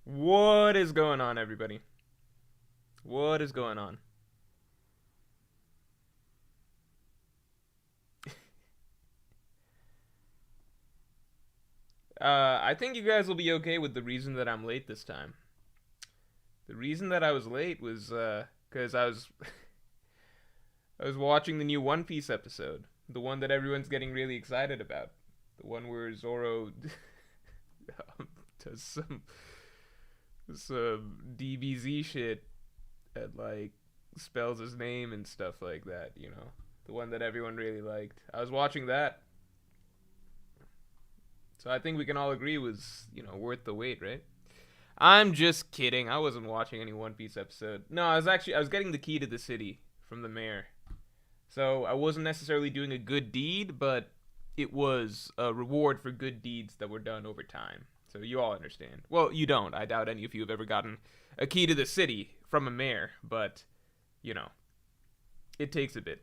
What is going on, everybody? What is going on? I think you guys will be okay with the reason that I'm late this time. The reason that I was late was because I was watching the new One Piece episode, the one that everyone's getting really excited about, the one where Zoro does some DBZ shit and like spells his name and stuff like that. The one that everyone really liked. I was watching that. So I think we can all agree was, worth the wait, right? I'm just kidding. I wasn't watching any One Piece episode. No, I was getting the key to the city from the mayor. So I wasn't necessarily doing a good deed, but it was a reward for good deeds that were done over time. So you all understand. Well, you don't. I doubt any of you have ever gotten a key to the city from a mayor, but you know, it takes a bit.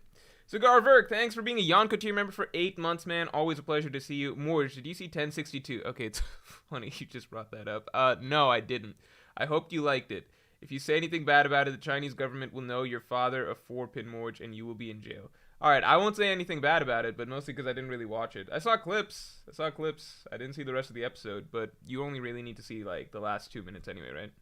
Cigar Verk, thanks for being a Yonko tier member for 8 months, man. Always a pleasure to see you. Morj, did you see 1062? Okay, it's funny you just brought that up. No, I didn't. I hoped you liked it. If you say anything bad about it, the Chinese government will know your father a 4-pin Morj and you will be in jail. Alright, I won't say anything bad about it, but mostly because I didn't really watch it. I saw clips. I didn't see the rest of the episode, but you only really need to see, like, the last 2 minutes anyway, right?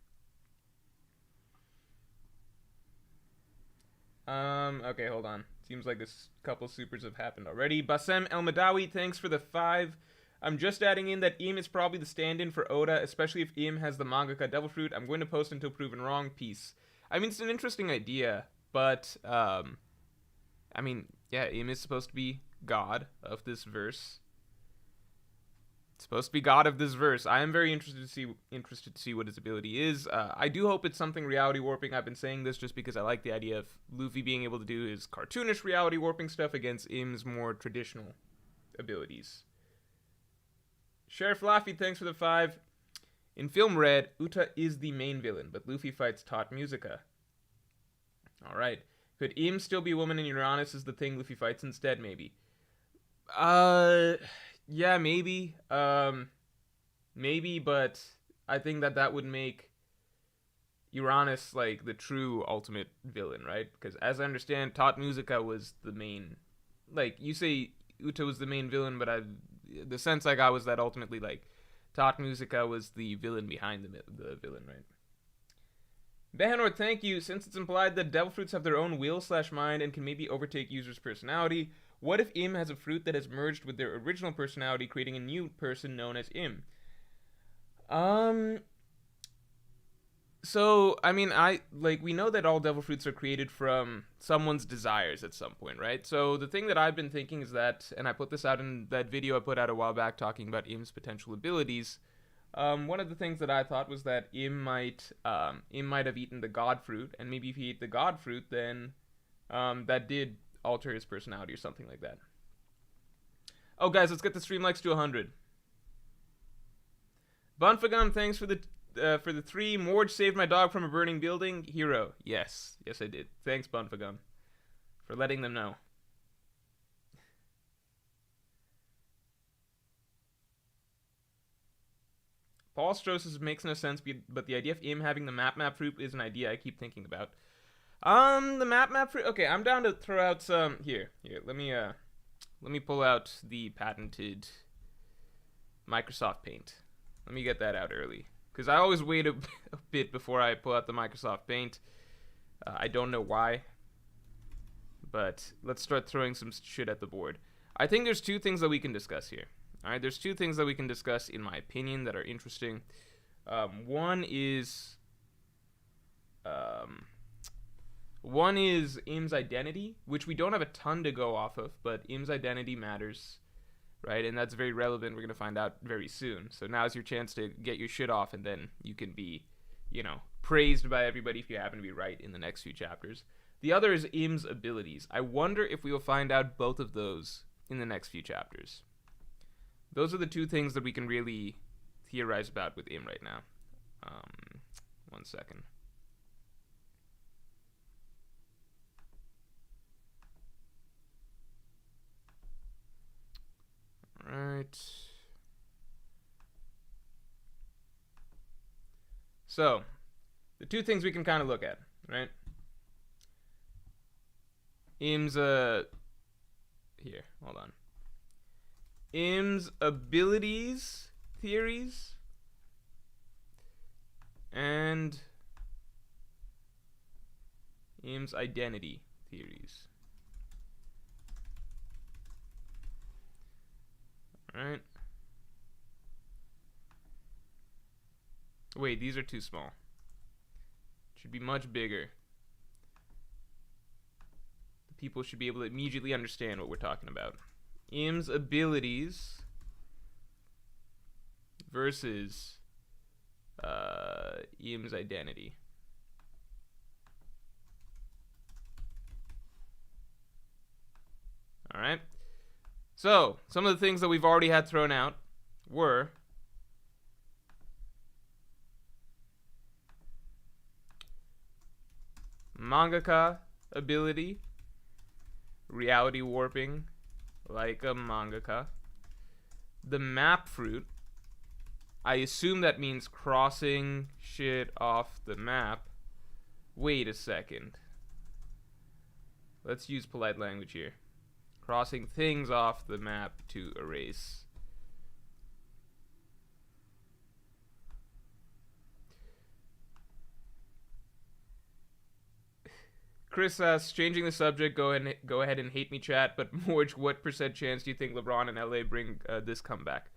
Okay, hold on. Seems like this couple supers have happened already. Bassem El Madawi, thanks for the 5. I'm just adding in that Im is probably the stand-in for Oda, especially if Im has the mangaka Devil Fruit. I'm going to post until proven wrong. Peace. I mean, it's an interesting idea, but, yeah, Im is supposed to be god of this verse. Supposed to be god of this verse. I am very interested to see what his ability is. I do hope it's something reality warping. I've been saying this just because I like the idea of Luffy being able to do his cartoonish reality warping stuff against Im's more traditional abilities. Sheriff Laffy, thanks for the 5. In film Red, Uta is the main villain, but Luffy fights Tot Musica. Alright. Could Im still be a woman and Uranus is the thing Luffy fights instead, maybe? Yeah, maybe. Maybe, but I think that would make Uranus like the true ultimate villain, right? Because as I understand, Tot Musica was the main. Like you say, Uta was the main villain, but the sense I got was that ultimately, like, Tot Musica was the villain behind the villain, right? Behanor, thank you. Since it's implied that devil fruits have their own will/mind and can maybe overtake users' personality, what if Im has a fruit that has merged with their original personality, creating a new person known as Im? Um. So I mean, we know that all devil fruits are created from someone's desires at some point, right? So the thing that I've been thinking is that, and I put this out in that video I put out a while back talking about Im's potential abilities. One of the things that I thought was that Im might have eaten the God fruit, and maybe if he ate the God fruit, then that did alter his personality or something like that. Oh, guys, let's get the stream likes to 100. Bunfagum, thanks for the 3. Morj saved my dog from a burning building. Hero. Yes, I did. Thanks, Bunfagum, for letting them know. Paul Stross makes no sense, but the idea of Im having the map fruit is an idea I keep thinking about. The map fruit. Okay, I'm down to throw out some here. Let me pull out the patented Microsoft Paint. Let me get that out early, because I always wait a bit before I pull out the Microsoft Paint. I don't know why, but let's start throwing some shit at the board. I think there's 2 things that we can discuss here. All right, there's 2 things that we can discuss, in my opinion, that are interesting. One is Im's identity, which we don't have a ton to go off of, but Im's identity matters, right? And that's very relevant. We're going to find out very soon. So now's your chance to get your shit off, and then you can be, praised by everybody if you happen to be right in the next few chapters. The other is Im's abilities. I wonder if we will find out both of those in the next few chapters. Those are the 2 things that we can really theorize about with Im right now. 1 second. All right. So, the two things we can kind of look at, right? Im's here, hold on. Im's abilities theories and Im's identity theories. Alright. Wait, these are too small. Should be much bigger. The people should be able to immediately understand what we're talking about. Im's abilities versus Im's identity. Alright. So, some of the things that we've already had thrown out were mangaka ability, reality warping like a mangaka, the map fruit. I assume that means crossing shit off the map. Wait a second. Let's use polite language here. Crossing things off the map to erase. Chris asks, changing the subject, go ahead and hate me chat, but Morj, what % chance do you think LeBron and LA bring this comeback?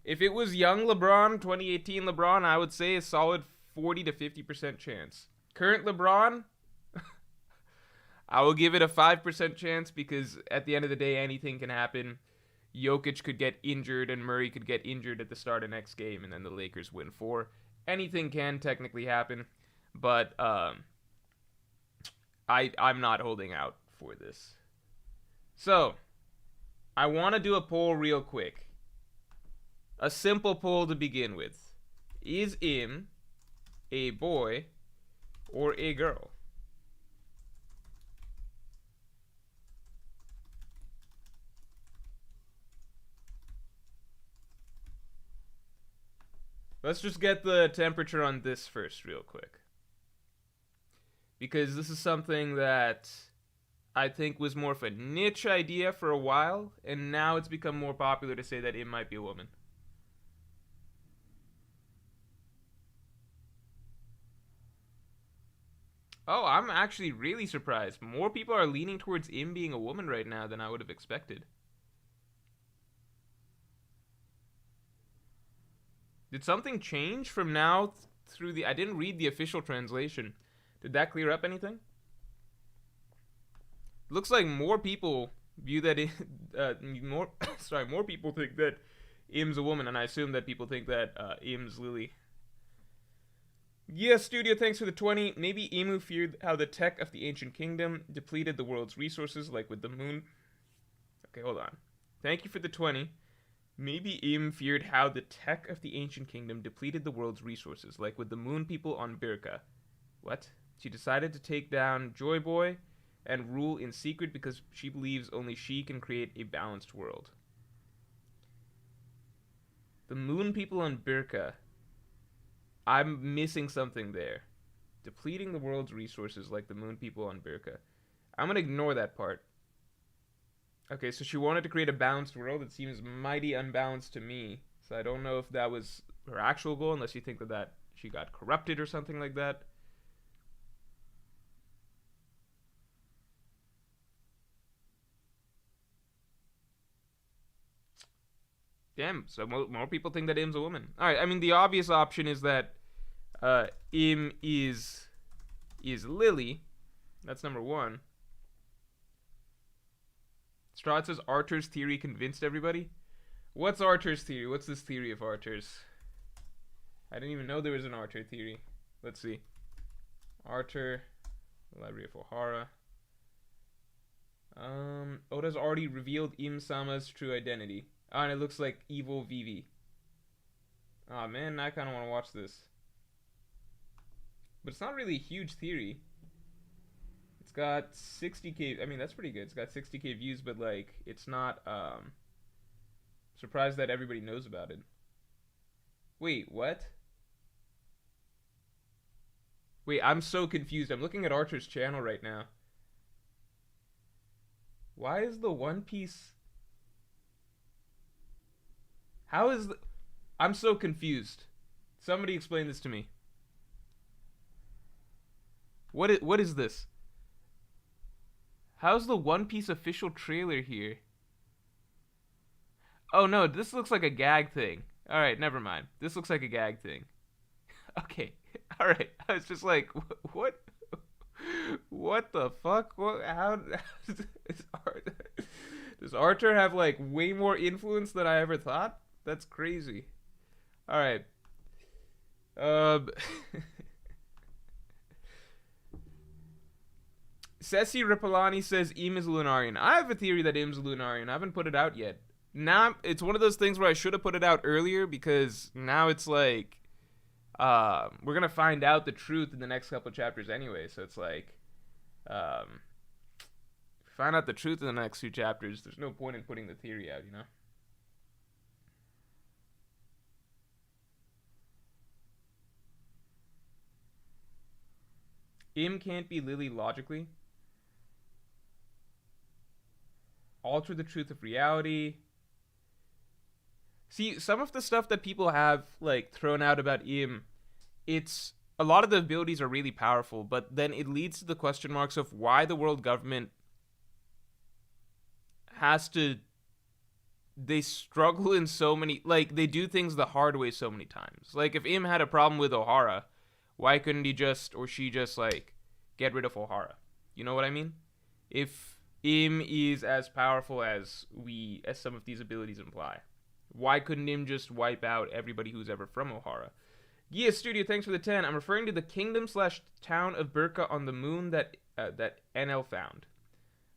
If it was young LeBron, 2018 LeBron, I would say a solid 40 to 50% chance. Current LeBron, I will give it a 5% chance because at the end of the day, anything can happen. Jokic could get injured and Murray could get injured at the start of next game and then the Lakers win 4. Anything can technically happen, but I'm not holding out for this. So, I want to do a poll real quick. A simple poll to begin with. Is Im a boy or a girl? Let's just get the temperature on this first real quick. Because this is something that I think was more of a niche idea for a while, and now it's become more popular to say that it might be a woman. Oh, I'm actually really surprised. More people are leaning towards Im being a woman right now than I would have expected. Did something change from now through the... I didn't read the official translation. Did that clear up anything? Looks like more people view that more people think that Im's a woman, and I assume that people think that Im's Lily. Yeah, Studio, thanks for the 20. Maybe Emu feared how the tech of the ancient kingdom depleted the world's resources, like with the moon. Okay, hold on. Thank you for the 20. Maybe Im feared how the tech of the ancient kingdom depleted the world's resources, like with the moon people on Birka. What? She decided to take down Joy Boy and rule in secret because she believes only she can create a balanced world. The moon people on Birka. I'm missing something there. Depleting the world's resources like the moon people on Birka. I'm going to ignore that part. Okay, so she wanted to create a balanced world. It seems mighty unbalanced to me. So I don't know if that was her actual goal, unless you think that she got corrupted or something like that. Damn, so more people think that Im's a woman. Alright, I mean, the obvious option is that Im is Lily. That's number one. Strahd says Archer's theory convinced everybody. What's Archer's theory? What's this theory of Archer's? I didn't even know there was an Archer theory. Let's see. Archer, Library of O'Hara. Oda's already revealed Im Sama's true identity. Oh, and it looks like evil Vivi. Oh man, I kind of want to watch this. But it's not really a huge theory. It's got 60k. I mean, that's pretty good. It's got 60k views, but like, it's not. Surprised that everybody knows about it. Wait, what? Wait, I'm so confused. I'm looking at Archer's channel right now. Why is the One Piece... How is the... I'm so confused. Somebody explain this to me. What is this? How's the One Piece official trailer here? Oh no, this looks like a gag thing. Alright, never mind. This looks like a gag thing. Okay, alright. I was just like, what? What the fuck? What? How? Does Archer have like way more influence than I ever thought? That's crazy. Alright. Ceci Ripolani says Im is Lunarian. I have a theory that Im's Lunarian. I haven't put it out yet. Now it's one of those things where I should have put it out earlier because now it's like we're gonna find out the truth in the next couple of chapters anyway. So it's like find out the truth in the next few chapters. There's no point in putting the theory out, you know. Im can't be Lily logically. Alter the truth of reality. See, some of the stuff that people have like thrown out about Im, it's a lot of the abilities are really powerful, but then it leads to the question marks of why the world government has to, they struggle in so many, like they do things the hard way so many times. Like if Im had a problem with O'Hara, why couldn't he just, or she just like get rid of O'Hara? You know what I mean? If Im is as powerful as some of these abilities imply, why couldn't Im just wipe out everybody who's ever from O'Hara? Yeah, Studio, thanks for the 10. I'm referring to the kingdom/town of Birka on the moon that NL found.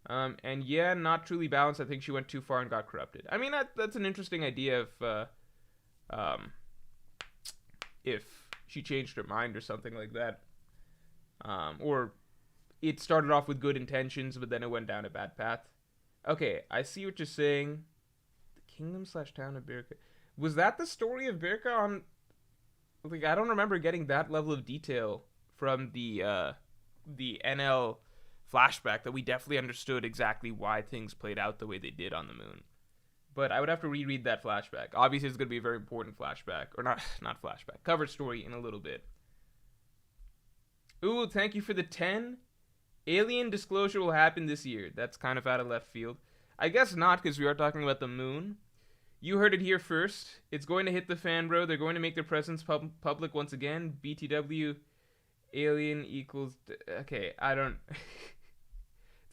And yeah, not truly balanced. I think she went too far and got corrupted. I mean, that's an interesting idea if she changed her mind or something like that. Or it started off with good intentions, but then it went down a bad path. Okay, I see what you're saying. The kingdom/town of Birka. Was that the story of Birka on... Like, I don't remember getting that level of detail from the NL flashback that we definitely understood exactly why things played out the way they did on the moon. But I would have to reread that flashback. Obviously, it's going to be a very important flashback. Or not flashback. Cover story in a little bit. Ooh, thank you for the 10. Alien disclosure will happen this year. That's kind of out of left field. I guess not, because we are talking about the moon. You heard it here first. It's going to hit the fan, bro. They're going to make their presence public once again. BTW alien equals... Okay, I don't...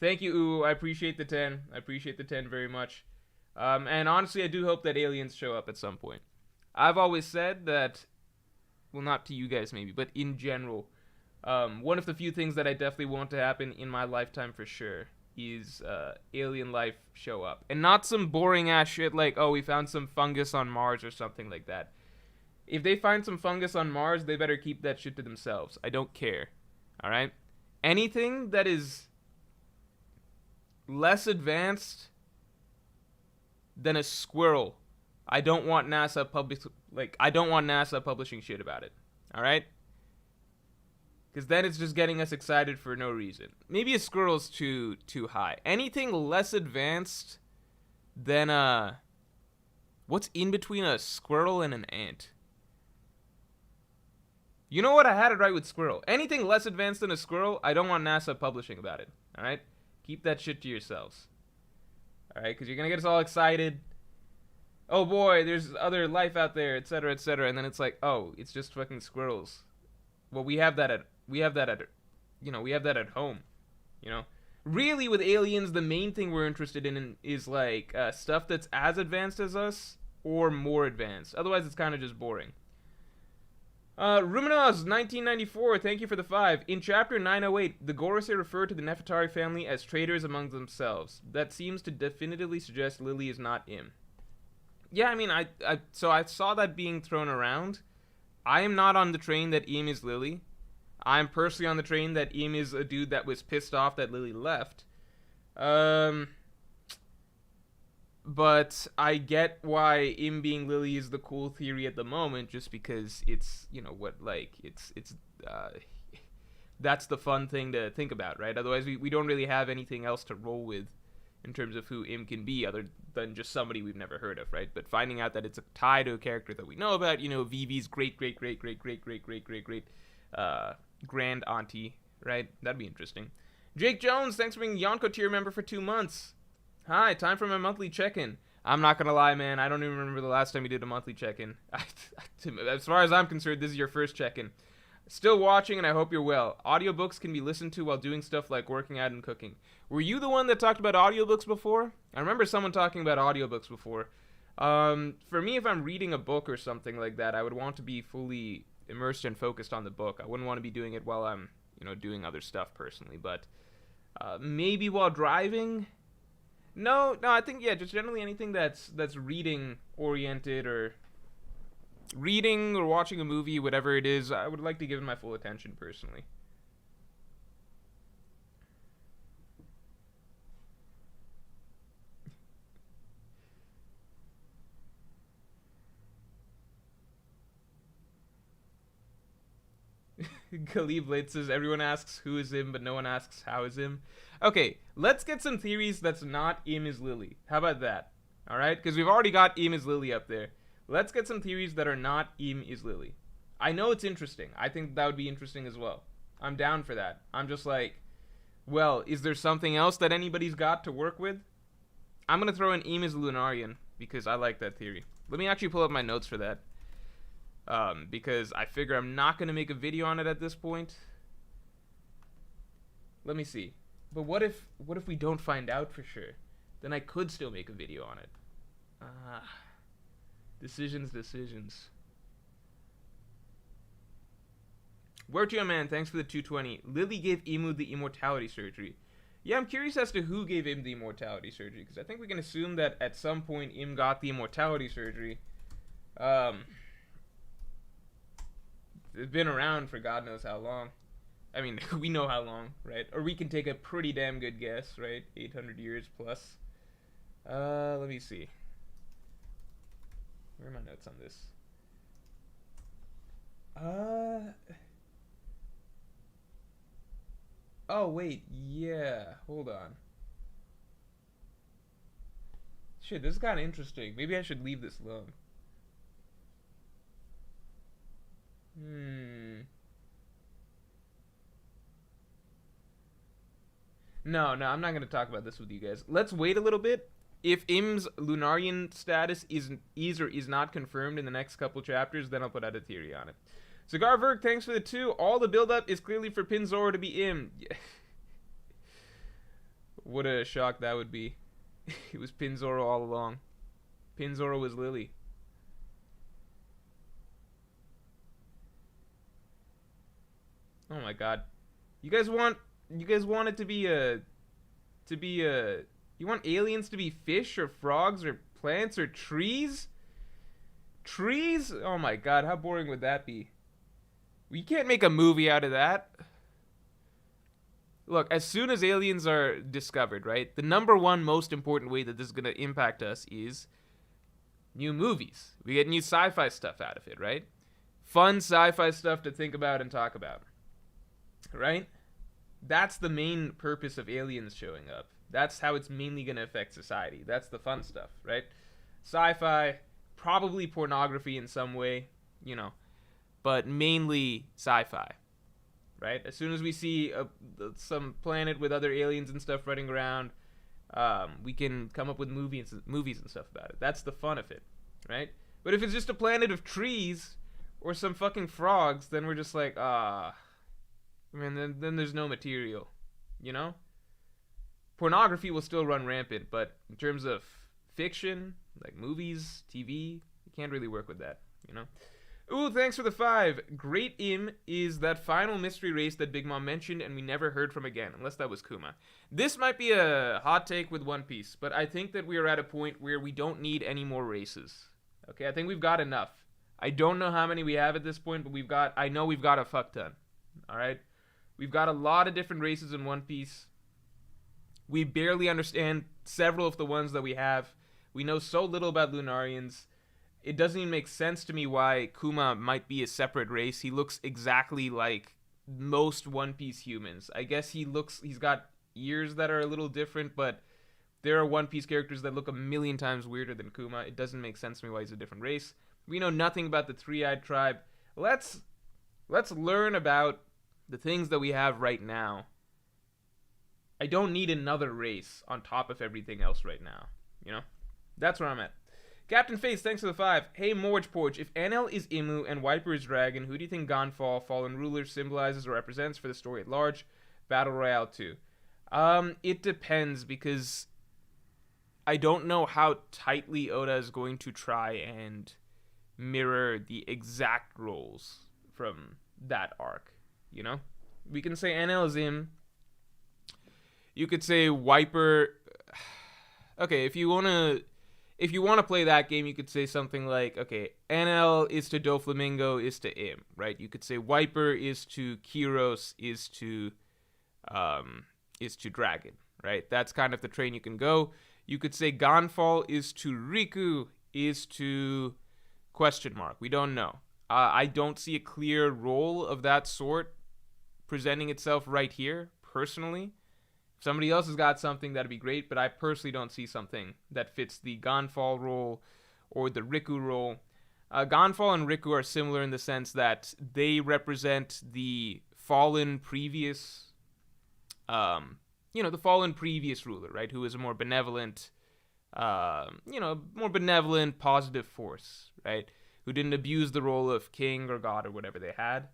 Thank you, Ooh. I appreciate the 10. I appreciate the 10 very much. And honestly, I do hope that aliens show up at some point. I've always said that... Well, not to you guys maybe, but in general... one of the few things that I definitely want to happen in my lifetime for sure is alien life show up. And not some boring ass shit like, oh, we found some fungus on Mars or something like that. If they find some fungus on Mars, they better keep that shit to themselves. I don't care. Alright? Anything that is less advanced than a squirrel, I don't want NASA publishing shit about it. Alright? Because then it's just getting us excited for no reason. Maybe a squirrel's too high. Anything less advanced than what's in between a squirrel and an ant? You know what? I had it right with squirrel. Anything less advanced than a squirrel, I don't want NASA publishing about it. Alright? Keep that shit to yourselves. Alright? Because you're going to get us all excited. Oh boy, there's other life out there, etc., etc. And then it's like, oh, it's just fucking squirrels. Well, we have that at home, you know. Really, with aliens, the main thing we're interested in is like stuff that's as advanced as us or more advanced. Otherwise, it's kind of just boring. Ruminos 1994, thank you for the 5. In chapter 908, the Gorosei refer to the Nefertari family as traitors among themselves. That seems to definitively suggest Lily is not Im. Yeah, I mean, I saw that being thrown around. I am not on the train that Im is Lily. I'm personally on the train that Im is a dude that was pissed off that Lily left. But I get why Im being Lily is the cool theory at the moment, just because it's, you know, what, like, it's that's the fun thing to think about, right? Otherwise, we don't really have anything else to roll with in terms of who Im can be other than just somebody we've never heard of, right? But finding out that it's a tie to a character that we know about, Vivi's great grand auntie, right? That'd be interesting. Jake Jones, thanks for being Yonko tier member for 2 months. Hi, time for my monthly check-in. I'm not gonna lie, man, I don't even remember the last time you did a monthly check-in. As far as I'm concerned, this is your first check-in. Still watching, and I hope you're well. Audiobooks can be listened to while doing stuff like working out and cooking. Were you the one that talked about audiobooks before? I remember someone talking about audiobooks before. For me, if I'm reading a book or something like that, I would want to be fully immersed and focused on the book. I wouldn't want to be doing it while I'm, doing other stuff personally. But maybe while driving? No, I think, just generally anything that's reading oriented or reading or watching a movie, whatever it is, I would like to give it my full attention personally. Khalib Blade says, everyone asks who is him, but no one asks how is him. Okay, let's get some theories that's not Im is Lily. How about that? Alright? Because we've already got Im is Lily up there. Let's get some theories that are not Im is Lily. I know it's interesting. I think that would be interesting as well. I'm down for that. I'm just like, well, is there something else that anybody's got to work with? I'm going to throw in Im is Lunarian because I like that theory. Let me actually pull up my notes for that. Because I figure I'm not going to make a video on it at this point. Let me see. But what if we don't find out for sure? Then I could still make a video on it. Decisions. Word to your man, thanks for the 220. Lily gave Imu the immortality surgery. Yeah, I'm curious as to who gave Im the immortality surgery, because I think we can assume that at some point Im got the immortality surgery. It's been around for God knows how long. I mean, we know how long, right? Or we can take a pretty damn good guess, right? 800 years plus. Let me see. Where are my notes on this? Oh, wait. Yeah. Hold on. Shit, this is kind of interesting. Maybe I should leave this alone. No, I'm not going to talk about this with you guys. Let's wait a little bit. If Im's Lunarian status is or is not confirmed in the next couple chapters, then I'll put out a theory on it. Cigar Verg, thanks for the 2. All the build-up is clearly for Pinzoro to be Im. What a shock that would be. It was Pinzoro all along. Pinzoro was Lily. Oh my god. You guys want it to be you want aliens to be fish or frogs or plants or trees? Trees? Oh my god, how boring would that be? We can't make a movie out of that. Look, as soon as aliens are discovered, right? The number one most important way that this is going to impact us is new movies. We get new sci-fi stuff out of it, right? Fun sci-fi stuff to think about and talk about. Right? That's the main purpose of aliens showing up. That's how it's mainly going to affect society. That's the fun stuff, right? Sci-fi, probably pornography in some way, but mainly sci-fi, right? As soon as we see some planet with other aliens and stuff running around, we can come up with movies and stuff about it. That's the fun of it, right? But if it's just a planet of trees or some fucking frogs, then we're just like, then there's no material, Pornography will still run rampant, but in terms of fiction, like movies, TV, you can't really work with that, Ooh, thanks for the 5. Great Im is that final mystery race that Big Mom mentioned and we never heard from again, unless that was Kuma. This might be a hot take with One Piece, but I think that we are at a point where we don't need any more races. Okay, I think we've got enough. I don't know how many we have at this point, but I know we've got a fuck ton. Alright? We've got a lot of different races in One Piece. We barely understand several of the ones that we have. We know so little about Lunarians. It doesn't even make sense to me why Kuma might be a separate race. He looks exactly like most One Piece humans. I guess he's got ears that are a little different, but there are One Piece characters that look a million times weirder than Kuma. It doesn't make sense to me why he's a different race. We know nothing about the Three-Eyed Tribe. Let's learn about the things that we have right now. I don't need another race on top of everything else right now. You know? That's where I'm at. Captain Face, thanks for the 5. Hey, Morj Porch, if Anel is Imu and Wiper is Dragon, who do you think Gonfall, Fallen Ruler, symbolizes or represents for the story at large? Battle Royale 2. It depends, because I don't know how tightly Oda is going to try and mirror the exact roles from that arc, you know? We can say Anel is Im. You could say Wiper. Okay, if you want to play that game, you could say something like, okay, Anel is to Doflamingo is to Im, right? You could say Wiper is to Kyros is to Dragon, right? That's kind of the train you can go. You could say Gonfall is to Riku is to question mark. We don't know. I don't see a clear role of that sort presenting itself right here, personally. If somebody else has got something, that'd be great, but I personally don't see something that fits the Gonfall role or the Riku role. Gonfall and Riku are similar in the sense that they represent the fallen previous, the fallen previous ruler, right? Who is a more benevolent, positive force, right? Who didn't abuse the role of king or god or whatever they had.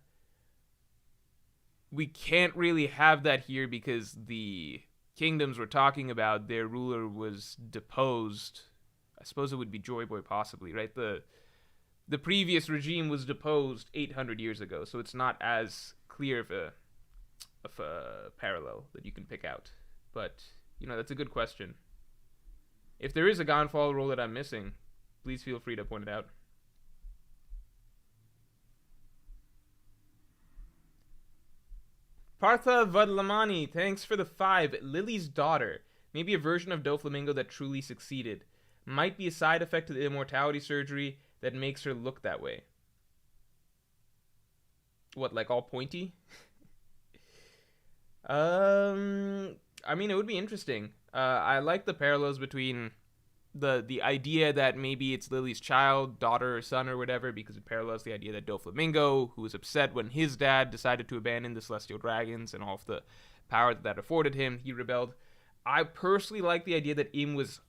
We can't really have that here because the kingdoms we're talking about, their ruler was deposed. I suppose it would be Joy Boy possibly, right? The previous regime was deposed 800 years ago, so it's not as clear of a parallel that you can pick out. But, that's a good question. If there is a Gonfall role that I'm missing, please feel free to point it out. Partha Vadlamani, thanks for the 5. Lily's daughter. Maybe a version of Doflamingo that truly succeeded. Might be a side effect to the immortality surgery that makes her look that way. What, like all pointy? It would be interesting. I like the parallels between the idea that maybe it's Lily's child, daughter, or son, or whatever, because it parallels the idea that Doflamingo, who was upset when his dad decided to abandon the Celestial Dragons and all of the power that afforded him, he rebelled. I personally like the idea that Im was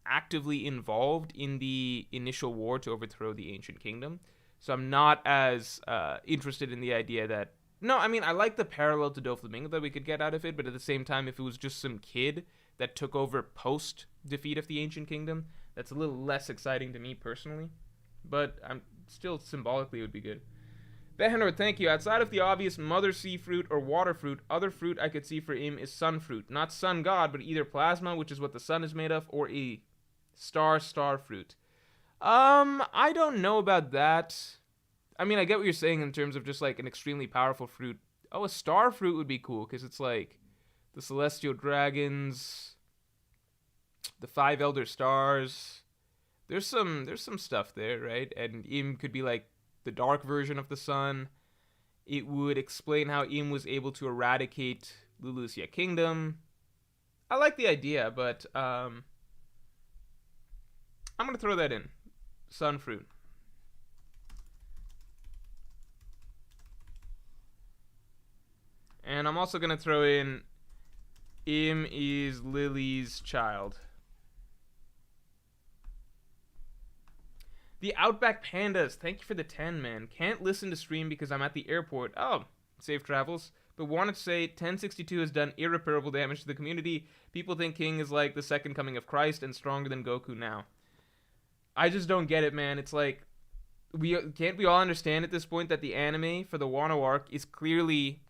actively involved in the initial war to overthrow the Ancient Kingdom. So I'm not as interested in the idea that... No, I like the parallel to Doflamingo that we could get out of it, but at the same time, if it was just some kid that took over post-defeat of the Ancient Kingdom, that's a little less exciting to me personally. But I'm still, symbolically, it would be good. Behenor, thank you. Outside of the obvious mother sea fruit or water fruit, other fruit I could see for Im is sun fruit. Not sun god, but either plasma, which is what the sun is made of, or a star fruit. I don't know about that. I get what you're saying in terms of just like an extremely powerful fruit. Oh, a star fruit would be cool, because it's like the Celestial Dragons, the 5 Elder Stars. There's some stuff there, right? And Im could be like the dark version of the sun. It would explain how Im was able to eradicate Lulusia Kingdom. I like the idea, but I'm going to throw that in. Sun fruit. And I'm also going to throw in Im is Lily's child. The Outback Pandas, thank you for the 10, man. Can't listen to stream because I'm at the airport. Oh, safe travels. But wanted to say 1062 has done irreparable damage to the community. People think King is like the second coming of Christ and stronger than Goku now. I just don't get it, man. It's like, can't we all understand at this point that the anime for the Wano arc is clearly...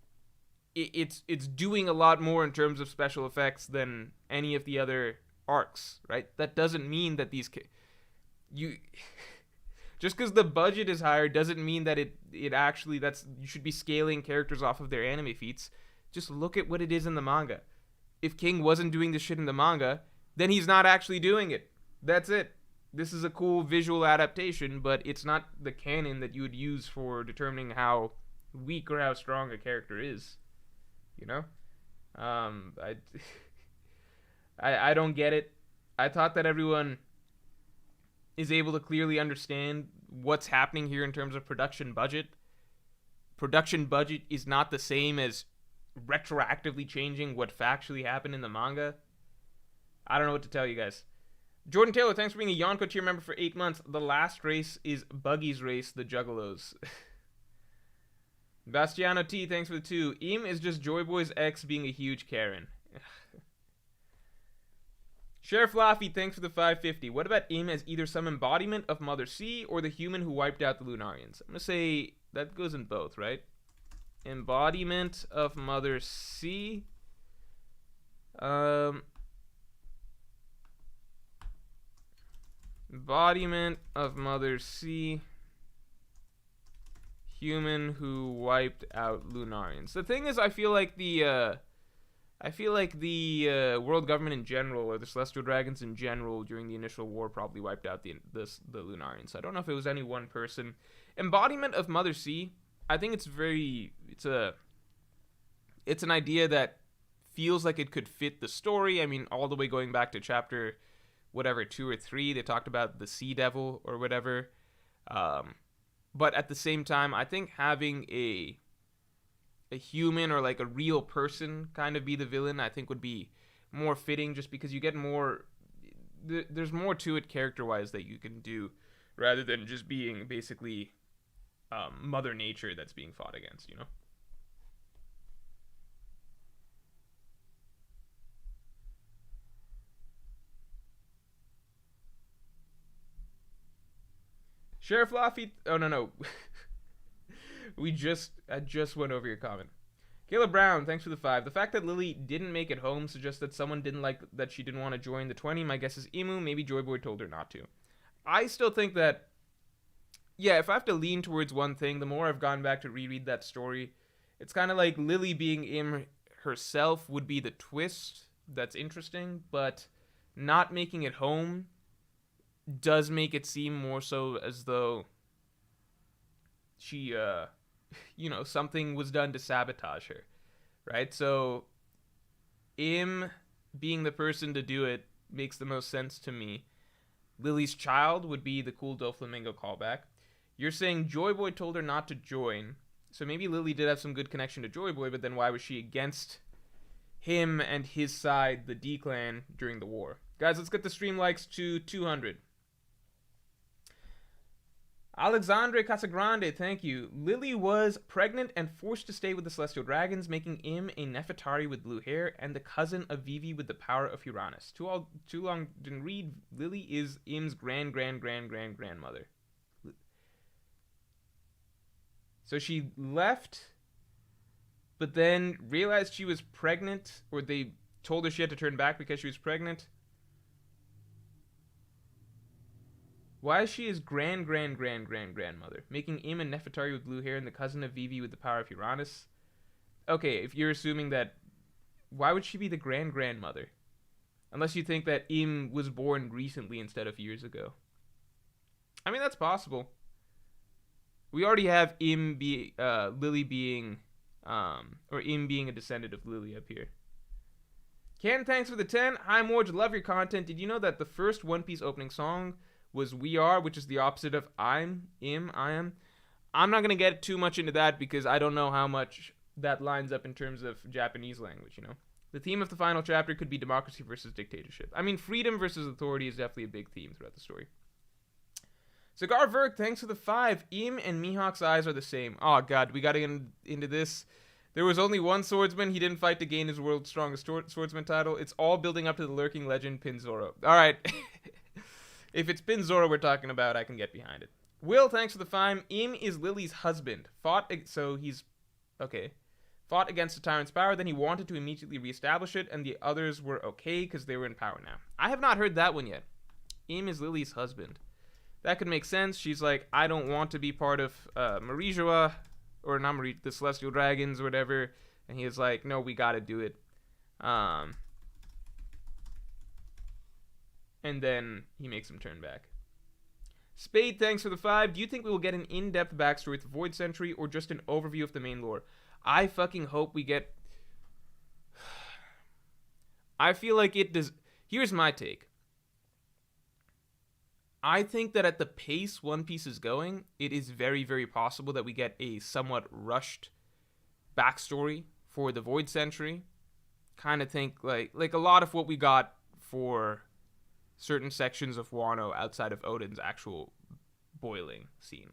It's doing a lot more in terms of special effects than any of the other arcs, right? That doesn't mean that just because the budget is higher doesn't mean that it actually you should be scaling characters off of their anime feats. Just look at what it is in the manga. If King wasn't doing this shit in the manga, then he's not actually doing it. That's it. This is a cool visual adaptation, but it's not the canon that you would use for determining how weak or how strong a character is. You know, I, I don't get it. I thought that everyone is able to clearly understand what's happening here in terms of production budget. Production budget is not the same as retroactively changing what factually happened in the manga. I don't know what to tell you guys. Jordan Taylor, thanks for being a Yonko tier member for 8 months. The last race is Buggy's race, the Juggalos. Bastiano T, thanks for the 2. Im is just Joy Boy's ex being a huge Karen. Sheriff Laffy, thanks for the 550. What about Im as either some embodiment of Mother C or the human who wiped out the Lunarians? I'm going to say that goes in both, right? Embodiment of Mother C. Embodiment of Mother C. Human who wiped out Lunarians. The thing is, I feel like the world government in general, or the Celestial Dragons in general, during the initial war, probably wiped out the Lunarians. I don't know if it was any one person. Embodiment of Mother C. I think it's an idea that feels like it could fit the story. I mean, all the way going back to chapter whatever 2 or 3, they talked about the Sea Devil or whatever. But at the same time, I think having a human or like a real person kind of be the villain, I think would be more fitting, just because you get more. There's more to it character-wise that you can do, rather than just being basically Mother Nature that's being fought against, you know? Sheriff Laffy. Oh, no. I just went over your comment. Caleb Brown, thanks for the 5. The fact that Lily didn't make it home suggests that someone didn't like that she didn't want to join the 20. My guess is Emu. Maybe Joy Boy told her not to. I still think that, yeah, if I have to lean towards one thing, the more I've gone back to reread that story, it's kind of like Lily being Im herself would be the twist that's interesting, but not making it home does make it seem more so as though she, something was done to sabotage her, right? So, Im being the person to do it makes the most sense to me. Lily's child would be the cool Doflamingo callback. You're saying Joy Boy told her not to join, so maybe Lily did have some good connection to Joy Boy, but then why was she against him and his side, the D-Clan, during the war? Guys, let's get the stream likes to 200. Alexandre Casagrande, thank you. Lily was pregnant and forced to stay with the Celestial Dragons, making Im a Nefertari with blue hair and the cousin of Vivi with the power of Uranus. Too long didn't read. Lily is Im's grandmother. So she left, but then realized she was pregnant, or they told her she had to turn back because she was pregnant. Why is she his grandmother? Making Im a Nefertari with blue hair and the cousin of Vivi with the power of Uranus? Okay, if you're assuming that, why would she be the grandmother? Unless you think that Im was born recently instead of years ago. I mean, that's possible. We already have Lily being, or Im being a descendant of Lily up here. Ken, thanks for the 10. Hi, Morj, love your content. Did you know that the first One Piece opening song was We Are, which is the opposite of I am. I'm not going to get too much into that because I don't know how much that lines up in terms of Japanese language, you know. The theme of the final chapter could be democracy versus dictatorship. I mean, freedom versus authority is definitely a big theme throughout the story. Cigar Verk, thanks for the 5. Im and Mihawk's eyes are the same. Oh, God, we got to get into this. There was only one swordsman. He didn't fight to gain his world's strongest swordsman title. It's all building up to the lurking legend, Pinzoro. All right. If it's Pinzoro we're talking about, I can get behind it. Will, thanks for the 5. Im is Lily's husband. Fought against the tyrant's power, then he wanted to immediately reestablish it, and the others were okay because they were in power now. I have not heard that one yet. Im is Lily's husband. That could make sense. She's like, I don't want to be part of Marijoa, or not the Celestial Dragons or whatever, and he is like, no, we gotta do it. And then he makes him turn back. Spade, thanks for the 5. Do you think we will get an in-depth backstory with the Void Sentry or just an overview of the main lore? I fucking hope we get... I feel like it does... Here's my take. I think that at the pace One Piece is going, it is very, very possible that we get a somewhat rushed backstory for the Void Sentry. Kind of think like a lot of what we got for certain sections of Wano outside of Oden's actual boiling scene.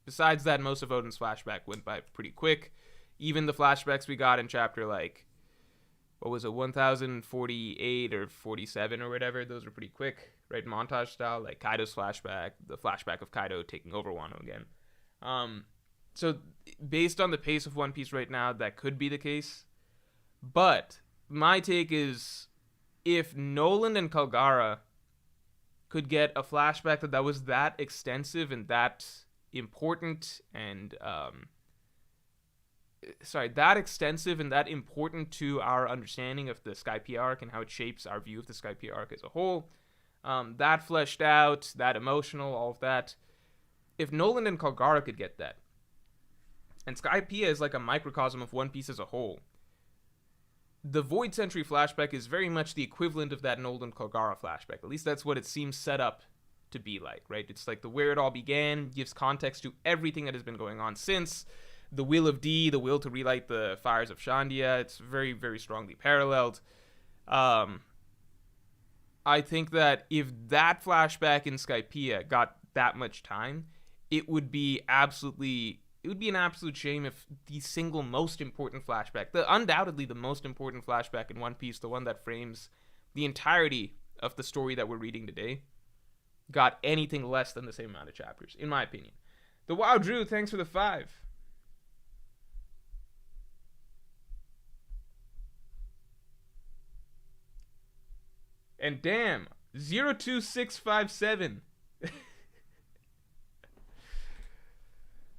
Besides that, most of Oden's flashback went by pretty quick. Even the flashbacks we got in chapter, like, what was it, 1048 or 47 or whatever, those were pretty quick, right? Montage style, like Kaido's flashback, the flashback of Kaido taking over Wano again. So based on the pace of One Piece right now, that could be the case. But my take is, if Noland and Kalgara could get a flashback that was that extensive and that important and that extensive and that important to our understanding of the Skypiea arc and how it shapes our view of the Skypiea arc as a whole, that fleshed out, that emotional, all of that. If Noland and Kalgara could get that, and Skypiea is like a microcosm of One Piece as a whole, the Void Sentry flashback is very much the equivalent of that Noland Kalgara flashback. At least that's what it seems set up to be like, right? It's like the where it all began, gives context to everything that has been going on since. The will of D, the will to relight the fires of Shandia, it's very, very strongly paralleled. I think that if that flashback in Skypiea got that much time, it would be an absolute shame if the single most important flashback, undoubtedly the most important flashback in One Piece, the one that frames the entirety of the story that we're reading today, got anything less than the same amount of chapters, in my opinion. The Wow Drew, thanks for the 5. And damn, 02657.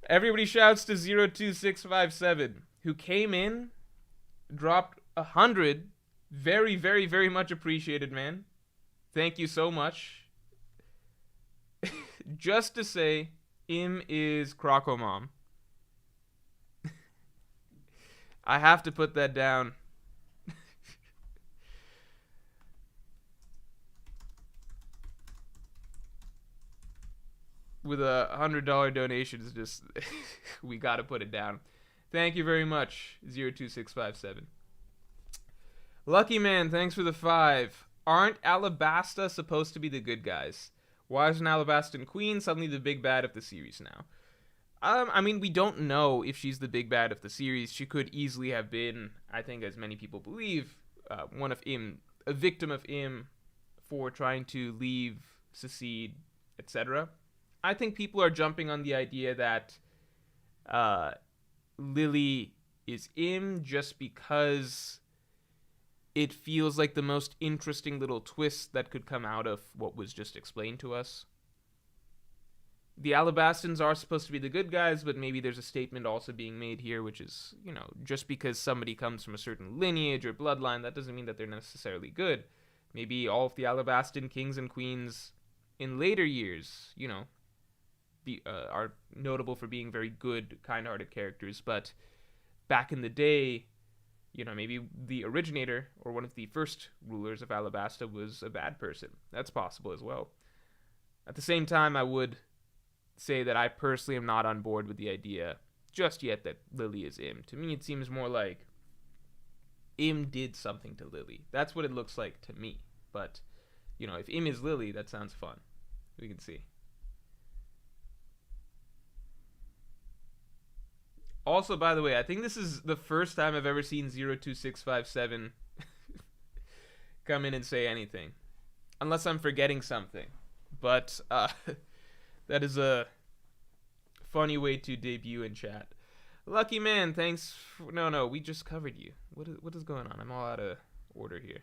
Everybody shouts to 02657, who came in, dropped 100. Very, very, very much appreciated, man. Thank you so much. Just to say, Im is Crocomom. I have to put that down. With a $100 donation, is just we gotta put it down. Thank you very much, 02657. Lucky Man, thanks for the 5. Aren't Alabasta supposed to be the good guys? Why is an Alabastan queen suddenly the big bad of the series now? I mean, we don't know if she's the big bad of the series. She could easily have been, I think, as many people believe, a victim of Im for trying to leave, secede, etc. I think people are jumping on the idea that Lily is Im just because it feels like the most interesting little twist that could come out of what was just explained to us. The Alabastans are supposed to be the good guys, but maybe there's a statement also being made here, which is, just because somebody comes from a certain lineage or bloodline, that doesn't mean that they're necessarily good. Maybe all of the Alabastan kings and queens in later years, are notable for being very good, kind-hearted characters, but back in the day, maybe the originator or one of the first rulers of Alabasta was a bad person. That's possible as well. At the same time, I would say that I personally am not on board with the idea just yet that Lily is Im. To me, it seems more like Im did something to Lily. That's what it looks like to me. But, if Im is Lily, that sounds fun. We can see. Also, by the way, I think this is the first time I've ever seen 02657 come in and say anything. Unless I'm forgetting something. But that is a funny way to debut in chat. Lucky Man, thanks. No, we just covered you. What is going on? I'm all out of order here.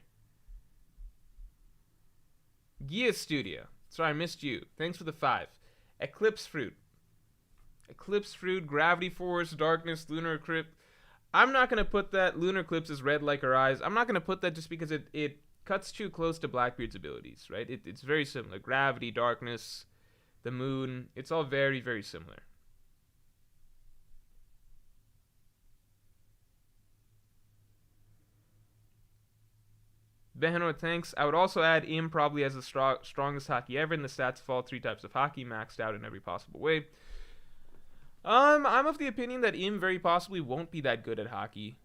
Gia Studio. Sorry, I missed you. Thanks for the 5. Eclipse Fruit, Gravity Force, Darkness, Lunar Eclipse. I'm not going to put that. Lunar Eclipse is red like her eyes. I'm not going to put that just because it cuts too close to Blackbeard's abilities, right? It's very similar. Gravity, Darkness, the moon. It's all very, very similar. Behenor, thanks. I would also add Im probably has the strongest hockey ever in the stats of all three types of hockey, maxed out in every possible way. I'm of the opinion that Im very possibly won't be that good at hockey.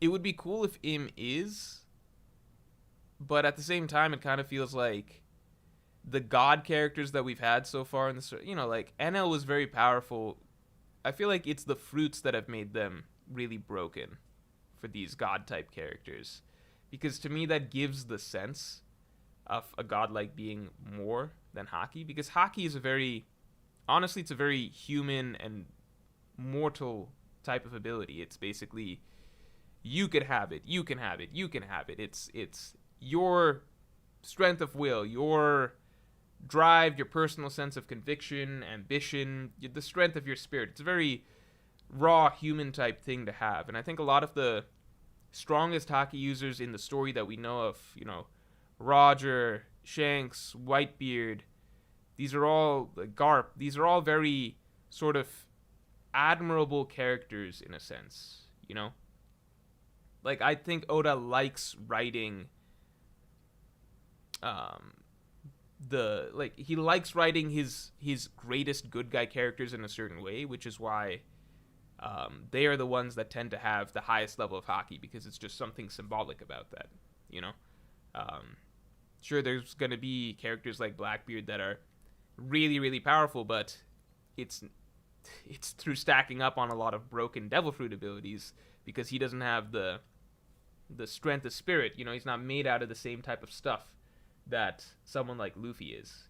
It would be cool if Im is, but at the same time, it kind of feels like the god characters that we've had so far in this, like NL was very powerful. I feel like it's the fruits that have made them really broken for these god type characters, because to me that gives the sense of a godlike being more than hockey, because hockey is honestly it's a very human and mortal type of ability. It's basically you can have it, you can have it, you can have it. It's your strength of will, your drive, your personal sense of conviction, ambition, the strength of your spirit. It's a very raw human type thing to have. And I think a lot of the strongest hockey users in the story that we know of, Roger, Shanks, Whitebeard, these are all Garp, these are all very sort of admirable characters in a sense, Like I think Oda likes writing he likes writing his greatest good guy characters in a certain way, which is why they are the ones that tend to have the highest level of hockey, because it's just something symbolic about that, Sure, there's going to be characters like Blackbeard that are really, really powerful, but it's through stacking up on a lot of broken Devil Fruit abilities, because he doesn't have the strength of spirit. He's not made out of the same type of stuff that someone like Luffy is,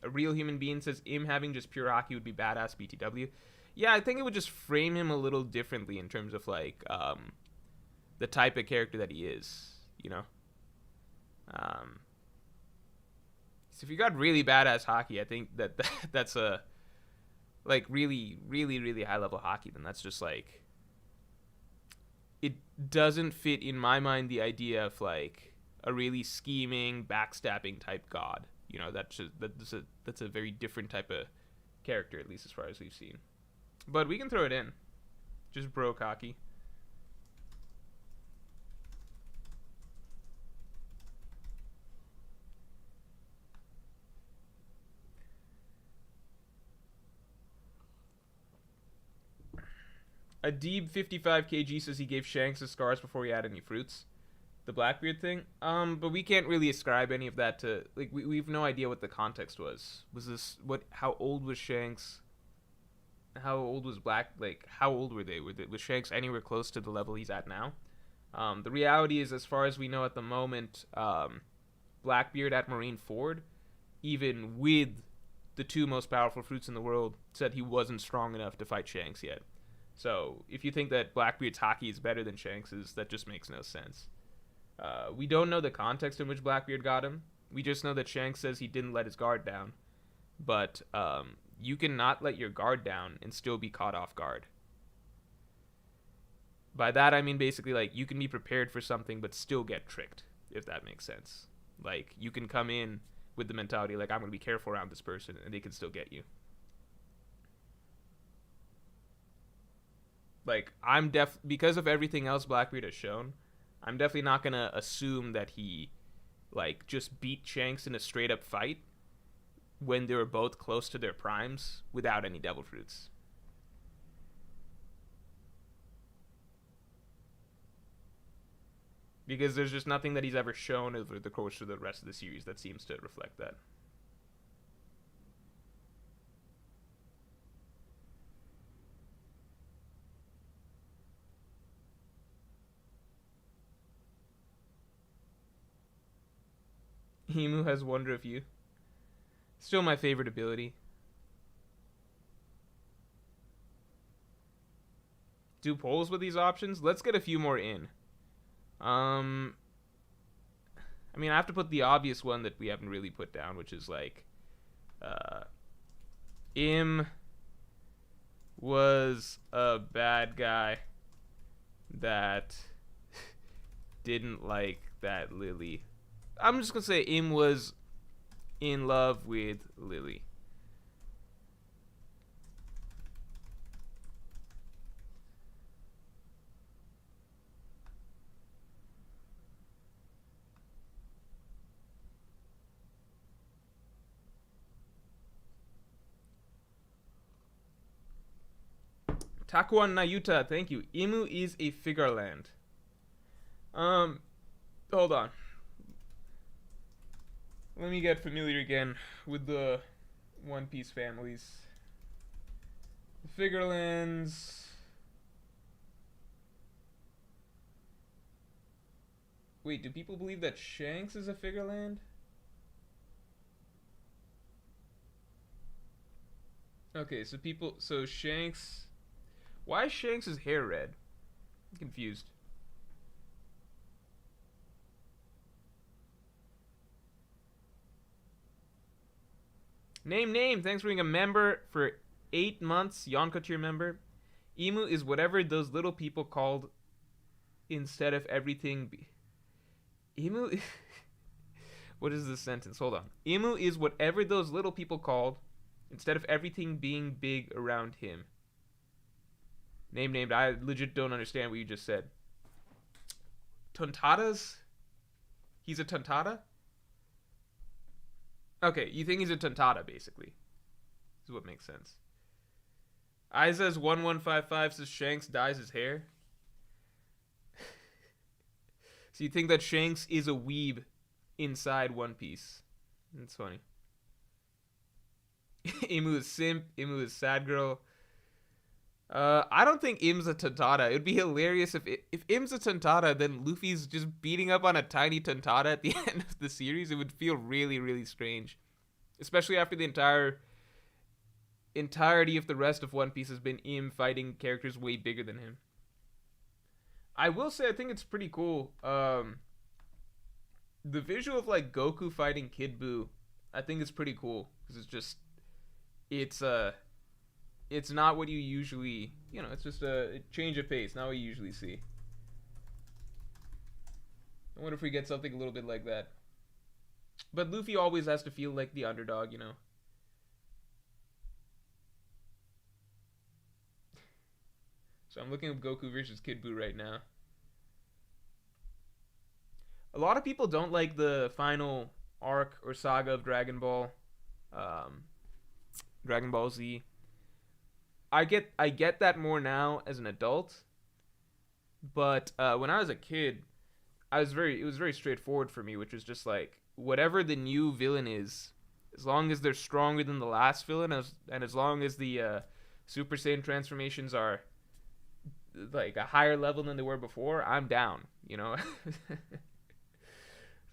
A real human being says him having just pure hockey would be badass BTW. Yeah, I think it would just frame him a little differently in terms of the type of character that he is, So if you got really badass hockey, I think that's a really, really, really high level hockey. Then that's just it doesn't fit in my mind the idea of a really scheming, backstabbing type god. That's a very different type of character, at least as far as we've seen. But we can throw it in. Just broke hockey. Adib 55kg says he gave Shanks his scars before he had any fruits. The Blackbeard thing. But we can't really ascribe any of that to we've no idea what the context was. Was this how old was Shanks? How old was how old were they? Was Shanks anywhere close to the level he's at now? The reality is, as far as we know at the moment, Blackbeard at Marine Ford, even with the two most powerful fruits in the world, said he wasn't strong enough to fight Shanks yet. So if you think that Blackbeard's hockey is better than Shanks's, that just makes no sense. We don't know the context in which Blackbeard got him. We just know that Shanks says he didn't let his guard down. But you can not let your guard down and still be caught off guard. By that I mean basically you can be prepared for something but still get tricked, if that makes sense. You can come in with the mentality I'm going to be careful around this person, and they can still get you. Because of everything else Blackbeard has shown, I'm definitely not going to assume that he just beat Shanks in a straight up fight when they were both close to their primes without any Devil Fruits. Because there's just nothing that he's ever shown over the course of the rest of the series that seems to reflect that. Emu has Wonder of You. Still my favorite ability. Do polls with these options? Let's get a few more in. I have to put the obvious one that we haven't really put down, which is Uh, Im was a bad guy that didn't like that Lily. I'm just gonna say Im was in love with Lily. Takuan Nayuta, thank you. Imu is a Figureland. Um, hold on. Let me get familiar again with the One Piece families. The Figurelands. Wait, do people believe that Shanks is a Figureland? Okay, so Shanks. Why is Shanks' hair red? I'm confused. Name. Thanks for being a member for 8 months. Yonko tier member. Emu is whatever those little people called instead of everything. Emu. What is this sentence? Hold on. Emu is whatever those little people called instead of everything being big around him. Named. I legit don't understand what you just said. Tontadas? He's a tontada? Okay, you think he's a tontada, basically. This is what makes sense. Isa's1155 says Shanks dyes his hair. So you think that Shanks is a weeb inside One Piece. That's funny. Imu is simp. Imu is sad girl. I don't think Im's a tontada. It would be hilarious if Im's a tontada, then Luffy's just beating up on a tiny tontada at the end of the series. It would feel really, really strange, especially after the entirety of the rest of One Piece has been Im fighting characters way bigger than him. I will say I think it's pretty cool. The visual of like Goku fighting Kid Buu, I think it's pretty cool because it's not what you usually, it's just a change of pace, not what you usually see. I wonder if we get something a little bit like that. But Luffy always has to feel like the underdog, So I'm looking at Goku versus Kid Buu right now. A lot of people don't like the final arc or saga of Dragon Ball Z. I get that more now as an adult, but when I was a kid, it was very straightforward for me, which was just like whatever the new villain is, as long as they're stronger than the last villain, and as long as the Super Saiyan transformations are like a higher level than they were before, I'm down. So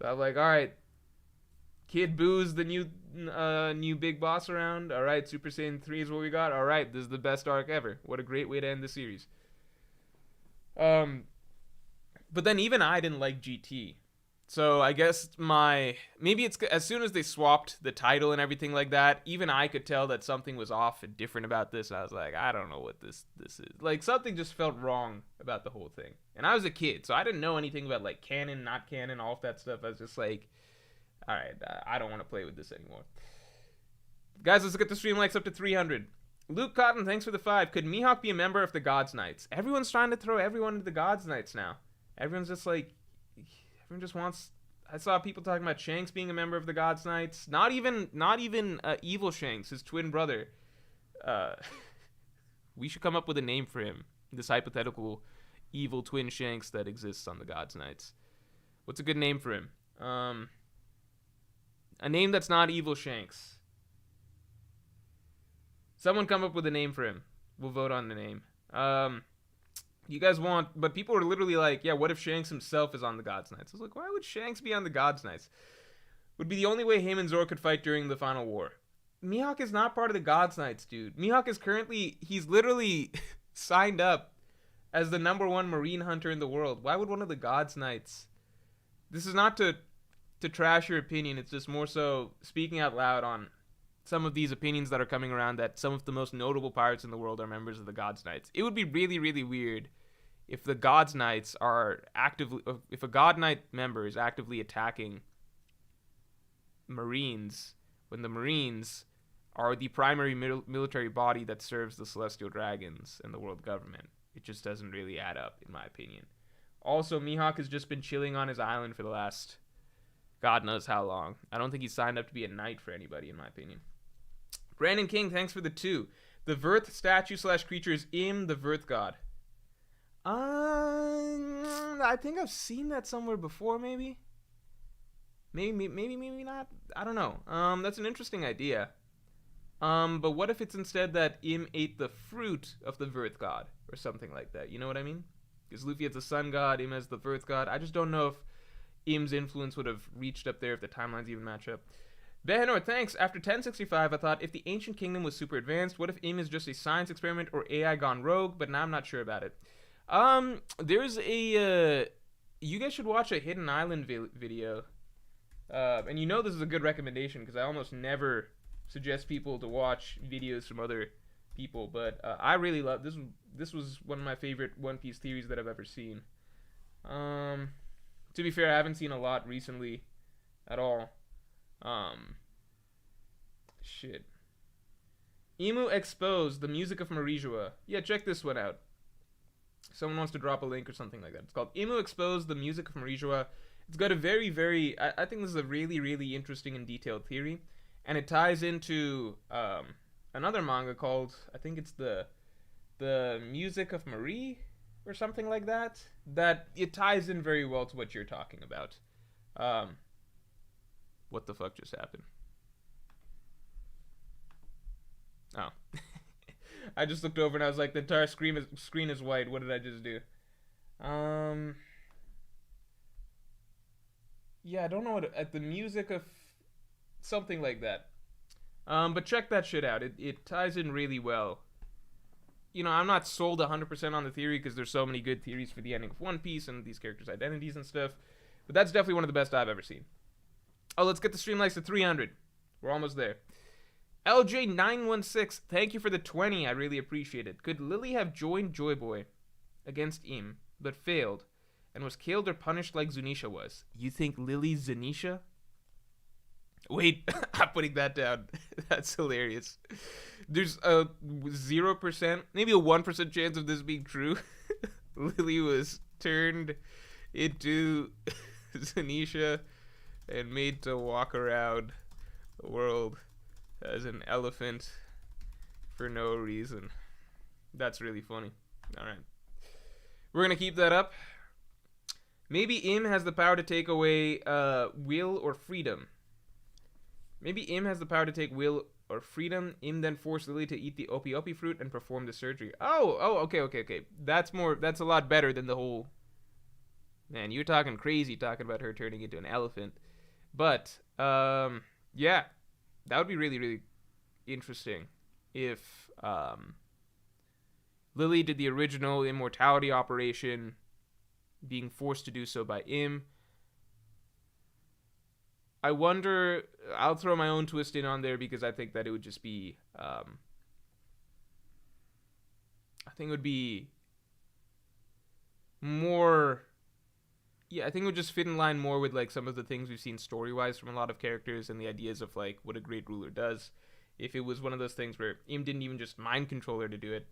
I'm like, all right, Kid Boo's the new big boss around. All right, Super Saiyan 3 is what we got. All right, this is the best arc ever. What a great way to end the series. But then even I didn't like GT. So I guess maybe it's as soon as they swapped the title and everything like that, even I could tell that something was off and different about this. I was like, I don't know what this is. Like something just felt wrong about the whole thing. And I was a kid, so I didn't know anything about like canon, not canon, all of that stuff. I was just like, all right, I don't want to play with this anymore. Guys, let's get the stream likes up to 300. Luke Cotton, thanks for the 5. Could Mihawk be a member of the Gods Knights? Everyone's trying to throw everyone into the Gods Knights now. Everyone's just like, everyone just wants. I saw people talking about Shanks being a member of the Gods Knights. Not even Evil Shanks, his twin brother. We should come up with a name for him. This hypothetical evil twin Shanks that exists on the Gods Knights. What's a good name for him? A name that's not Evil Shanks. Someone come up with a name for him. We'll vote on the name. You guys want, but people are literally like, yeah, what if Shanks himself is on the Gods Knights? I was like, why would Shanks be on the Gods Knights? Would be the only way him and Zoro could fight during the final war. Mihawk is not part of the Gods Knights, dude. Mihawk is he's literally signed up as the #1 marine hunter in the world. Why would one of the Gods Knights? This is not to trash your opinion. It's just more so speaking out loud on some of these opinions that are coming around that some of the most notable pirates in the world are members of the God's Knights. It would be really, really weird if the God's Knights are actively, if a God Knight member is actively attacking Marines when the Marines are the primary military body that serves the Celestial Dragons and the world government. It just doesn't really add up, in my opinion. Also, Mihawk has just been chilling on his island for the last God knows how long. I don't think he's signed up to be a knight for anybody, in my opinion. Brandon King, thanks for the 2. The Verth statue / creature is Im, the Verth god. I think I've seen that somewhere before, maybe. Maybe not. I don't know. That's an interesting idea. But what if it's instead that Im ate the fruit of the Verth god or something like that? You know what I mean? Because Luffy is the sun god, Im is the Verth god. I just don't know if Im's influence would have reached up there if the timelines even match up. Behenor, thanks. After 1065, I thought if the ancient kingdom was super advanced, what if Im is just a science experiment or AI gone rogue? But now I'm not sure about it. There's a you guys should watch a Hidden Island video. And you know this is a good recommendation because I almost never suggest people to watch videos from other people, but I really love this. This was one of my favorite One Piece theories that I've ever seen. To be fair, I haven't seen a lot recently at all. Shit. Emu Exposed, the music of Marijua. Yeah, check this one out. Someone wants to drop a link or something like that. It's called Emu Exposed, the music of Marijua. It's got a very, very... I think this is a really, really interesting and detailed theory. And it ties into another manga called... I think it's the Music of Marie or something like that. That it ties in very well to what you're talking about. What the fuck just happened? Oh. I just looked over and I was like, the entire screen is white. What did I just do? Yeah, I don't know what... the music of... something like that. But check that shit out. It ties in really well. You know, I'm not sold 100% on the theory because there's so many good theories for the ending of One Piece and these characters' identities and stuff. But that's definitely one of the best I've ever seen. Oh, let's get the stream likes to 300. We're almost there. LJ916, thank you for the 20. I really appreciate it. Could Lily have joined Joy Boy against Im, but failed, and was killed or punished like Zunisha was? You think Lily's Zunisha? Wait, I'm putting that down. That's hilarious. There's a 0%, maybe a 1% chance of this being true. Lily was turned into Zunisha and made to walk around the world as an elephant for no reason. That's really funny. Alright. We're going to keep that up. Maybe Im has the power to take away will or freedom. Maybe Im has the power to take will or freedom. Im then forced Lily to eat the Opi fruit and perform the surgery. Oh, okay. That's a lot better than the whole... Man, you're talking crazy talking about her turning into an elephant. But, yeah. That would be really, really interesting if Lily did the original immortality operation, being forced to do so by Im. I wonder, I'll throw my own twist in on there because I think that it would just be, I think it would be more... Yeah, I think it would just fit in line more with like some of the things we've seen story-wise from a lot of characters and the ideas of like what a great ruler does. If it was one of those things where Im didn't even just mind control her to do it,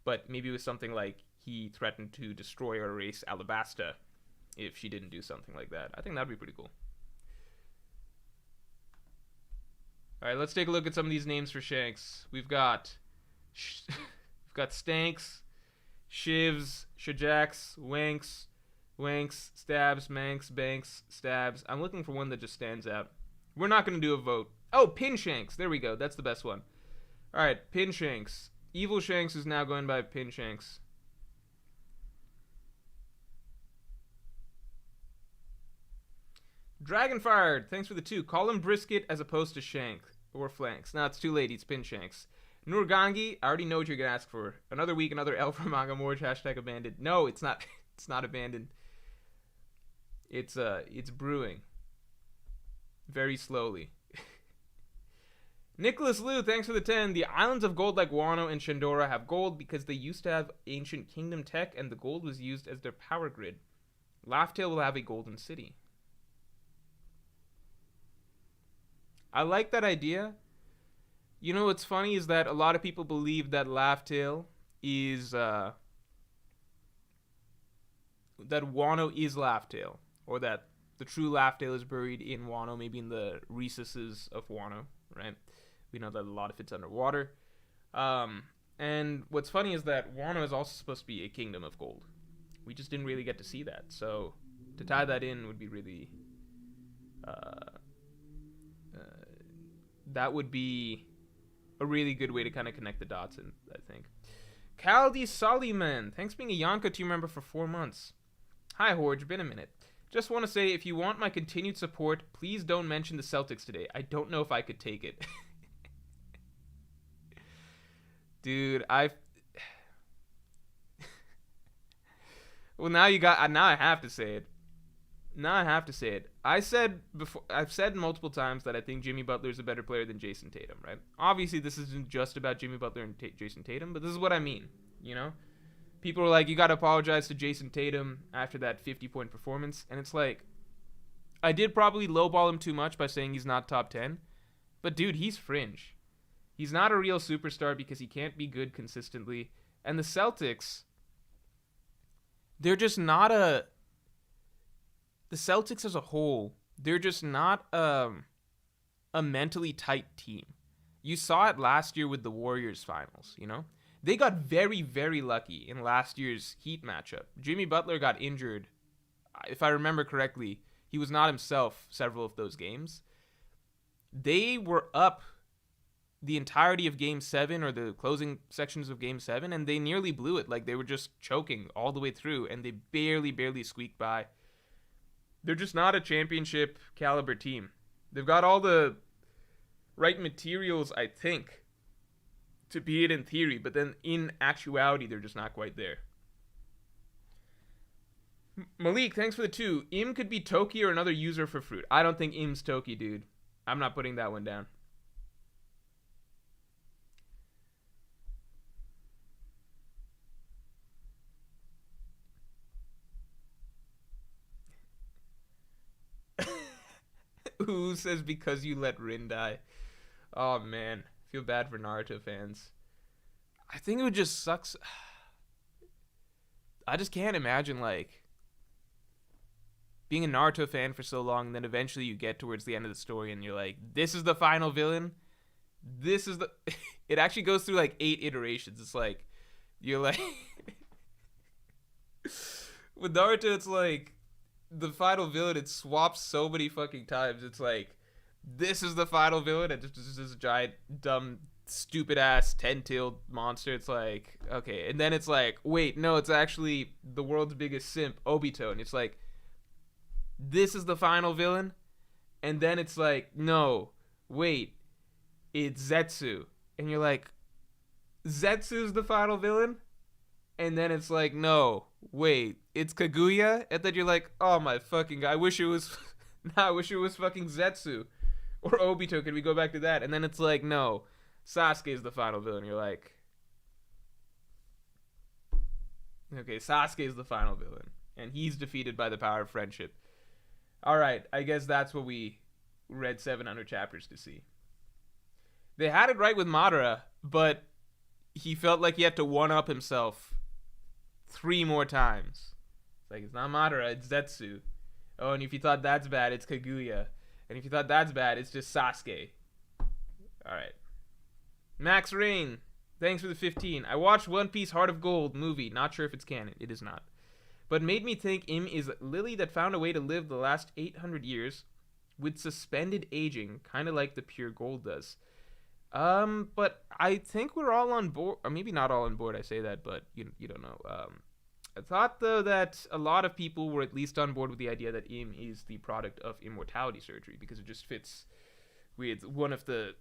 but maybe it was something like he threatened to destroy or erase Alabasta if she didn't do something like that. I think that'd be pretty cool. Alright, let's take a look at some of these names for Shanks. We've got Stanks, Shivs, Shajax, Wanks, Stabs, Manx, Banks, Stabs. I'm looking for one that just stands out. We're not going to do a vote. Oh, Pinshanks. There we go. That's the best one. Alright, Pinshanks. Evil Shanks is now going by Pinshanks. Dragonfired, thanks for the 2. Call him Brisket as opposed to Shank. Or Flanks. No, it's too late. It's Pinshanks. Nurgangi, I already know what you're going to ask for. Another week, another L for manga Morj, hashtag abandoned. No, it's not. It's not abandoned. It's brewing. Very slowly. Nicholas Liu, thanks for the 10. The islands of gold like Wano and Shandora have gold because they used to have ancient kingdom tech and the gold was used as their power grid. Laugh-Tale will have a golden city. I like that idea. You know what's funny is that a lot of people believe that Laugh-Tale is that Wano is Laugh-Tale, or that the true Laugh-Tale is buried in Wano, maybe in the recesses of Wano, right? We know that a lot of it's underwater. And what's funny is that Wano is also supposed to be a kingdom of gold. We just didn't really get to see that. So to tie that in would be really... that would be a really good way to kind of connect the dots, in, I think. Caldi Soliman, thanks for being a Yonko team member for 4 months. Hi, Morj, been a minute. Just want to say, if you want my continued support, please don't mention the Celtics today. I don't know if I could take it. Dude, well, now I have to say it. I've said multiple times that I think Jimmy Butler is a better player than Jason Tatum, right? Obviously, this isn't just about Jimmy Butler and Jason Tatum, but this is what I mean, you know? People are like, you gotta apologize to Jason Tatum after that 50-point performance, and it's like, I did probably lowball him too much by saying he's not top 10, but dude, he's fringe. He's not a real superstar because he can't be good consistently, and the Celtics, they're just not the Celtics as a whole, they're just not a mentally tight team. You saw it last year with the Warriors finals, you know? They got very, very lucky in last year's Heat matchup. Jimmy Butler got injured. If I remember correctly, he was not himself several of those games. They were up the entirety of Game 7 or the closing sections of Game 7, and they nearly blew it. Like, they were just choking all the way through, and they barely squeaked by. They're just not a championship caliber team. They've got all the right materials, I think, to be it in theory, but then in actuality, they're just not quite there. Malik, thanks for the 2. Im could be Toki or another user for fruit. I don't think Im's Toki, dude. I'm not putting that one down. Who says because you let Rin die? Oh man, feel bad for Naruto fans. I think it would just suck. I just can't imagine like being a Naruto fan for so long, and then eventually you get towards the end of the story and you're like, this is the final villain. This is the. It actually goes through like 8 iterations. It's like you're like with Naruto, it's like the final villain, it swaps so many fucking times. It's like, this is the final villain, and just this giant, dumb, stupid ass 10-tailed monster. It's like, okay. And then it's like, wait, no, it's actually the world's biggest simp, Obito. And it's like, this is the final villain. And then it's like, no, wait, it's Zetsu. And you're like, Zetsu's the final villain? And then it's like, no, wait, it's Kaguya? And then you're like, oh my fucking god, I wish it was fucking Zetsu. Or Obito, could we go back to that? And then it's like, no, Sasuke's the final villain. You're like, okay, Sasuke's the final villain. And he's defeated by the power of friendship. Alright, I guess that's what we read 700 chapters to see. They had it right with Madara, but he felt like he had to one-up himself 3 more times. It's like, it's not Madara, it's Zetsu. Oh, and if you thought that's bad, it's Kaguya. And if you thought that's bad, it's just Sasuke. Alright. Max Rain, thanks for the 15. I watched One Piece Heart of Gold movie. Not sure if it's canon. It is not. But made me think Im is Lily that found a way to live the last 800 years with suspended aging, kind of like the pure gold does. But I think we're all on board, or maybe not all on board, I say that, but you don't know. I thought, though, that a lot of people were at least on board with the idea that Im is the product of immortality surgery, because it just fits with one of the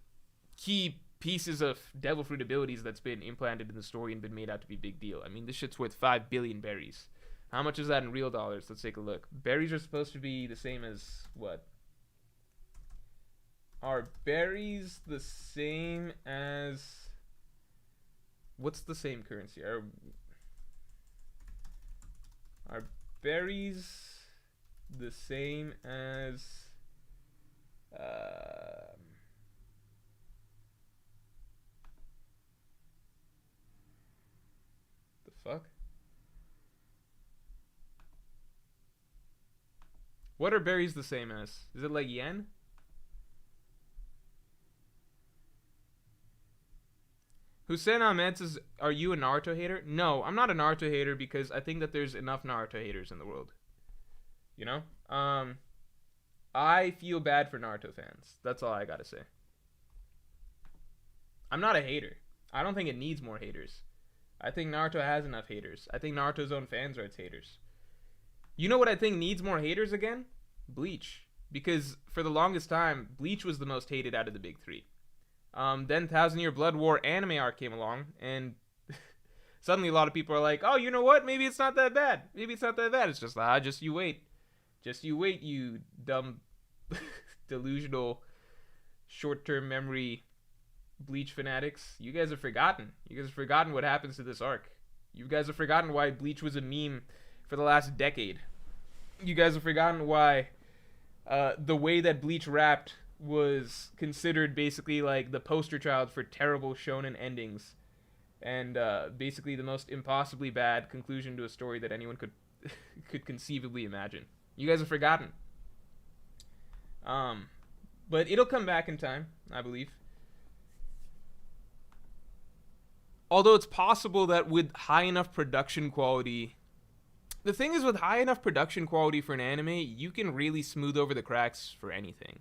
key pieces of devil fruit abilities that's been implanted in the story and been made out to be a big deal. I mean, this shit's worth 5 billion berries. How much is that in real dollars? Let's take a look. Berries are supposed to be the same as, what? Are berries the same as... What's the same currency? Are berries the same as... the fuck? What are berries the same as? Is it like yen? Hussein Ahmed says, are you a Naruto hater? No, I'm not a Naruto hater because I think that there's enough Naruto haters in the world. You know? I feel bad for Naruto fans. That's all I gotta say. I'm not a hater. I don't think it needs more haters. I think Naruto has enough haters. I think Naruto's own fans are its haters. You know what I think needs more haters again? Bleach. Because for the longest time, Bleach was the most hated out of the big three. Then Thousand Year Blood War anime arc came along, and suddenly a lot of people are like, oh, you know what? Maybe it's not that bad. Maybe it's not that bad. It's just, just you wait. Just you wait, you dumb, delusional, short-term memory Bleach fanatics. You guys have forgotten. You guys have forgotten what happens to this arc. You guys have forgotten why Bleach was a meme for the last decade. You guys have forgotten why the way that Bleach rapped was considered basically like the poster child for terrible shonen endings, and basically the most impossibly bad conclusion to a story that anyone could conceivably imagine. You guys have forgotten. But it'll come back in time, I believe. Although it's possible that with high enough production quality... The thing is, with high enough production quality for an anime, you can really smooth over the cracks for anything.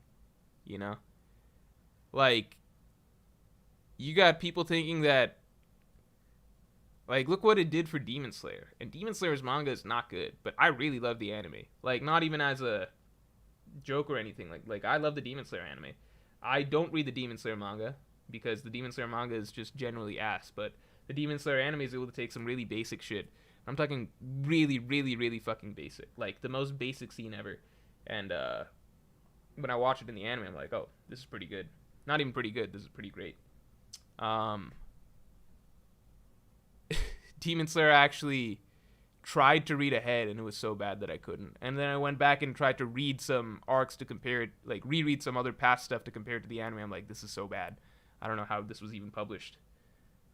You know? Like, you got people thinking that... Like, look what it did for Demon Slayer. And Demon Slayer's manga is not good, but I really love the anime. Like, not even as a joke or anything. Like I love the Demon Slayer anime. I don't read the Demon Slayer manga, because the Demon Slayer manga is just generally ass, but the Demon Slayer anime is able to take some really basic shit. I'm talking really, really, really fucking basic. Like, the most basic scene ever. And, when I watch it in the anime, I'm like, oh, this is pretty good. Not even pretty good, this is pretty great. Demon Slayer actually tried to read ahead, and it was so bad that I couldn't. And then I went back and tried to read some arcs to compare it, like, reread some other past stuff to compare it to the anime. I'm like, this is so bad. I don't know how this was even published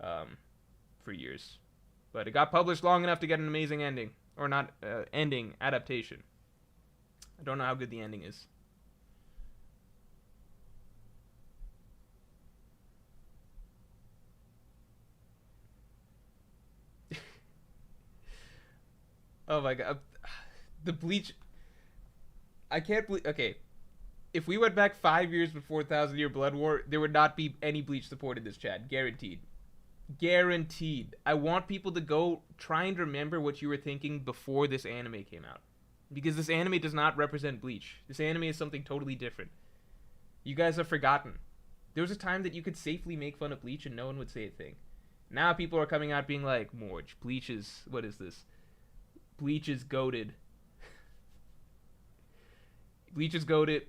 for years. But it got published long enough to get an amazing ending. Or not ending, adaptation. I don't know how good the ending is. Oh my god. The Bleach... I can't believe... Okay. If we went back 5 years before 1,000 Year Blood War, there would not be any Bleach support in this chat. Guaranteed. Guaranteed. I want people to go try and remember what you were thinking before this anime came out. Because this anime does not represent Bleach. This anime is something totally different. You guys have forgotten. There was a time that you could safely make fun of Bleach and no one would say a thing. Now people are coming out being like, Morj, Bleach is... What is this? Bleach is goated. Bleach is goated.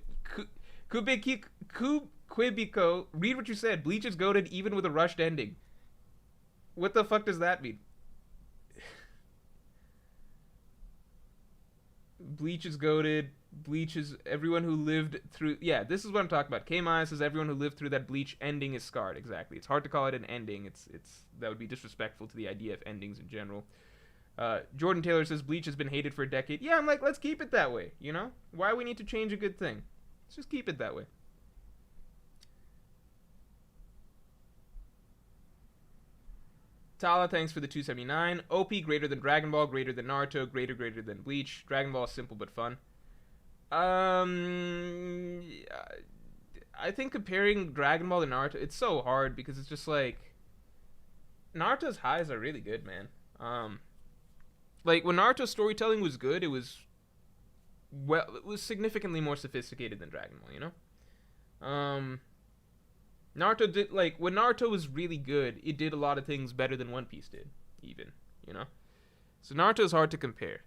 Quibiko, read what you said. Bleach is goated even with a rushed ending. What the fuck does that mean? Bleach is goated. Bleach is everyone who lived through... Yeah, this is what I'm talking about. K-Maya says everyone who lived through that Bleach ending is scarred. Exactly. It's hard to call it an ending. It's that would be disrespectful to the idea of endings in general. Jordan Taylor says Bleach has been hated for a decade. Yeah, I'm like, let's keep it that way, you know? Why we need to change a good thing? Let's just keep it that way. Tala, thanks for the 279. OP greater than Dragon Ball, greater than Naruto, greater than Bleach. Dragon Ball is simple but fun. I think comparing Dragon Ball to Naruto, it's so hard because it's just like Naruto's highs are really good, man. Like when Naruto's storytelling was good, it was significantly more sophisticated than Dragon Ball, you know? Naruto did, like, when Naruto was really good, it did a lot of things better than One Piece did, even, you know? So Naruto is hard to compare.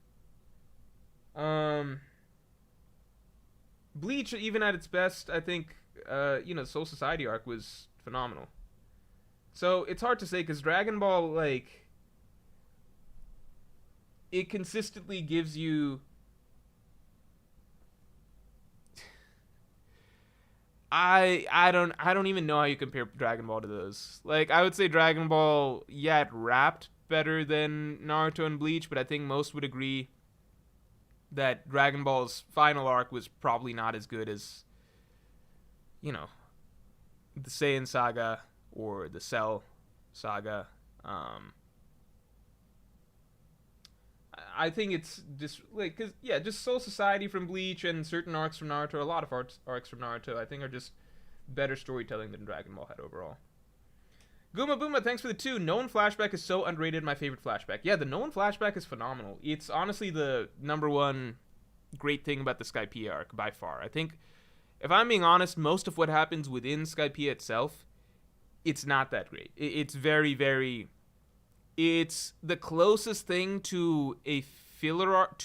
Bleach, even at its best, I think Soul Society arc was phenomenal. So it's hard to say because Dragon Ball, like, it consistently gives you. I don't even know how you compare Dragon Ball to those. Like, I would say Dragon Ball, yeah, it wrapped better than Naruto and Bleach, but I think most would agree that Dragon Ball's final arc was probably not as good as, you know, the Saiyan saga or the Cell saga. I think it's just like, cause yeah, just Soul Society from Bleach and certain arcs from Naruto, a lot of arcs from Naruto, I think are just better storytelling than Dragon Ball had overall. Guma Booma, thanks for the 2. No One flashback is so underrated. My favorite flashback. Yeah, the No One flashback is phenomenal. It's honestly the number one great thing about the Skypiea arc by far. I think, if I'm being honest, most of what happens within Skypiea itself, it's not that great. It's very, very. It's the closest thing to a filler arc.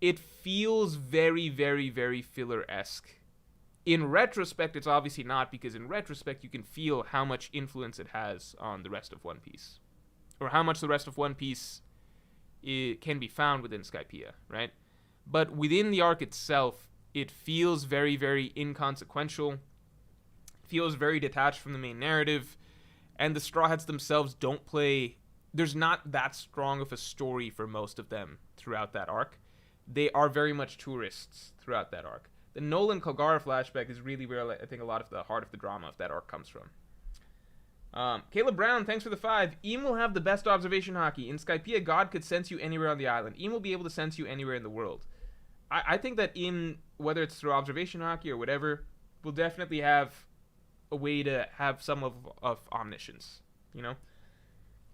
It feels very, very, very filler-esque. In retrospect, it's obviously not, because in retrospect, you can feel how much influence it has on the rest of One Piece. Or how much the rest of One Piece can be found within Skypiea, right? But within the arc itself, it feels very, very inconsequential. Feels very detached from the main narrative. And the Straw Hats themselves don't play. There's not that strong of a story for most of them throughout that arc. They are very much tourists throughout that arc. The Nolan Kagara flashback is really where I think a lot of the heart of the drama of that arc comes from. Caleb Brown, thanks for the 5. Im will have the best observation hockey. In Skypiea, God could sense you anywhere on the island. Im will be able to sense you anywhere in the world. I think that Im, whether it's through observation hockey or whatever, will definitely have a way to have some of omniscience, you know?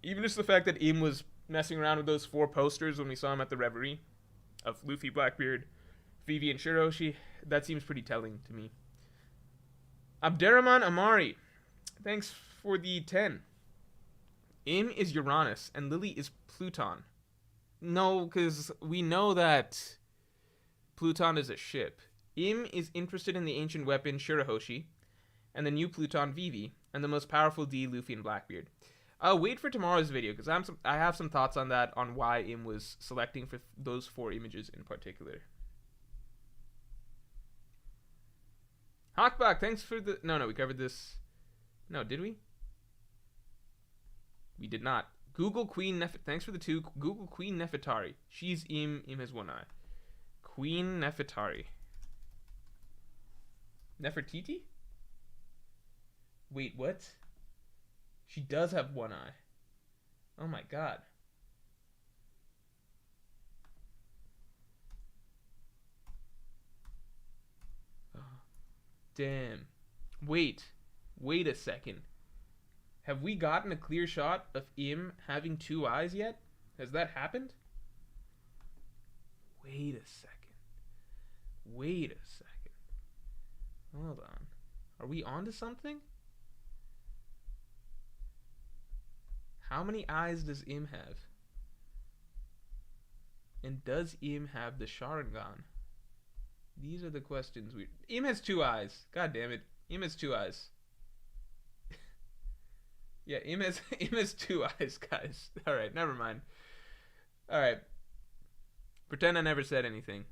Even just the fact that Im was messing around with those 4 posters when we saw him at the Reverie of Luffy, Blackbeard, Vivi, and Shiroshi, that seems pretty telling to me. Abderrahman Amari, thanks for the 10. Im is Uranus, and Lily is Pluton. No, because we know that Pluton is a ship. Im is interested in the ancient weapon Shirahoshi, and the new Pluton Vivi, and the most powerful D, Luffy, and Blackbeard. Wait for tomorrow's video, because I have some thoughts on that, on why Im was selecting for those 4 images in particular. Hawkback, thanks for the... No, we covered this. No, did we? We did not. Google Queen thanks for the 2. Google Queen Nefertari. She's Im. Im has 1 eye. Queen Nefertari. Nefertiti? Wait, what? She does have 1 eye. Oh my god. Damn. Wait a second. Have we gotten a clear shot of Im having 2 eyes yet? Has that happened? Wait a second. Hold on. Are we onto something? How many eyes does Im have? And does Im have the Sharingan? These are the questions we... Im has 2 eyes. God damn it. Im has 2 eyes. Yeah, Im has 2 eyes, guys. Alright, never mind. Alright. Pretend I never said anything.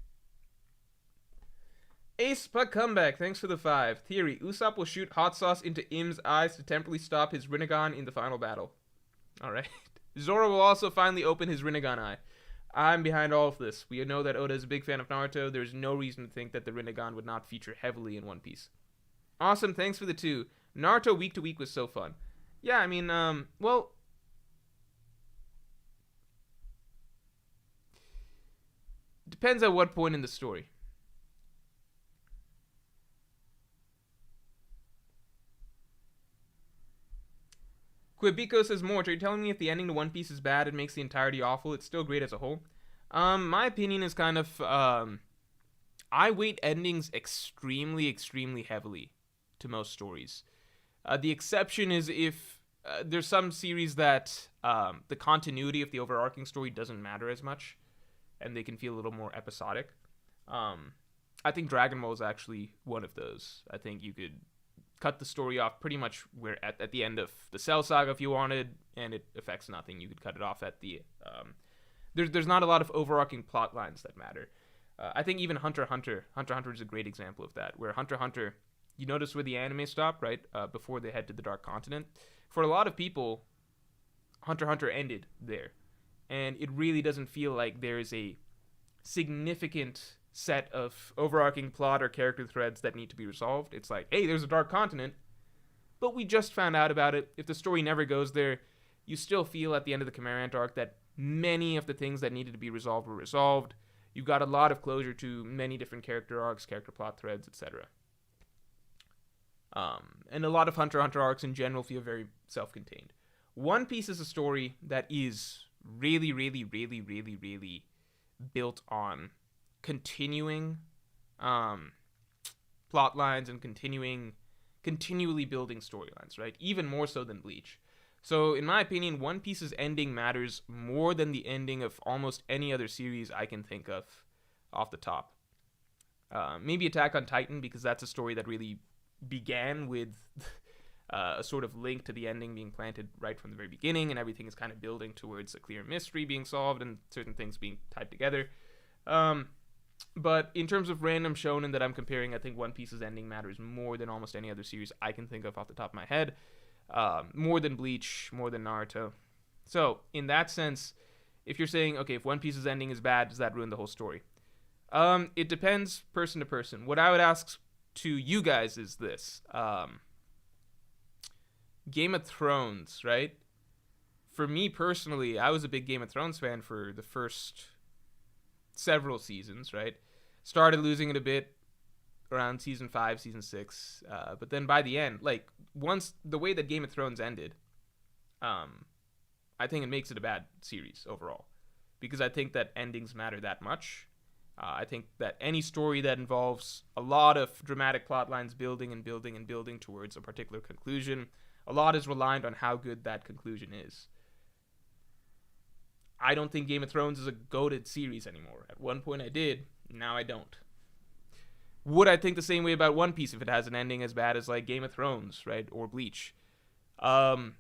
Ace Puck Comeback, thanks for the 5. Theory, Usopp will shoot hot sauce into Im's eyes to temporarily stop his Rinnegan in the final battle. Alright. Zoro will also finally open his Rinnegan eye. I'm behind all of this. We know that Oda is a big fan of Naruto. There's no reason to think that the Rinnegan would not feature heavily in One Piece. Awesome, thanks for the 2. Naruto week to week was so fun. Yeah, I mean, well... Depends at what point in the story. Quibiko says, Morj, are you telling me if the ending to One Piece is bad, it makes the entirety awful? It's still great as a whole. My opinion is kind of, I weight endings extremely, extremely heavily to most stories. The exception is if there's some series that the continuity of the overarching story doesn't matter as much, and they can feel a little more episodic. I think Dragon Ball is actually one of those. I think you could cut the story off pretty much where at the end of the Cell Saga if you wanted, and it affects nothing. You could cut it off at the there's not a lot of overarching plot lines that matter. I think even Hunter x Hunter is a great example of that, where Hunter x Hunter, you notice where the anime stopped, right? Before they head to the Dark Continent. For a lot of people, Hunter x Hunter ended there. And it really doesn't feel like there is a significant set of overarching plot or character threads that need to be resolved. It's like, hey, there's a Dark Continent, but we just found out about it. If the story never goes there, you still feel at the end of the Camarant arc that many of the things that needed to be resolved were resolved. You've got a lot of closure to many different character arcs, character plot threads, etc. And a lot of Hunter x Hunter arcs in general feel very self-contained. One Piece is a story that is really, really, really, really, really built on continuing plot lines and continually building storylines, right? Even more so than Bleach. So, in my opinion, One Piece's ending matters more than the ending of almost any other series I can think of off the top. Maybe Attack on Titan, because that's a story that really began with a sort of link to the ending being planted right from the very beginning, and everything is kind of building towards a clear mystery being solved and certain things being tied together. But in terms of random shonen that I'm comparing, I think One Piece's ending matters more than almost any other series I can think of off the top of my head. More than Bleach, more than Naruto. So, in that sense, if you're saying, okay, if One Piece's ending is bad, does that ruin the whole story? It depends person to person. What I would ask to you guys is this. Game of Thrones, right? For me personally, I was a big Game of Thrones fan for the first several seasons, right? Started losing it a bit around season 5, season 6. But then by the end, like, once the way that Game of Thrones ended, I think it makes it a bad series overall. Because I think that endings matter that much. I think that any story that involves a lot of dramatic plot lines building and building and building towards a particular conclusion, a lot is reliant on how good that conclusion is. I don't think Game of Thrones is a goated series anymore. At one point I did, now I don't. Would I think the same way about One Piece if it has an ending as bad as like Game of Thrones, right? Or Bleach? I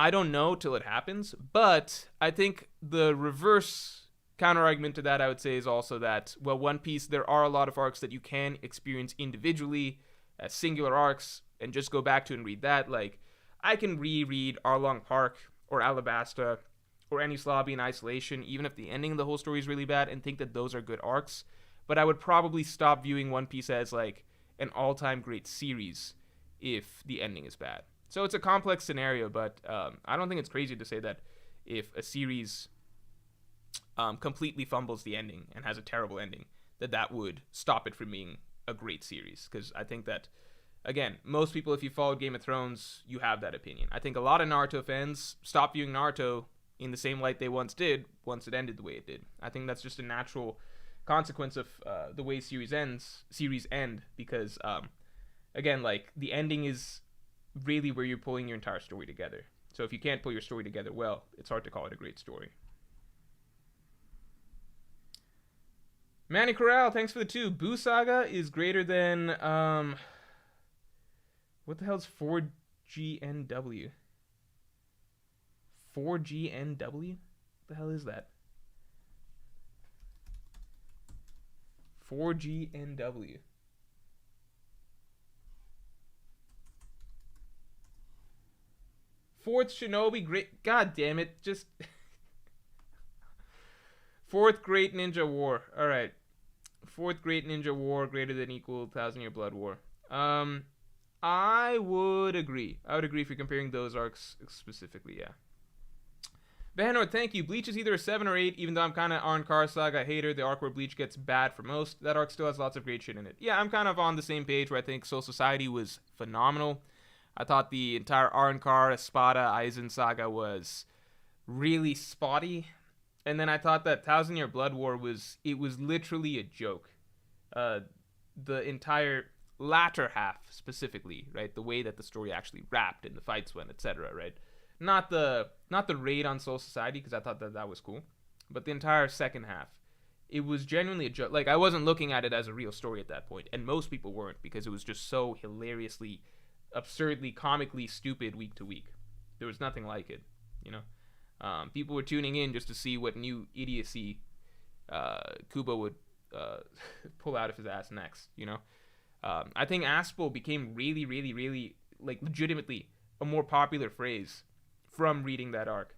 don't know till it happens, but I think the reverse counter-argument to that I would say is also that, well, One Piece, there are a lot of arcs that you can experience individually as singular arcs and just go back to and read that. Like, I can reread Arlong Park or Alabasta or Enies Lobby in isolation, even if the ending of the whole story is really bad, and think that those are good arcs. But I would probably stop viewing One Piece as like an all-time great series if the ending is bad. So it's a complex scenario, but I don't think it's crazy to say that if a series completely fumbles the ending and has a terrible ending, that would stop it from being a great series. Because I think that, again, most people, if you followed Game of Thrones, you have that opinion. I think a lot of Naruto fans stopped viewing Naruto in the same light they once did once it ended the way it did. I think that's just a natural consequence of the way series end, because again, like, the ending is really where you're pulling your entire story together. So if you can't pull your story together well, it's hard to call it a great story. Manny Corral, thanks for the 2. Boo Saga is greater than what the hell's 4GNW? 4GNW? What the hell is that? 4GNW. Fourth Shinobi Great. God damn it. Just. Fourth Great Ninja War. Alright. Fourth Great Ninja War greater than equal 1,000-Year Blood War. I would agree. I would agree if you're comparing those arcs specifically, yeah. Bahanor, thank you. Bleach is either a 7 or 8, even though I'm kind of Arnkar Saga hater. The arc where Bleach gets bad for most. That arc still has lots of great shit in it. Yeah, I'm kind of on the same page where I think Soul Society was phenomenal. I thought the entire Arnkar, Espada, Aizen saga was really spotty. And then I thought that 1,000-Year Blood War was literally a joke. The entire latter half specifically, right? The way that the story actually wrapped and the fights went, etc., right? Not the raid on Soul Society, because I thought that was cool, but the entire second half it was genuinely a joke. Like, I wasn't looking at it as a real story at that point, and most people weren't, because it was just so hilariously, absurdly, comically stupid week to week. There was nothing like it, you know. People were tuning in just to see what new idiocy Kubo would pull out of his ass next, you know. I think Aspel became really, really, really, like, legitimately a more popular phrase from reading that arc.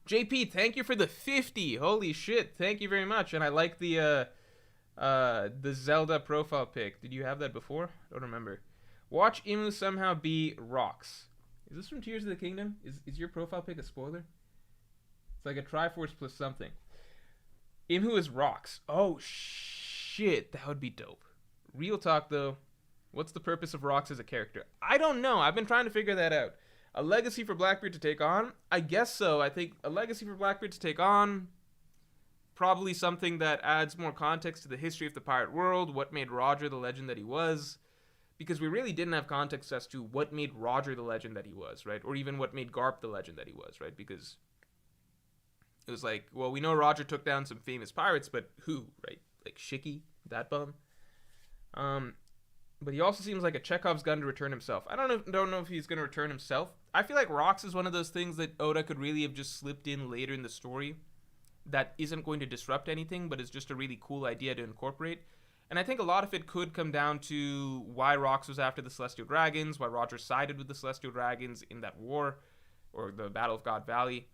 JP, thank you for the 50. Holy shit, thank you very much. And I like the Zelda profile pic. Did you have that before? I don't remember. Watch Imu somehow be rocks. Is this from Tears of the Kingdom? Is your profile pic a spoiler? It's like a Triforce plus something. Imu is rocks. Oh shit, that would be dope. Real talk though, what's the purpose of rocks as a character? I don't know. I've been trying to figure that out. A legacy for Blackbeard to take on? I guess so. I think a legacy for Blackbeard to take on, probably something that adds more context to the history of the pirate world, what made Roger the legend that he was, because we really didn't have context as to what made Roger the legend that he was, right? Or even what made Garp the legend that he was, right? Because it was like, well, we know Roger took down some famous pirates, but who, right? Like Shiki, that bum. But he also seems like a Chekhov's gun to return himself. I don't know if he's going to return himself. I feel like Rocks is one of those things that Oda could really have just slipped in later in the story that isn't going to disrupt anything, but is just a really cool idea to incorporate. And I think a lot of it could come down to why Rocks was after the Celestial Dragons, why Roger sided with the Celestial Dragons in that war, or the Battle of God Valley.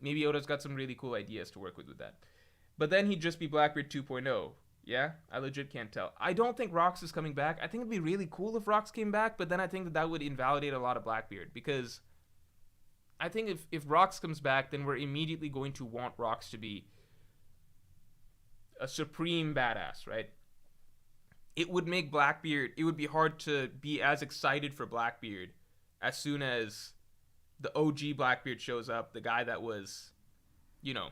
Maybe Oda's got some really cool ideas to work with that. But then he'd just be Blackbeard 2.0. Yeah, I legit can't tell. I don't think Rocks is coming back. I think it'd be really cool if Rocks came back, but then I think that would invalidate a lot of Blackbeard, because I think if Rocks comes back, then we're immediately going to want Rocks to be a supreme badass, right? It would make Blackbeard, it would be hard to be as excited for Blackbeard as soon as the OG Blackbeard shows up, the guy that was, you know,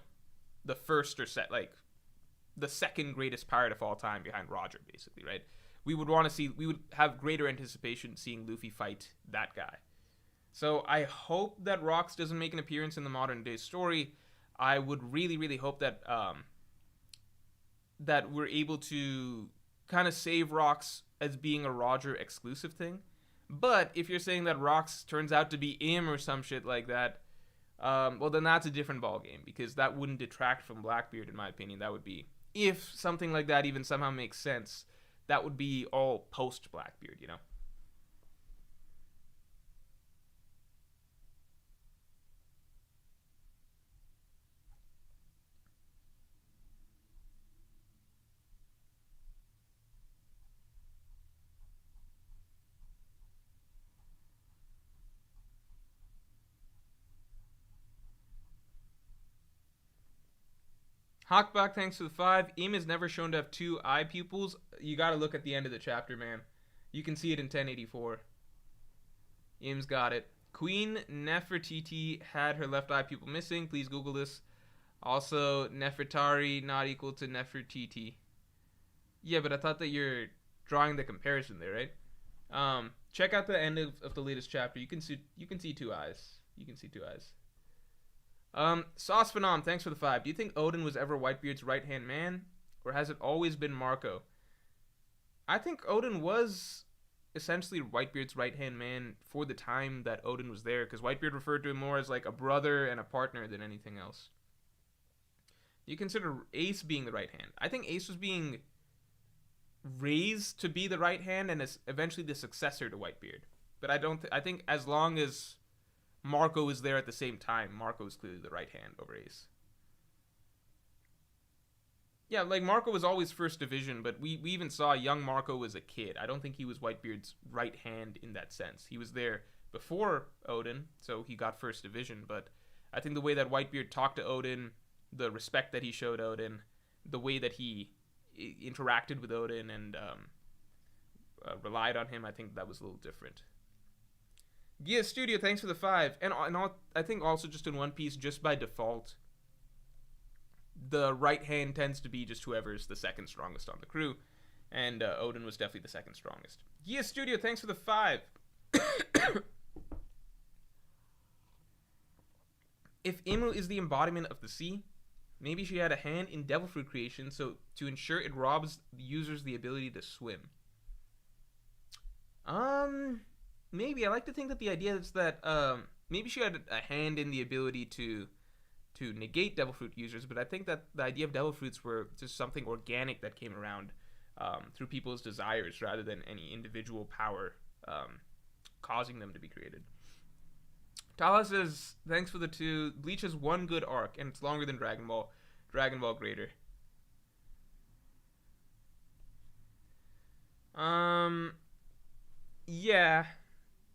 the first or the second greatest pirate of all time behind Roger, basically, right? We would have greater anticipation seeing Luffy fight that guy. So I hope that Rocks doesn't make an appearance in the modern day story. I would really, really hope that that we're able to kind of save Rocks as being a Roger exclusive thing. But if you're saying that Rocks turns out to be Im or some shit like that, well, then that's a different ballgame, because that wouldn't detract from Blackbeard, in my opinion. That would be, if something like that even somehow makes sense, that would be all post Blackbeard, you know? Hawkback, thanks for the 5. Im is never shown to have 2 eye pupils. You gotta look at the end of the chapter, man. You can see it in 1084. Im's got it. Queen Nefertiti had her left eye pupil missing. Please Google this. Also, Nefertari not equal to Nefertiti. Yeah, but I thought that you're drawing the comparison there, right? Check out the end of the latest chapter. You can see 2 eyes. You can see 2 eyes. Sauce Phenom, thanks for the 5. Do you think Odin was ever Whitebeard's right-hand man? Or has it always been Marco? I think Odin was essentially Whitebeard's right-hand man for the time that Odin was there, because Whitebeard referred to him more as like a brother and a partner than anything else. You consider Ace being the right hand. I think Ace was being raised to be the right hand and is eventually the successor to Whitebeard. But I think as long as Marco is there at the same time, Marco is clearly the right hand over Ace. Yeah, like Marco was always first division, but we even saw young Marco as a kid. I don't think he was Whitebeard's right hand in that sense. He was there before Odin, so he got first division, but I think the way that Whitebeard talked to Odin, the respect that he showed Odin, the way that he interacted with Odin and relied on him, I think that was a little different. Gia Studio, thanks for the 5. And I think also just in One Piece, just by default, the right hand tends to be just whoever's the second strongest on the crew. And Odin was definitely the second strongest. Gia Studio, thanks for the 5. If Imu is the embodiment of the sea, Maybe she had a hand in devil fruit creation, so to ensure it robs users the ability to swim. Maybe. I like to think that the idea is that maybe she had a hand in the ability to negate devil fruit users, but I think that the idea of devil fruits were just something organic that came around through people's desires rather than any individual power causing them to be created. Tala says, thanks for the 2. Bleach has one good arc, and it's longer than Dragon Ball. Dragon Ball greater. Yeah.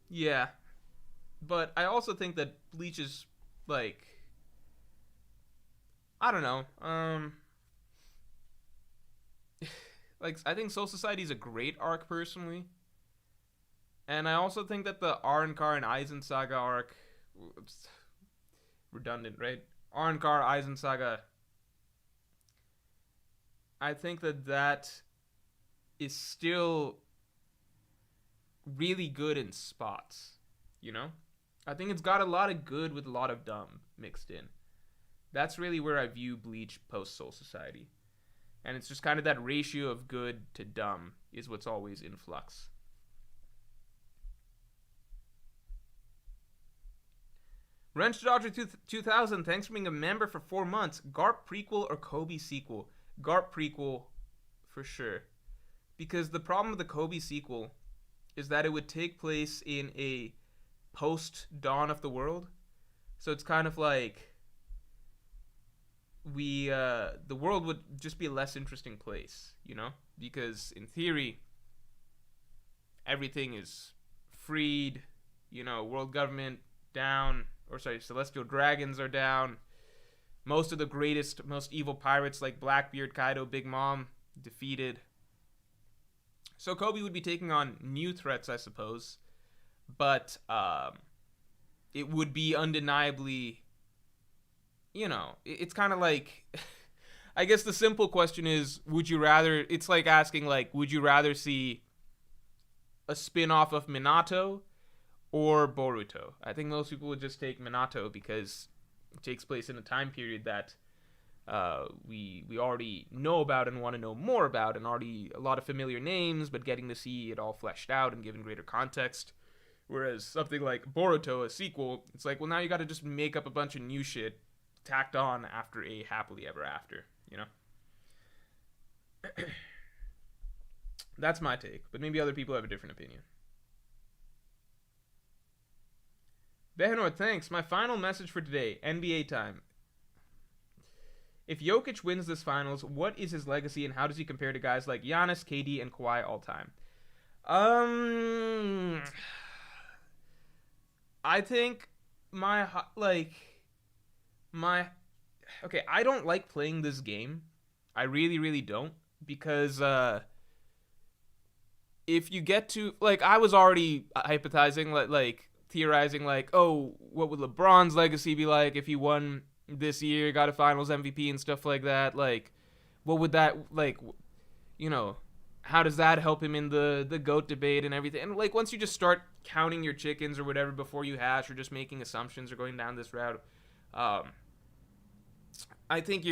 Yeah. But I also think that Bleach is, like, I don't know. Like, I think Soul Society is a great arc, personally. And I also think that the Arrancar and Aizen Saga arc... Oops, redundant, right? Arrancar, Aizen Saga... I think that is still really good in spots, you know? I think it's got a lot of good with a lot of dumb mixed in. That's really where I view Bleach post Soul Society. And it's just kind of that ratio of good to dumb is what's always in flux. Wrench Dodger 2000, thanks for being a member for 4 months. Garp prequel or Kobe sequel? Garp prequel, for sure. Because the problem with the Kobe sequel is that it would take place in a post-Dawn of the World. So it's kind of like the world would just be a less interesting place, you know? Because in theory, everything is freed, you know, world government down, celestial dragons are down. Most of the greatest, most evil pirates like Blackbeard, Kaido, Big Mom, defeated. So Kobe would be taking on new threats, I suppose. But it would be undeniably, you know, it's kind of like, I guess the simple question is, would you rather, it's like asking, like, would you rather see a spin-off of Minato or Boruto? I think most people would just take Minato because it takes place in a time period that we already know about and want to know more about, and already a lot of familiar names, but getting to see it all fleshed out and given greater context. Whereas something like Boruto, a sequel, it's like, well, now you got to just make up a bunch of new shit tacked on after a happily ever after, you know? That's my take, but maybe other people have a different opinion. Behenor, thanks. My final message for today, NBA time. If Jokic wins this finals, what is his legacy and how does he compare to guys like Giannis, KD, and Kawhi all time? I think okay, I don't like playing this game. I really, really don't. Because, if you get to, like, I was already hypothesizing, like, theorizing, like, oh, what would LeBron's legacy be like if he won this year, got a finals MVP and stuff like that? Like, what would that, like, you know, how does that help him in the GOAT debate and everything? And, like, once you just start counting your chickens or whatever before you hatch, or just making assumptions or going down this route, I think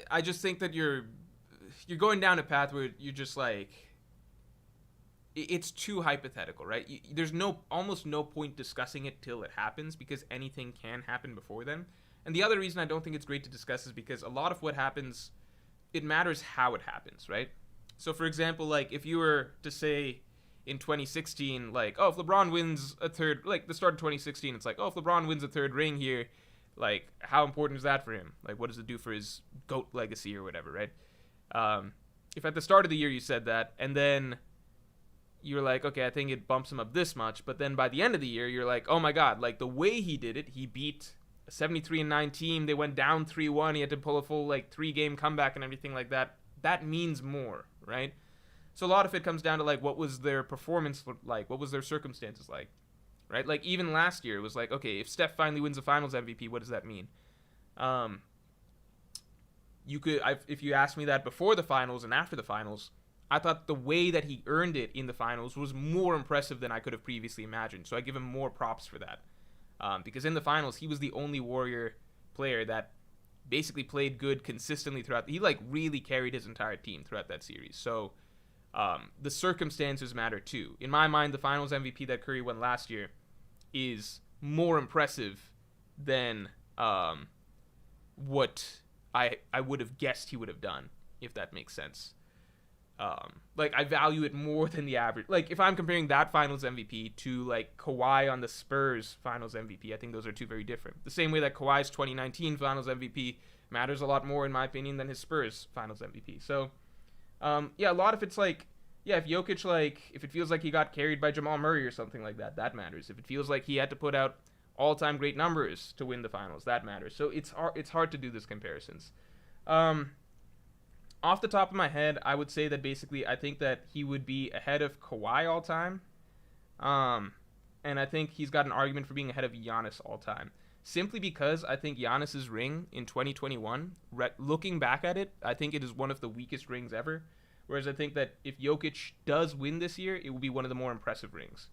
I just think that you're going down a path where you're just like, it's too hypothetical, right? There's almost no point discussing it till it happens, because anything can happen before then. And the other reason I don't think it's great to discuss is because a lot of what happens, it matters how it happens, right? So, for example, like, if you were to say in 2016, like, oh, if LeBron wins a third, like, the start of 2016, it's like, oh, if LeBron wins a third ring here, like, how important is that for him? Like, what does it do for his GOAT legacy or whatever, right? If at the start of the year you said that, and then you're like, okay, I think it bumps him up this much, but then by the end of the year, you're like, oh my god, like, the way he did it, he beat a 73-9 team, they went down 3-1, he had to pull a full, like, 3-game comeback and everything like that. That means more, right? So a lot of it comes down to, like, what was their performance like, what was their circumstances like, right? Like, even last year, it was like, okay, if Steph finally wins the finals MVP, what does that mean? If you asked me that before the finals and after the finals, I thought the way that he earned it in the finals was more impressive than I could have previously imagined. So I give him more props for that. Because in the finals, he was the only Warrior player that basically played good consistently throughout. He like really carried his entire team throughout that series. So the circumstances matter too. In my mind, the Finals MVP that Curry won last year is more impressive than what I would have guessed he would have done, if that makes sense. Like I value it more than the average. Like if I'm comparing that Finals MVP to like Kawhi on the Spurs Finals MVP, I think those are two very different. The same way that Kawhi's 2019 Finals MVP matters a lot more in my opinion than his Spurs Finals MVP. So yeah, a lot of it's like, yeah, if Jokic, like if it feels like he got carried by Jamal Murray or something like that, that matters. If it feels like he had to put out all-time great numbers to win the finals, that matters. So it's hard to do these comparisons. Off the top of my head, I would say that basically I think that he would be ahead of Kawhi all time. And I think he's got an argument for being ahead of Giannis all time. Simply because I think Giannis's ring in 2021, looking back at it, I think it is one of the weakest rings ever. Whereas I think that if Jokic does win this year, it will be one of the more impressive rings.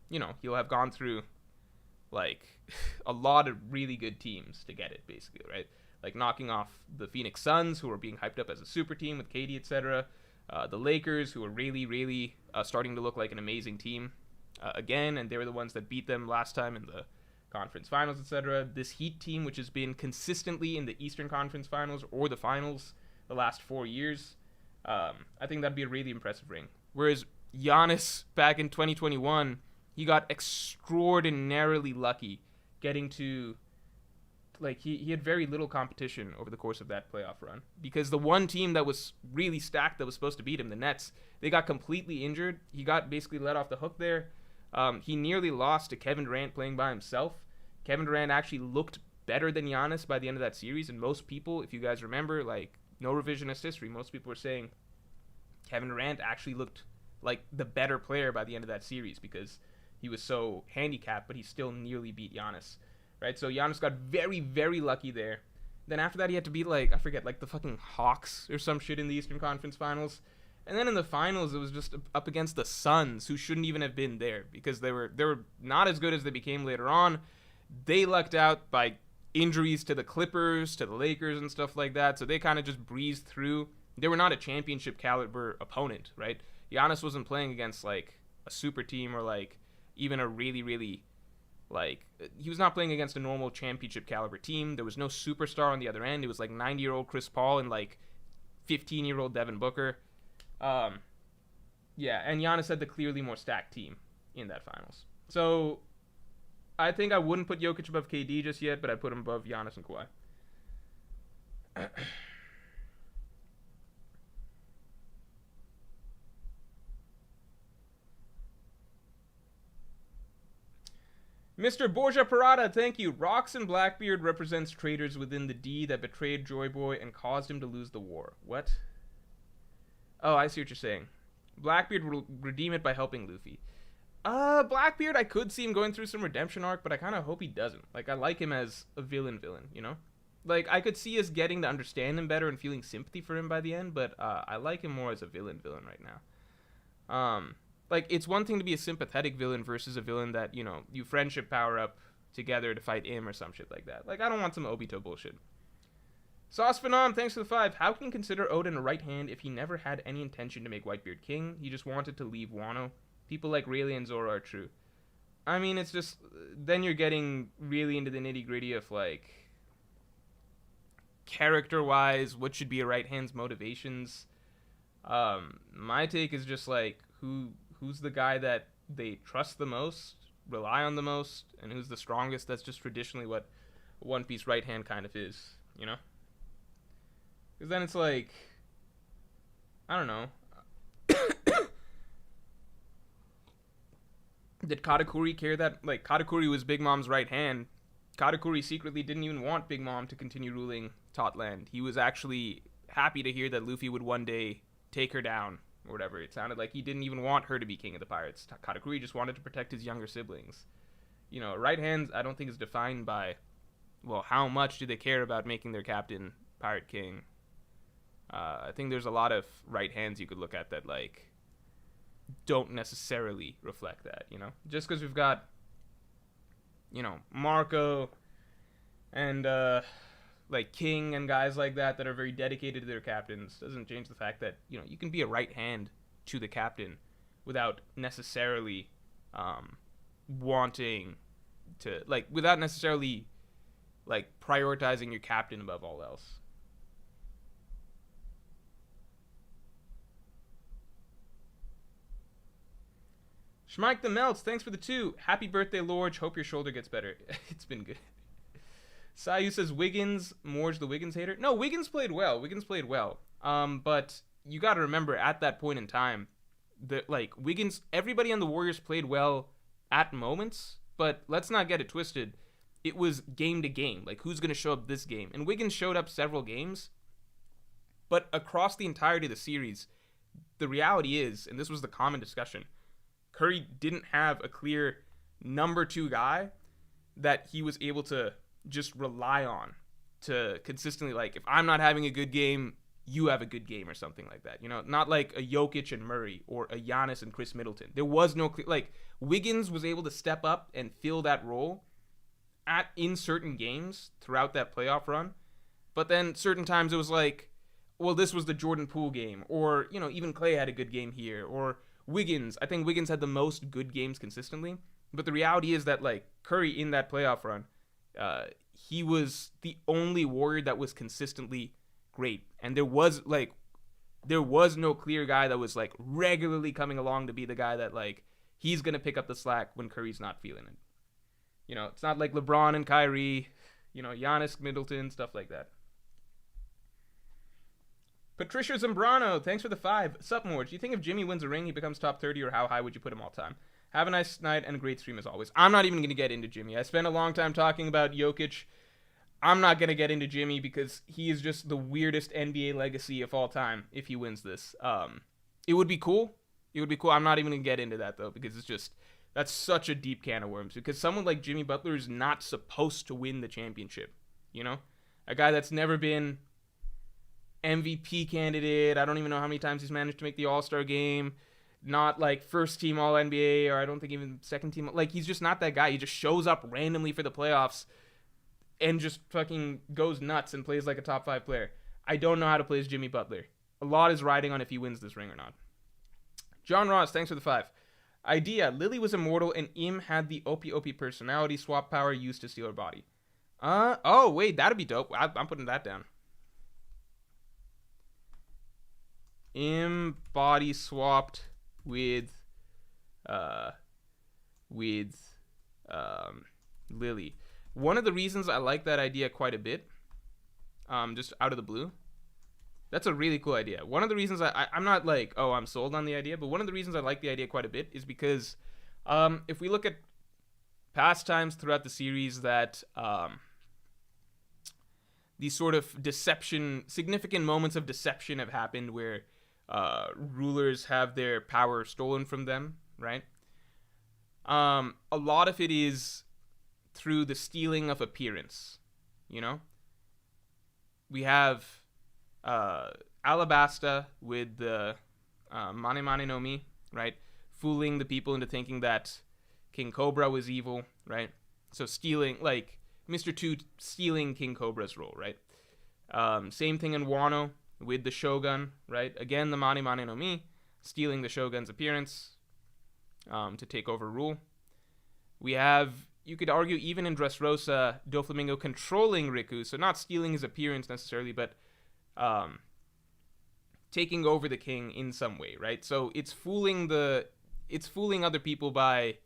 You know, he'll have gone through like a lot of really good teams to get it, basically, right? Like knocking off the Phoenix Suns, who are being hyped up as a super team with KD, etc. The Lakers, who are really, really starting to look like an amazing team again, and they were the ones that beat them last time in the conference finals, etc. This Heat team, which has been consistently in the Eastern Conference Finals or the finals the last 4 years, I think that'd be a really impressive ring. Whereas Giannis back in 2021, he got extraordinarily lucky getting to, like, he had very little competition over the course of that playoff run, because the one team that was really stacked that was supposed to beat him, the Nets, they got completely injured. He got basically let off the hook there. He nearly lost to Kevin Durant playing by himself. Kevin Durant actually looked better than Giannis by the end of that series, and most people, if you guys remember, like, no revisionist history, most people were saying Kevin Durant actually looked like the better player by the end of that series because he was so handicapped, but he still nearly beat Giannis. Right, so Giannis got very, very lucky there. Then after that, he had to beat, like, I forget, like the fucking Hawks or some shit in the Eastern Conference Finals. And then in the finals, it was just up against the Suns, who shouldn't even have been there because they were not as good as they became later on. They lucked out by injuries to the Clippers, to the Lakers, and stuff like that. So they kind of just breezed through. They were not a championship caliber opponent, right? Giannis wasn't playing against like a super team or like even a really, really, like, he was not playing against a normal championship caliber team. There was no superstar on the other end. It was like 90-year-old Chris Paul and like 15-year-old Devin Booker. Yeah, and Giannis had the clearly more stacked team in that finals. So I think I wouldn't put Jokic above KD just yet, but I'd put him above Giannis and Kawhi. Mr. Borja Parada, thank you. Rocks and Blackbeard represents traitors within the D that betrayed Joy Boy and caused him to lose the war. What? Oh, I see what you're saying. Blackbeard will redeem it by helping Luffy. Blackbeard, I could see him going through some redemption arc, but I kind of hope he doesn't. Like, I like him as a villain, you know? Like, I could see us getting to understand him better and feeling sympathy for him by the end, but I like him more as a villain right now. Like, it's one thing to be a sympathetic villain versus a villain that, you know, you friendship power up together to fight him or some shit like that. Like, I don't want some Obito bullshit. Sauce Phenom, thanks for the 5. How can you consider Oden a right hand if he never had any intention to make Whitebeard king? He just wanted to leave Wano. People like Rayleigh and Zoro are true. I mean, it's just, then you're getting really into the nitty gritty of, like, character-wise, what should be a right hand's motivations. My take is just, like, who's the guy that they trust the most, rely on the most, and who's the strongest. That's just traditionally what One Piece right hand kind of is, you know? Because then it's like, I don't know. Did Katakuri care that, like, Katakuri was Big Mom's right hand. Katakuri secretly didn't even want Big Mom to continue ruling Totland. He was actually happy to hear that Luffy would one day take her down, or whatever. It sounded like he didn't even want her to be king of the pirates. Katakuri just wanted to protect his younger siblings. You know, right hands, I don't think is defined by, well, how much do they care about making their captain pirate king. I think there's a lot of right hands you could look at that, like, don't necessarily reflect that, you know? Just because we've got, you know, Marco, and like King and guys like that are very dedicated to their captains, doesn't change the fact that you can be a right hand to the captain without necessarily wanting to without necessarily prioritizing your captain above all else. Schmike the Melts, thanks for the 2. Happy birthday, Lorge. Hope your shoulder gets better. It's been good. Sayu says Wiggins, Morj the Wiggins hater. No, Wiggins played well. But you got to remember at that point in time, Wiggins, everybody on the Warriors played well at moments, but let's not get it twisted. It was game to game. Who's going to show up this game? And Wiggins showed up several games, but across the entirety of the series, the reality is, and this was the common discussion, Curry didn't have a clear number 2 guy that he was able to just rely on to consistently, if I'm not having a good game, you have a good game or something like that. Not like a Jokic and Murray or a Giannis and Chris Middleton. There was no clear, Wiggins was able to step up and fill that role in certain games throughout that playoff run. But then certain times it was this was the Jordan Poole game, or, even Clay had a good game here, or Wiggins. I think Wiggins had the most good games consistently. But the reality is that, Curry in that playoff run, he was the only Warrior that was consistently great. And there was no clear guy that was, regularly coming along to be the guy that, he's going to pick up the slack when Curry's not feeling it. It's not like LeBron and Kyrie, Giannis, Middleton, stuff like that. Patricia Zambrano, thanks for the 5. Sup, Morj? Do you think if Jimmy wins a ring, he becomes top 30, or how high would you put him all time? Have a nice night and a great stream as always. I'm not even going to get into Jimmy. I spent a long time talking about Jokic. I'm not going to get into Jimmy because he is just the weirdest NBA legacy of all time if he wins this. It would be cool. I'm not even going to get into that, though, because that's such a deep can of worms. Because someone like Jimmy Butler is not supposed to win the championship. A guy that's never been MVP candidate. I don't even know how many times he's managed to make the All-Star game. Not first team All-NBA, or I don't think even second team. He's just not that guy. He just shows up randomly for the playoffs and just fucking goes nuts and plays like a top 5 player. I don't know how to play as Jimmy Butler. A lot is riding on if he wins this ring or not. John Ross, thanks for the 5. Idea, Lily was immortal and Im had the OP personality swap power used to steal her body. Oh, wait, that'd be dope. I'm putting that down. Im body swapped with Lily. One of the reasons I like that idea quite a bit, just out of the blue, that's a really cool idea. One of the reasons I'm not I'm sold on the idea, but one of the reasons I like the idea quite a bit is because if we look at past times throughout the series that these sort of significant moments of deception have happened where rulers have their power stolen from them, right? A lot of it is through the stealing of appearance, We have Alabasta with the Mane Mane no Mi, right? Fooling the people into thinking that King Cobra was evil, right? So stealing, Mr. 2 stealing King Cobra's role, right? Same thing in Wano with the Shogun, right? Again, the Mane Mane no Mi, stealing the Shogun's appearance to take over rule. We have, you could argue, even in Dressrosa, Doflamingo controlling Riku, so not stealing his appearance necessarily, but taking over the king in some way, right? So it's fooling other people by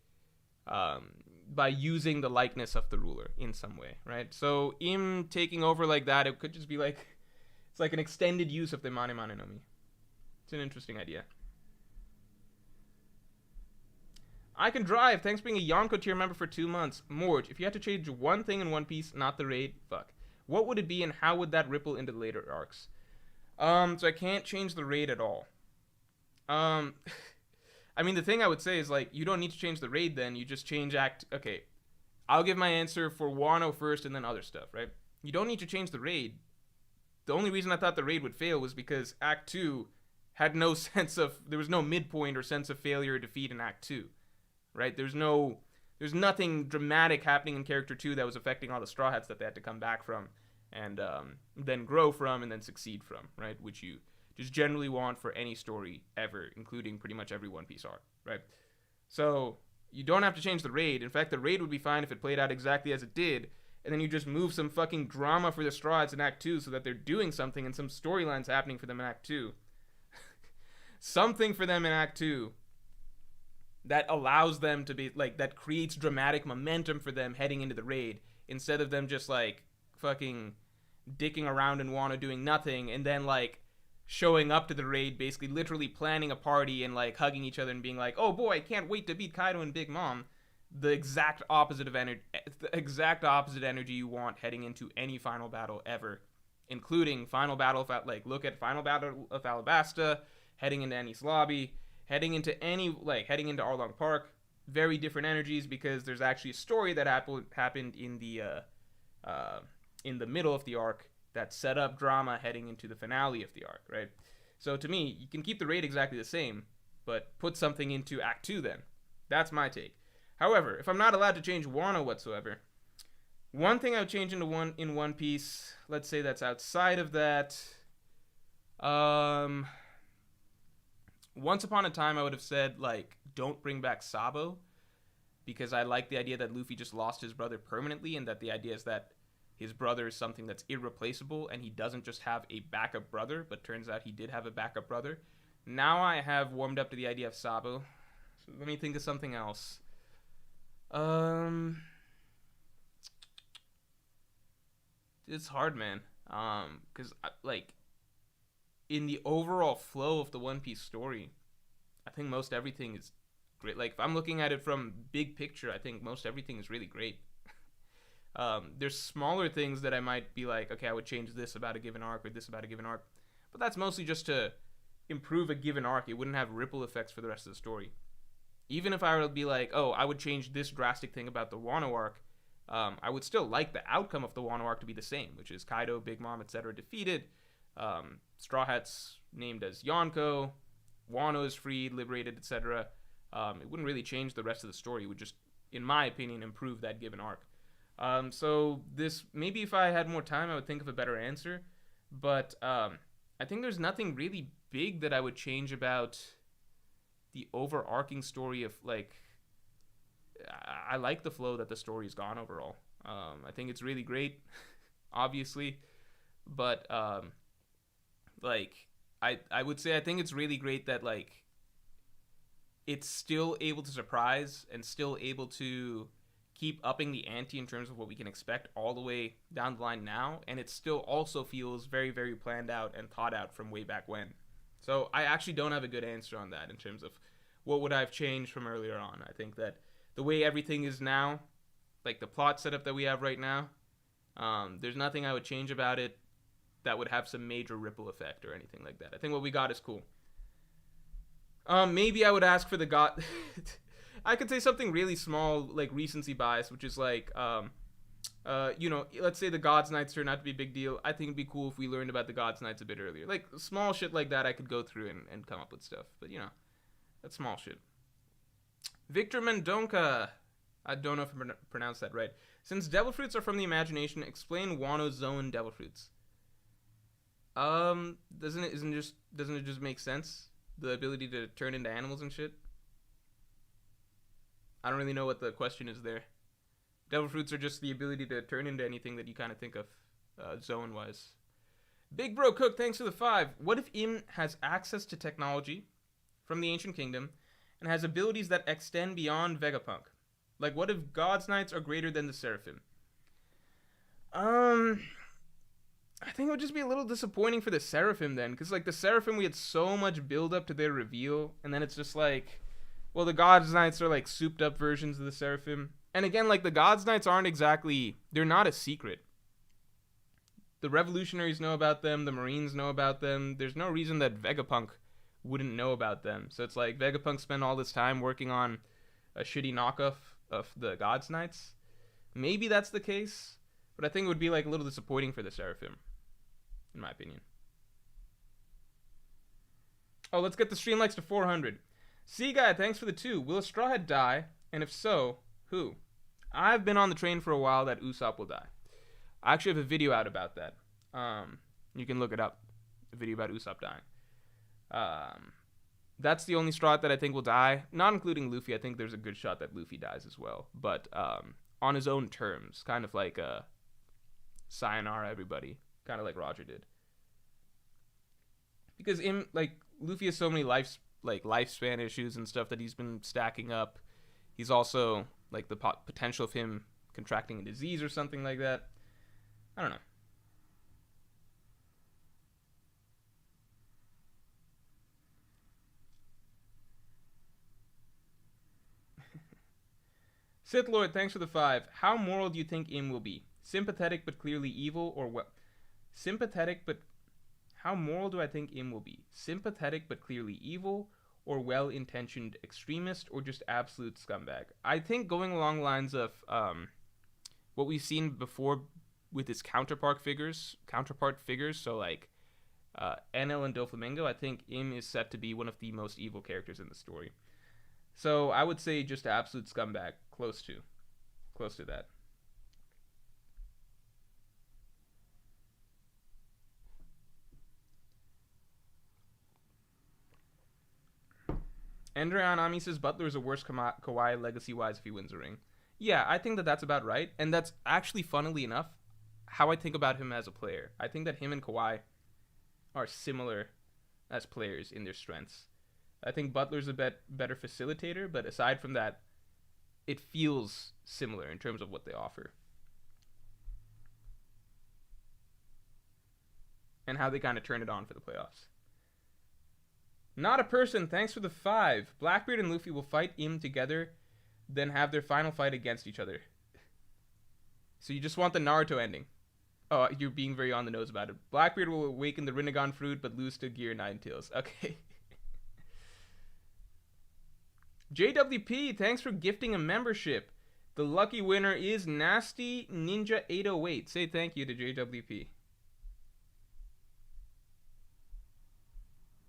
using the likeness of the ruler in some way, right? So Im taking over like that, it could just be it's like an extended use of the Mane Mane no Mi. It's an interesting idea. I Can Drive, thanks for being a Yonko tier member for 2 months. Morj, if you had to change one thing in One Piece, not the raid, what would it be and how would that ripple into the later arcs? So I can't change the raid at all. I mean, the thing I would say is, you don't need to change the raid then, you just change okay, I'll give my answer for Wano first and then other stuff, right? You don't need to change the raid. The only reason I thought the raid would fail was because Act 2 had there was no midpoint or sense of failure or defeat in Act 2, right? There's no there's nothing dramatic happening in character 2 that was affecting all the Straw Hats that they had to come back from and then grow from and then succeed from, right? Which you just generally want for any story ever, including pretty much every One Piece arc, right? So you don't have to change the raid. In fact, the raid would be fine if it played out exactly as it did, and then you just move some fucking drama for the Straw Hats in Act 2 so that they're doing something and some storylines happening for them in Act 2. Something for them in Act 2 that allows them to be, like, that creates dramatic momentum for them heading into the raid, instead of them just, like, fucking dicking around in Wano doing nothing, and then, like, showing up to the raid, basically literally planning a party and, like, hugging each other and being like, oh boy, I can't wait to beat Kaido and Big Mom. The exact opposite energy you want heading into any final battle ever, including Final Battle of, like, look at Final Battle of Alabasta, heading into Enies Lobby, heading into Arlong Park. Very different energies, because there's actually a story that happened in the middle of the arc that set up drama heading into the finale of the arc, right? So to me, you can keep the raid exactly the same, but put something into Act 2 then. That's my take. However, if I'm not allowed to change Wano whatsoever, one thing I would change in One Piece, let's say that's outside of that, once upon a time I would have said, like, don't bring back Sabo, because I like the idea that Luffy just lost his brother permanently, and that the idea is that his brother is something that's irreplaceable, and he doesn't just have a backup brother, but turns out he did have a backup brother. Now I have warmed up to the idea of Sabo. So let me think of something else. It's hard, man. Because, like, in the overall flow of the One Piece story, I think most everything is great. Like, if I'm looking at it from big picture, I think most everything is really great. There's smaller things that I might be like, okay, I would change this about a given arc or this about a given arc. But that's mostly just to improve a given arc. It wouldn't have ripple effects for the rest of the story. Even if I were to be like, oh, I would change this drastic thing about the Wano arc, I would still like the outcome of the Wano arc to be the same, which is Kaido, Big Mom, etc. defeated, Straw Hats named as Yonko, Wano is freed, liberated, etc. It wouldn't really change the rest of the story. It would just, in my opinion, improve that given arc. So this, maybe if I had more time, I would think of a better answer. But I think there's nothing really big that I would change about the overarching story of, like, I like the flow that the story's gone overall. I think it's really great, obviously. But, like, I would say I think it's really great that, like, it's still able to surprise and still able to keep upping the ante in terms of what we can expect all the way down the line now, and it still also feels very, very planned out and thought out from way back when. So I actually don't have a good answer on that in terms of what would I have changed from earlier on. I think that the way everything is now, like the plot setup that we have right now, there's nothing I would change about it that would have some major ripple effect or anything like that. I think what we got is cool. Maybe I would ask for the god... I could say something really small, like recency bias, which is like, let's say the Gods Knights turn out to be a big deal. I think it'd be cool if we learned about the Gods Knights a bit earlier. Like, small shit like that I could go through and come up with stuff. But, that's small shit. Victor Mendonca. I don't know if I pronounced that right. Since devil fruits are from the imagination, explain Wano's zone devil fruits. Doesn't it just make sense? The ability to turn into animals and shit? I don't really know what the question is there. Devil fruits are just the ability to turn into anything that you kind of think of, zone-wise. Big Bro Cook, thanks for the 5. What if Im has access to technology from the Ancient Kingdom and has abilities that extend beyond Vegapunk? Like, what if God's Knights are greater than the Seraphim? I think it would just be a little disappointing for the Seraphim then, because, like, the Seraphim, we had so much build-up to their reveal, and then it's just like... Well, the God's Knights are, like, souped-up versions of the Seraphim. And again, like, the God's Knights aren't exactly... They're not a secret. The Revolutionaries know about them. The Marines know about them. There's no reason that Vegapunk wouldn't know about them. So it's like Vegapunk spent all this time working on a shitty knockoff of the God's Knights. Maybe that's the case. But I think it would be, like, a little disappointing for the Seraphim. In my opinion. Oh, let's get the stream likes to 400. See, guy, thanks for the 2. Will a Straw Hat die? And if so, Who? I've been on the train for a while that Usopp will die. I actually have a video out about that. You can look it up. A video about Usopp dying. That's the only Straw that I think will die. Not including Luffy. I think there's a good shot that Luffy dies as well. But on his own terms. Kind of like sayonara everybody. Kind of like Roger did. Because Luffy has so many lifespan issues and stuff that he's been stacking up. He's also like the potential of him contracting a disease or something like that. I don't know. Sith Lord, thanks for the 5. How moral do you think Im will be? Sympathetic but clearly evil, or what? How moral do I think Im will be? Sympathetic but clearly evil, or well-intentioned extremist, or just absolute scumbag? I think going along the lines of what we've seen before with his counterpart figures, so like Enel and Doflamingo, I think Im is set to be one of the most evil characters in the story. So I would say just absolute scumbag, close to that. Andreon Ami says Butler is a worse Kawhi legacy-wise if he wins a ring. Yeah, I think that that's about right, and that's actually, funnily enough, how I think about him as a player. I think that him and Kawhi are similar as players in their strengths. I think Butler's a better facilitator, but aside from that, it feels similar in terms of what they offer. And how they kind of turn it on for the playoffs. Not a person, thanks for the 5. Blackbeard and Luffy will fight Im together, then have their final fight against each other. So you just want the Naruto ending. Oh, you're being very on the nose about it. Blackbeard will awaken the Rinnegan fruit, but lose to Gear Ninetales. Okay. JWP, thanks for gifting a membership. The lucky winner is Nasty Ninja 808. Say thank you to JWP.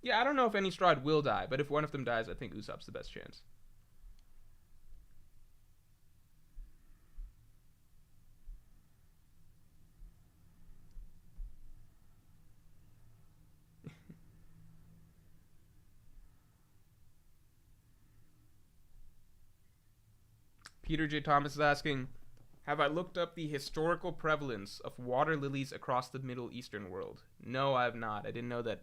Yeah, I don't know if any Strahd will die, but if one of them dies, I think Usopp's the best chance. Peter J. Thomas is asking, have I looked up the historical prevalence of water lilies across the Middle Eastern world? No, I have not. I didn't know that.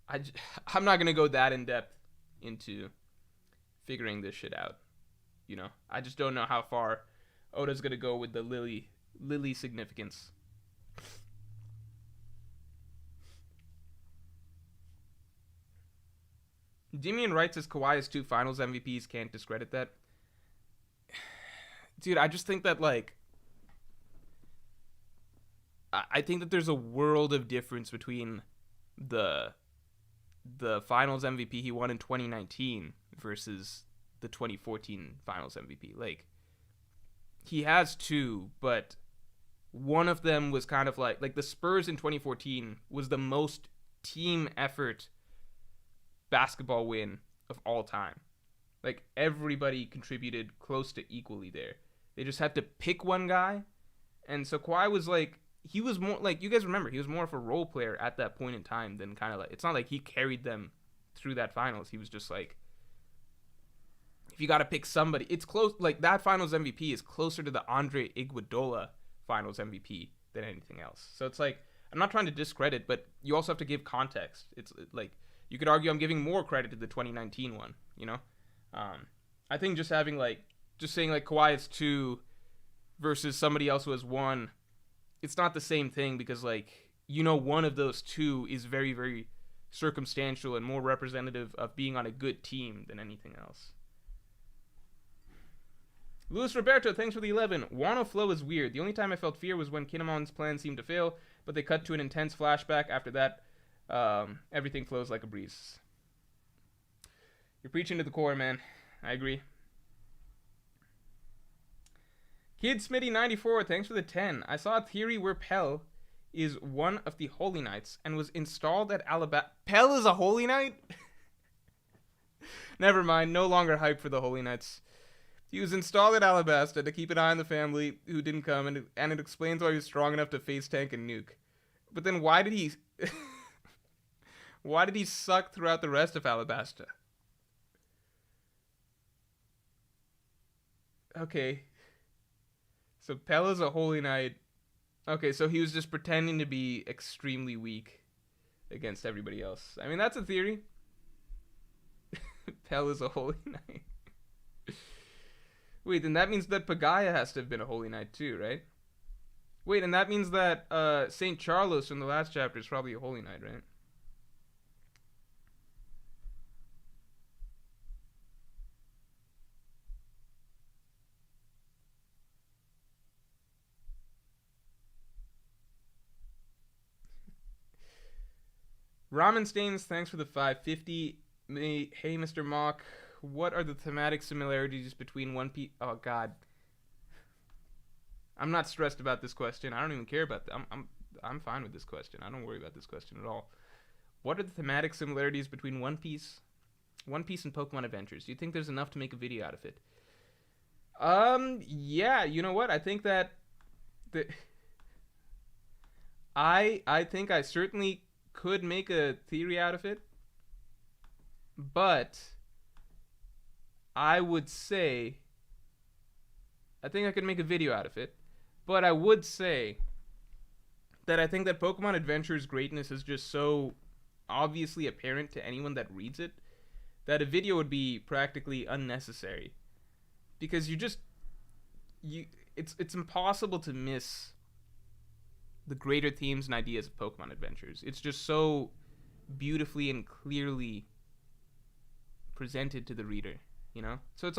I'm not going to go that in depth into figuring this shit out. You know, I just don't know how far Oda's going to go with the lily significance. Demian writes as Kawhi's 2 finals MVPs can't discredit that. Dude, I just think that, like, I think that there's a world of difference between the finals MVP he won in 2019 versus the 2014 finals MVP. Like, he has 2, but one of them was kind of like the Spurs in 2014 was the most team effort basketball win of all time. Like, everybody contributed close to equally there. They just had to pick one guy. And so Kawhi was like, he was more like, you guys remember, he was more of a role player at that point in time than kind of like, it's not like he carried them through that finals. He was just like, if you got to pick somebody, it's close. Like, that finals MVP is closer to the Andre Iguodala finals MVP than anything else. So it's like, I'm not trying to discredit, but you also have to give context. It's like, you could argue I'm giving more credit to the 2019 one, you know? I think just having just saying like Kawhi is 2 versus somebody else who has 1, it's not the same thing because, like, you know, one of those 2 is very, very circumstantial and more representative of being on a good team than anything else. Luis Roberto, thanks for the 11. Wano flow is weird. The only time I felt fear was when Kinemon's plan seemed to fail, but they cut to an intense flashback. After that, everything flows like a breeze. You're preaching to the core, man. I agree. Kid Smitty 94, thanks for the 10. I saw a theory where Pell is one of the Holy Knights and was installed at Alabama. Pell is a Holy Knight? Never mind, no longer hype for the Holy Knights. He was installed at Alabasta to keep an eye on the family who didn't come, and it explains why he was strong enough to face tank and nuke. But then why did he... why did he suck throughout the rest of Alabasta? Okay. So Pella's a holy knight. Okay, so he was just pretending to be extremely weak against everybody else. I mean, that's a theory. Pella's a holy knight. Wait, then that means that Pagaya has to have been a holy knight too, right? Wait, and that means that St. Charlos from the last chapter is probably a holy knight, right? Ramen Stains, thanks for the 550. Hey, Mr. Mock, what are the thematic similarities between One Piece? Oh God, I'm not stressed about this question. I don't even care about that. I'm fine with this question. I don't worry about this question at all. What are the thematic similarities between One Piece and Pokemon Adventures? Do you think there's enough to make a video out of it? Yeah. You know what? I think that the I think I certainly could make a theory out of it, but I would say I think I could make a video out of it, but I would say that I think that Pokemon Adventure's greatness is just so obviously apparent to anyone that reads it that a video would be practically unnecessary, because it's impossible to miss the greater themes and ideas of Pokemon Adventures. It's just so beautifully and clearly presented to the reader, you know? So it's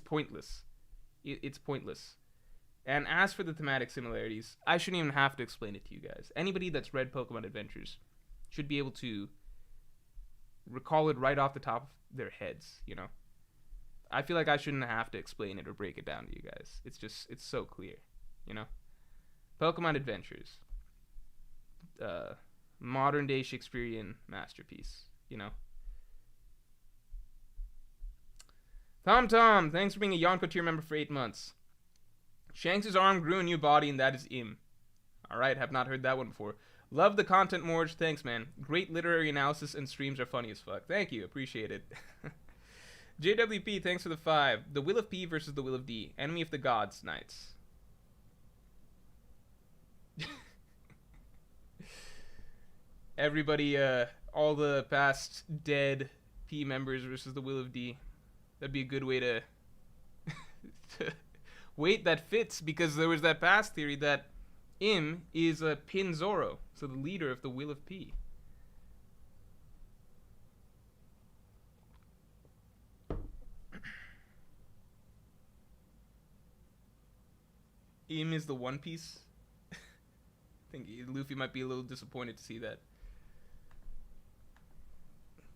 pointless. It's pointless. And as for the thematic similarities, I shouldn't even have to explain it to you guys. Anybody that's read Pokemon Adventures should be able to recall it right off the top of their heads, you know? I feel like I shouldn't have to explain it or break it down to you guys. It's so clear, you know? Pokemon Adventures. Modern day Shakespearean masterpiece, you know? Tom, thanks for being a Yonko tier member for 8 months. Shanks' arm grew a new body, and that is Im. Alright, have not heard that one before. Love the content, Morj. Thanks, man. Great literary analysis and streams are funny as fuck. Thank you, appreciate it. JWP, thanks for the 5. The Will of P versus the Will of D. Enemy of the Gods, Knights. Everybody, all the past dead P members versus the Will of D. That'd be a good way to... Wait, that fits, because there was that past theory that Im is a Pinzoro, so the leader of the Will of P. Im is the One Piece. I think Luffy might be a little disappointed to see that.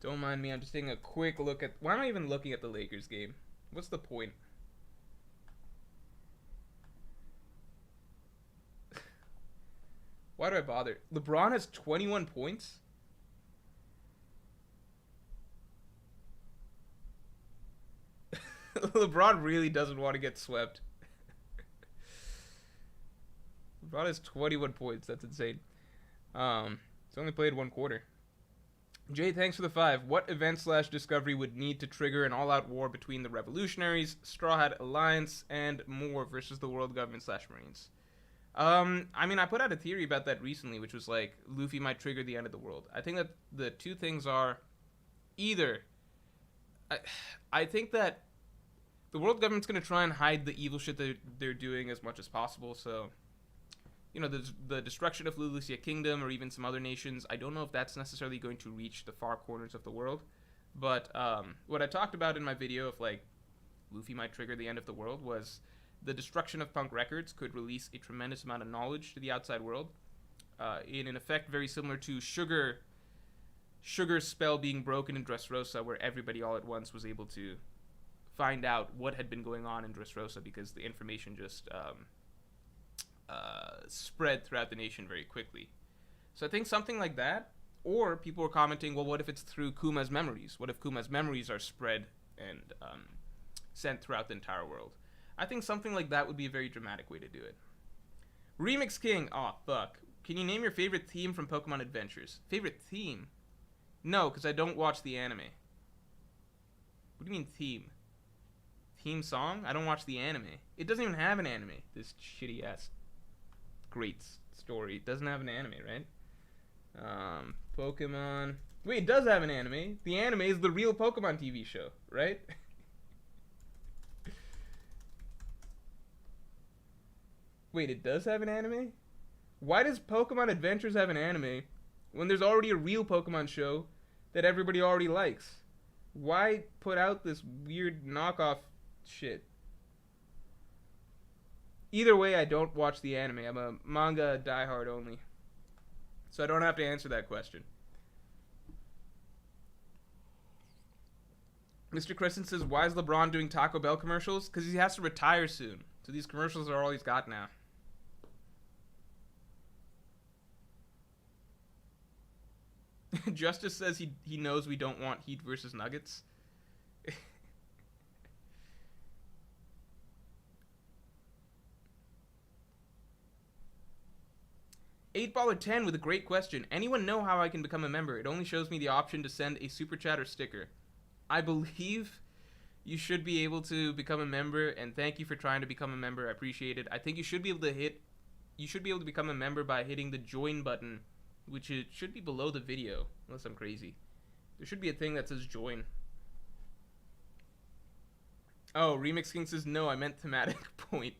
Don't mind me, I'm just taking a quick look at... Why am I even looking at the Lakers game? What's the point? Why do I bother? LeBron has 21 points? LeBron really doesn't want to get swept. LeBron has 21 points. That's insane. He's only played 1 quarter. Jay, thanks for the 5. What event/discovery would need to trigger an all-out war between the Revolutionaries, Straw Hat Alliance, and more versus the World Government/Marines? I mean, I put out a theory about that recently, which was like, Luffy might trigger the end of the world. I think that the two things are either... I think that the world government's going to try and hide the evil shit that they're doing as much as possible, so... You know, the destruction of Lulusia Kingdom or even some other nations, I don't know if that's necessarily going to reach the far corners of the world. But what I talked about in my video of, like, Luffy might trigger the end of the world was the destruction of Punk Records could release a tremendous amount of knowledge to the outside world. In an effect very similar to Sugar's spell being broken in Dressrosa, where everybody all at once was able to find out what had been going on in Dressrosa because the information just... spread throughout the nation very quickly. So I think something like that, or people were commenting, well, what if it's through Kuma's memories? What if Kuma's memories are spread and sent throughout the entire world? I think something like that would be a very dramatic way to do it. Remix King. Oh, fuck. Can you name your favorite theme from Pokemon Adventures? Favorite theme? No, because I don't watch the anime. What do you mean theme? Theme song? I don't watch the anime. It doesn't even have an anime. This shitty ass great story. It doesn't have an anime, right? Pokemon. Wait, it does have an anime. The anime is the real Pokemon TV show, right? Wait, it does have an anime? Why does Pokemon Adventures have an anime when there's already a real Pokemon show that everybody already likes? Why put out this weird knockoff shit? Either way, I don't watch the anime. I'm a manga diehard only. So I don't have to answer that question. Mr. Crescent says, why is LeBron doing Taco Bell commercials? Because he has to retire soon. So these commercials are all he's got now. Justice says he knows we don't want Heat versus Nuggets. 8Baller10 with a great question. Anyone know how I can become a member? It only shows me the option to send a super chat or sticker. I believe you should be able to become a member, and thank you for trying to become a member. I appreciate it. I think you should be able to become a member by hitting the join button, which it should be below the video, unless I'm crazy. There should be a thing that says join. Oh, Remix King says, no, I meant thematic point.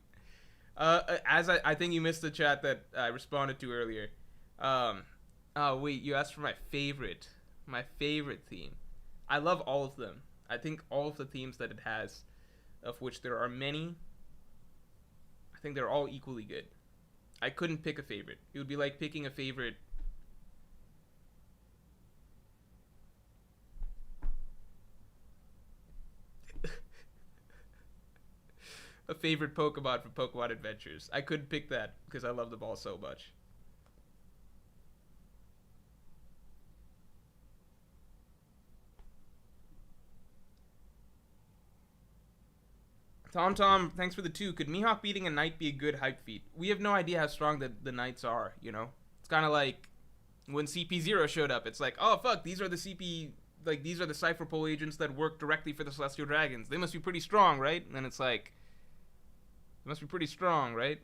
As I think you missed the chat that I responded to earlier. Oh, wait, you asked for my favorite theme. I love all of them. I think all of the themes that it has, of which there are many, I think they're all equally good. I couldn't pick a favorite. It would be like picking a favorite. A favorite Pokemon from Pokemon Adventures. I couldn't pick that because I love the ball so much. Tom, thanks for the 2. Could Mihawk beating a knight be a good hype feat? We have no idea how strong the knights are, you know? It's kind of like when CP0 showed up. It's like, oh, fuck, these are the Cypher Pole agents that work directly for the Celestial Dragons. They must be pretty strong, right? And then it's like, they must be pretty strong, right?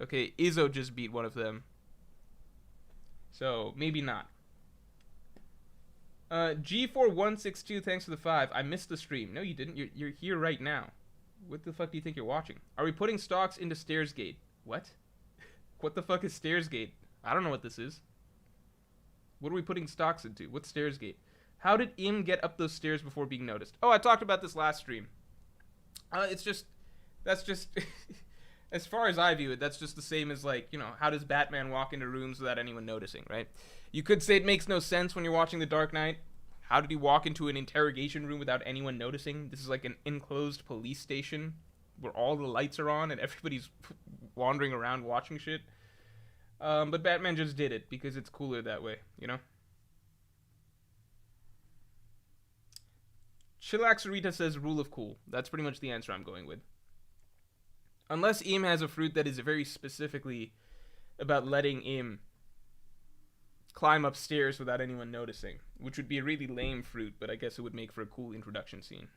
Okay, Izzo just beat one of them. So, maybe not. G4162, thanks for the 5. I missed the stream. No, you didn't. You're here right now. What the fuck do you think you're watching? Are we putting stocks into Stairs Gate? What? What the fuck is Stairs Gate? I don't know what this is. What are we putting stocks into? What's Stairs Gate? How did Im get up those stairs before being noticed? Oh, I talked about this last stream. That's just as far as I view it, that's just the same as, like, you know, how does Batman walk into rooms without anyone noticing, right? You could say it makes no sense when you're watching The Dark Knight. How did he walk into an interrogation room without anyone noticing? This is like an enclosed police station where all the lights are on and everybody's wandering around watching shit. But Batman just did it because it's cooler that way, you know? Chillaxarita says rule of cool. That's pretty much the answer I'm going with. Unless Im has a fruit that is very specifically about letting Im climb upstairs without anyone noticing, which would be a really lame fruit, but I guess it would make for a cool introduction scene.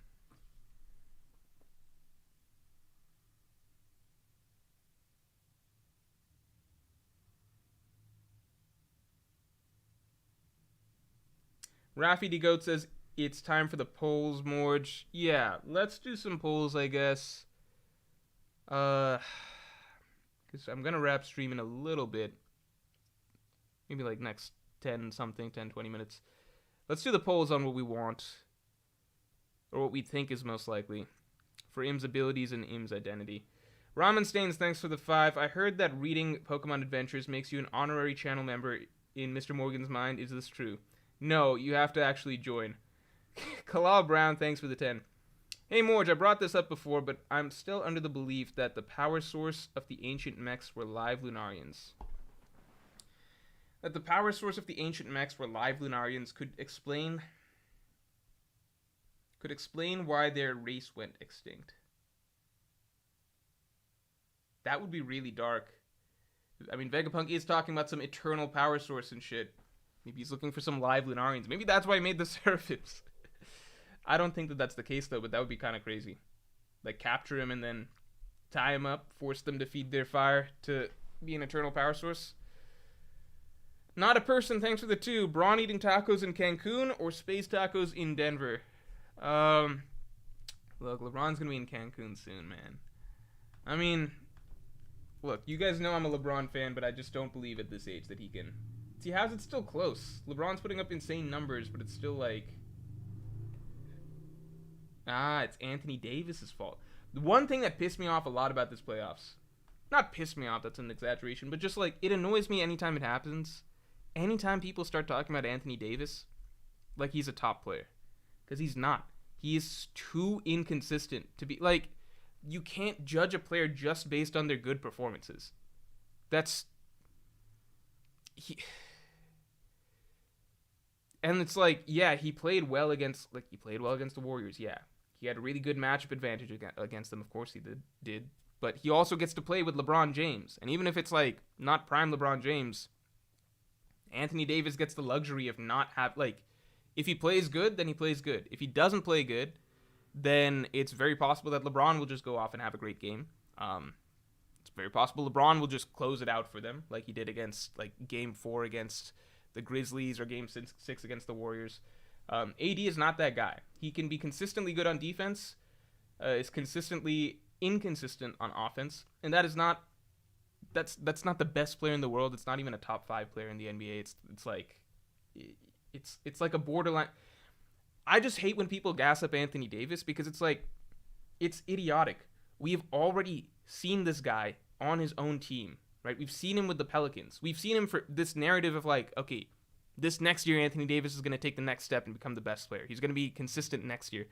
Rafi D. Goat says, it's time for the polls, Morj. Yeah, let's do some polls, I guess. Because I'm going to wrap stream in a little bit. Maybe like next 10 something, 10, 20 minutes. Let's do the polls on what we want. Or what we think is most likely. For Im's abilities and Im's identity. Ramen Stains, thanks for the 5. I heard that reading Pokemon Adventures makes you an honorary channel member in Mr. Morgan's mind. Is this true? No, you have to actually join. Kalal Brown, thanks for the 10. Hey Morj, I brought this up before, but I'm still under the belief that the power source of the ancient mechs were live Lunarians. That the power source of the ancient mechs were live Lunarians could explain could explain why their race went extinct. That would be really dark. I mean, Vegapunk is talking about some eternal power source and shit. Maybe he's looking for some live Lunarians. Maybe that's why he made the Seraphims. I don't think that that's the case, though, but that would be kind of crazy. Like, capture him and then tie him up, force them to feed their fire to be an eternal power source. Not a person, thanks for the 2. Brawn eating tacos in Cancun or space tacos in Denver? Look, LeBron's gonna be in Cancun soon, man. I mean, look, you guys know I'm a LeBron fan, but I just don't believe at this age that he can. See, how's it still close? LeBron's putting up insane numbers, but it's still like... it's Anthony Davis's fault. The one thing that pissed me off a lot about this playoffs, not pissed me off, that's an exaggeration, but just like, it annoys me anytime it happens. Anytime people start talking about Anthony Davis, like he's a top player. Because he's not. He is too inconsistent to be, like, you can't judge a player just based on their good performances. And it's like, yeah, he played well against the Warriors, yeah. He had a really good matchup advantage against them, of course he did. But he also gets to play with LeBron James. And even if it's, like, not prime LeBron James, Anthony Davis gets the luxury of not have, like, if he plays good, then he plays good. If he doesn't play good, then it's very possible that LeBron will just go off and have a great game. It's very possible LeBron will just close it out for them, like he did against, like, Game 4 against the Grizzlies or Game 6 against the Warriors. AD is not that guy. He can be consistently good on defense, is consistently inconsistent on offense, and that is not... That's not the best player in the world. It's not even a top 5 player in the NBA. It's like it's like a borderline. I just hate when people gas up Anthony Davis because it's like it's idiotic. We've already seen this guy on his own team, right? We've seen him with the Pelicans. We've seen him for this narrative of like, okay, this next year Anthony Davis is going to take the next step and become the best player. He's going to be consistent next year.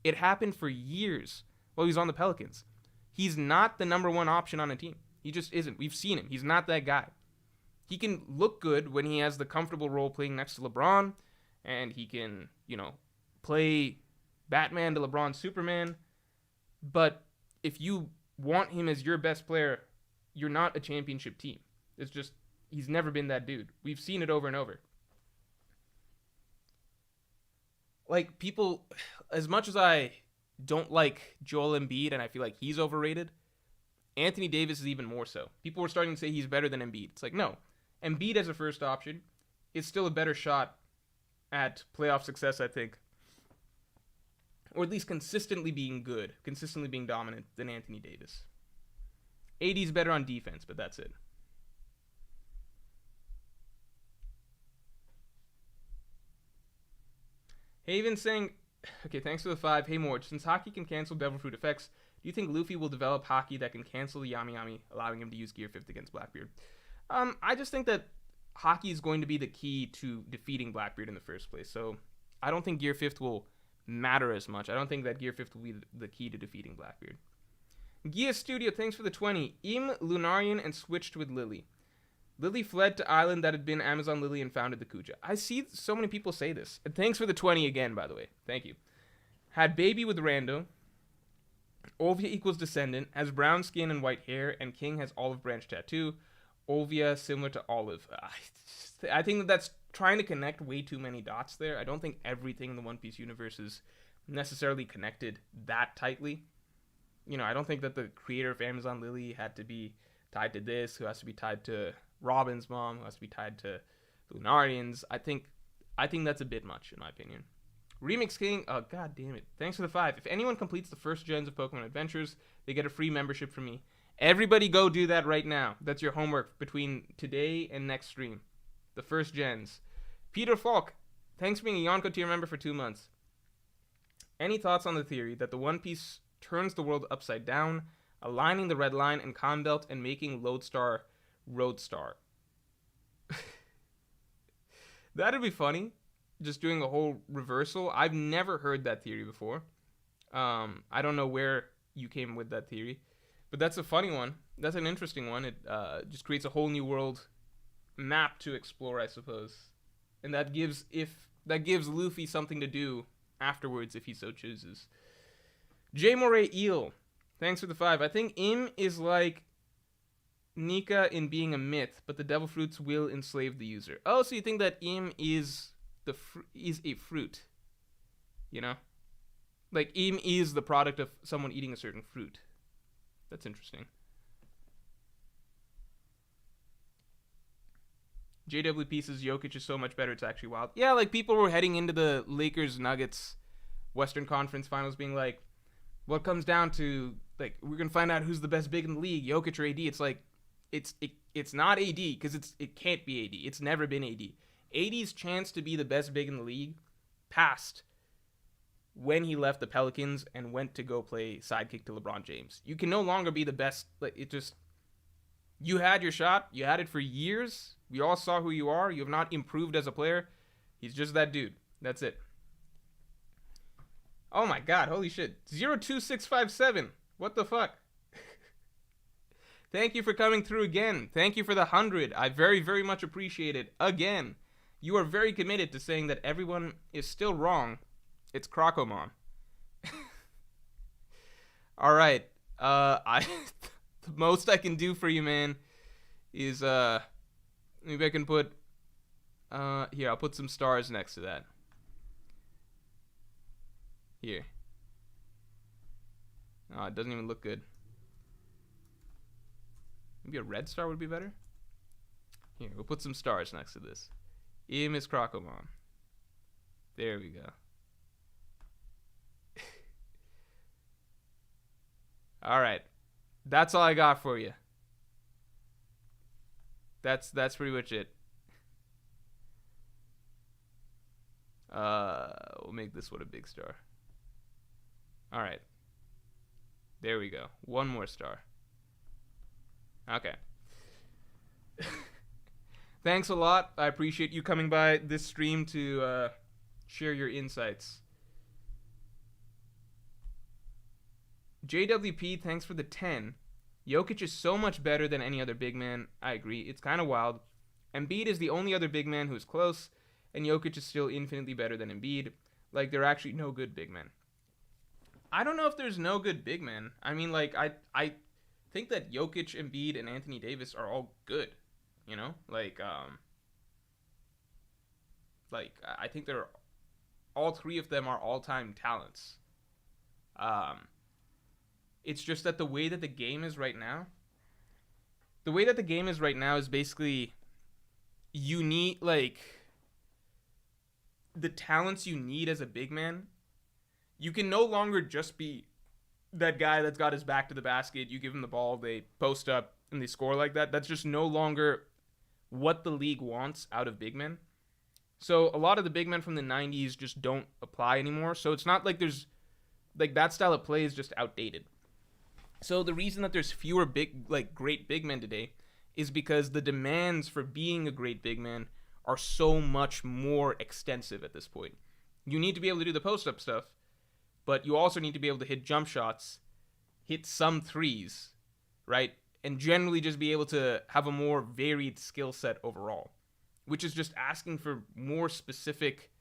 It happened for years while he was on the Pelicans. He's not the number 1 option on a team. He just isn't. We've seen him. He's not that guy. He can look good when he has the comfortable role playing next to LeBron, and he can, play Batman to LeBron Superman. But if you want him as your best player, you're not a championship team. It's just, he's never been that dude. We've seen it over and over. Like, people, as much as I don't like Joel Embiid and I feel like he's overrated, Anthony Davis is even more so. People were starting to say he's better than Embiid. It's like, no. Embiid as a first option is still a better shot at playoff success, I think. Or at least consistently being good, consistently being dominant than Anthony Davis. AD's better on defense, but that's it. Haven saying, okay, thanks for the 5. Hey, Morj, since hockey can cancel Devil Fruit effects, do you think Luffy will develop hockey that can cancel the Yami Yami, allowing him to use Gear 5th against Blackbeard? I just think that hockey is going to be the key to defeating Blackbeard in the first place. So I don't think Gear 5th will matter as much. I don't think that Gear 5th will be the key to defeating Blackbeard. Gia Studio, thanks for the 20. Im Lunarian and switched with Lily. Lily fled to island that had been Amazon Lily and founded the Kuja. I see so many people say this. And thanks for the 20 again, by the way. Thank you. Had baby with Rando. Olvia equals descendant, has brown skin and white hair, and King has olive branch tattoo. Olvia similar to Olive. I think that that's trying to connect way too many dots there. I don't think everything in the One Piece universe is necessarily connected that tightly. I don't think that the creator of Amazon Lily had to be tied to this, who has to be tied to Robin's mom, who has to be tied to Lunarians. I think that's a bit much, in my opinion. Remix King, oh god damn it. Thanks for the 5. If anyone completes the first gens of Pokemon Adventures, they get a free membership from me. Everybody go do that right now. That's your homework between today and next stream. The first gens. Peter Falk, thanks for being a Yonko tier member for 2 months. Any thoughts on the theory that the One Piece turns the world upside down, aligning the red line and Calm Belt and making Lodestar Roadstar? That'd be funny. Just doing a whole reversal. I've never heard that theory before. I don't know where you came with that theory, but that's a funny one. That's an interesting one. It just creates a whole new world map to explore, I suppose, and that gives Luffy something to do afterwards if he so chooses. J. Moray Eel, thanks for the 5. I think Im is like Nika in being a myth, but the devil fruits will enslave the user. Oh, so you think that Im is is a fruit, you know? Like Im is the product of someone eating a certain fruit. That's interesting. JWP says Jokic is so much better, it's actually wild. Yeah, like people were heading into the Lakers-Nuggets Western Conference Finals being like, what comes down to, like, we're going to find out who's the best big in the league, Jokic or AD. It's like, it's not AD, because it can't be AD. It's never been AD. AD's chance to be the best big in the league passed when he left the Pelicans and went to go play sidekick to LeBron James. You can no longer be the best. Like, it just, you had your shot. You had it for years. We all saw who you are. You have not improved as a player. He's just that dude. That's it. Oh my god, holy shit. 02657. What the fuck? Thank you for coming through again. Thank you for the 100. I very, very much appreciate it. Again, you are very committed to saying that everyone is still wrong. It's Crocomon. All right. The most I can do for you, man, is maybe I can put here, I'll put some stars next to that. Here. Oh, it doesn't even look good. Maybe a red star would be better? Here, we'll put some stars next to this. Im is Crocomon. There we go. Alright. That's all I got for you. That's pretty much it. We'll make this one a big star. Alright. There we go. One more star. Okay. Thanks a lot. I appreciate you coming by this stream to share your insights. JWP, thanks for the 10. Jokic is so much better than any other big man. I agree. It's kind of wild. Embiid is the only other big man who's close, and Jokic is still infinitely better than Embiid. Like, there are actually no good big men. I don't know if there's no good big men. I mean, like, I think that Jokic, Embiid, and Anthony Davis are all good. You know? Like, I think they're, all three of them are all-time talents. It's just that the way that the game is right now, is basically, you need, like, the talents you need as a big man. You can no longer just be that guy that's got his back to the basket. You give him the ball, they post up, and they score like that. That's just no longer what the league wants out of big men. So a lot of the big men from the 90s just don't apply anymore. So it's not like there's, like, that style of play is just outdated. So the reason that there's fewer great big men today is because the demands for being a great big man are so much more extensive at this point. You need to be able to do the post-up stuff, but you also need to be able to hit jump shots, hit some threes, right? And generally just be able to have a more varied skill set overall, which is just asking for more specific,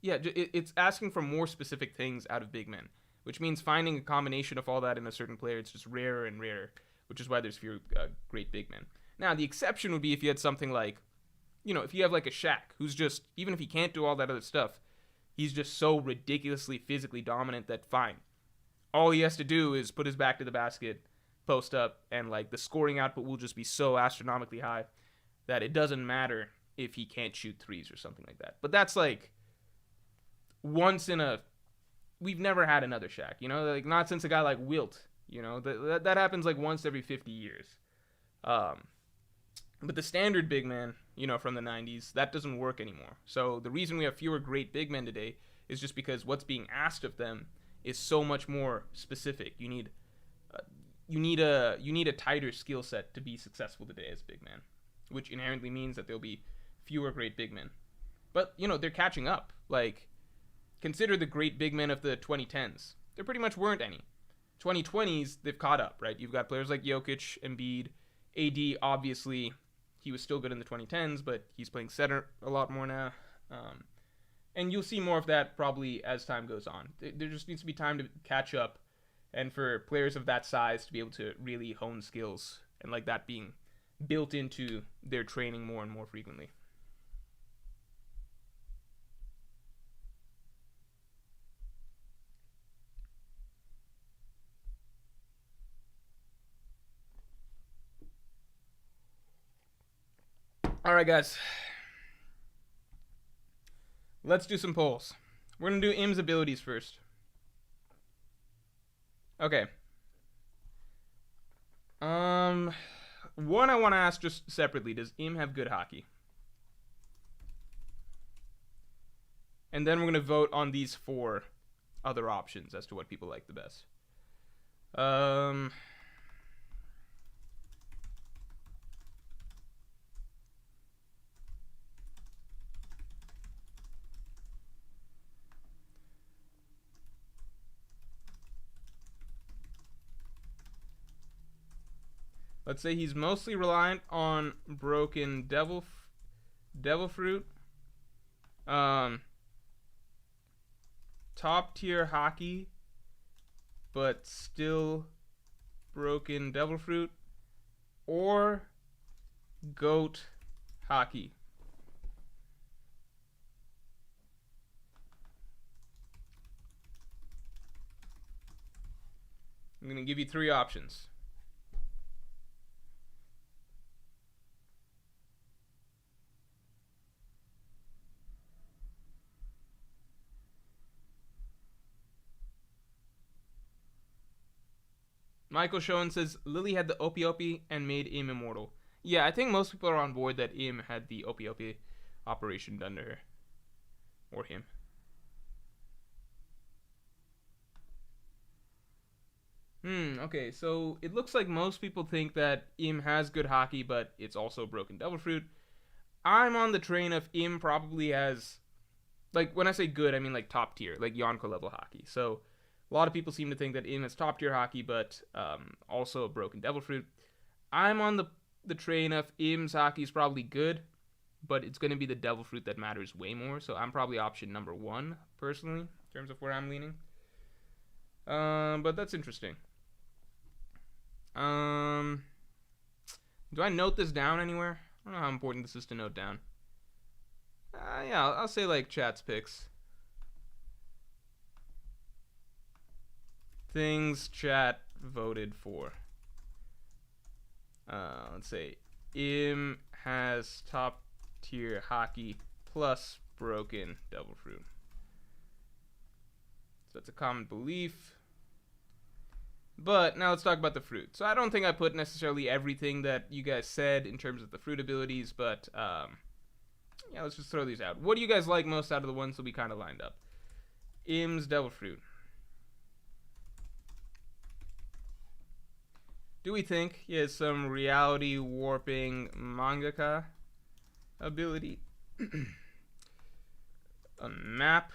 it's asking for more specific things out of big men, which means finding a combination of all that in a certain player, it's just rarer and rarer, which is why there's fewer great big men. Now, the exception would be if you had something like, you know, if you have like a Shaq, who's just, even if he can't do all that other stuff, he's just so ridiculously physically dominant that fine. All he has to do is put his back to the basket, post up, and like the scoring output will just be so astronomically high that it doesn't matter if he can't shoot threes or something like that. But that's like we've never had another Shaq, you know, like not since a guy like Wilt, you know, that happens like once every 50 years. But the standard big man, you know, from the 90s, that doesn't work anymore. So the reason we have fewer great big men today is just because what's being asked of them is so much more specific. You need a tighter skill set to be successful today as a big man, which inherently means that there'll be fewer great big men. But, you know, they're catching up. Like, consider the great big men of the 2010s. There pretty much weren't any. 2020s, they've caught up, right? You've got players like Jokic, Embiid, AD, obviously. He was still good in the 2010s, but he's playing center a lot more now. And you'll see more of that probably as time goes on. There just needs to be time to catch up, and for players of that size to be able to really hone skills, and like that being built into their training more and more frequently. All right, guys. Let's do some polls. We're going to do Im's abilities first. Okay. One I want to ask just separately. Does Im have good hockey? And then we're going to vote on these 4 other options as to what people like the best. Let's say he's mostly reliant on broken devil fruit. Top tier hockey, but still broken devil fruit, or goat hockey. I'm going to give you 3 options. Michael Schoen says Lily had the Opie Opie and made Im immortal. Yeah, I think most people are on board that Im had the Opie Opie operation done to her. Or him. Okay, so it looks like most people think that Im has good hockey, but it's also broken devil fruit. I'm on the train of Im probably has, like, when I say good, I mean like top tier, like Yonko level hockey. So a lot of people seem to think that Im has top tier hockey, but also a broken devil fruit. I'm on the train of Im's hockey is probably good, but it's going to be the devil fruit that matters way more. So I'm probably option number 1 personally in terms of where I'm leaning. But that's interesting. Do I note this down anywhere? I don't know how important this is to note down. Yeah, I'll say like chat's picks. Things chat voted for. Let's say Im has top tier hockey plus broken devil fruit. So that's a common belief. But now let's talk about the fruit. So I don't think I put necessarily everything that you guys said in terms of the fruit abilities, but yeah, let's just throw these out. What do you guys like most out of the ones that we kind of lined up? Im's devil fruit. Do we think he has some reality warping mangaka ability? A map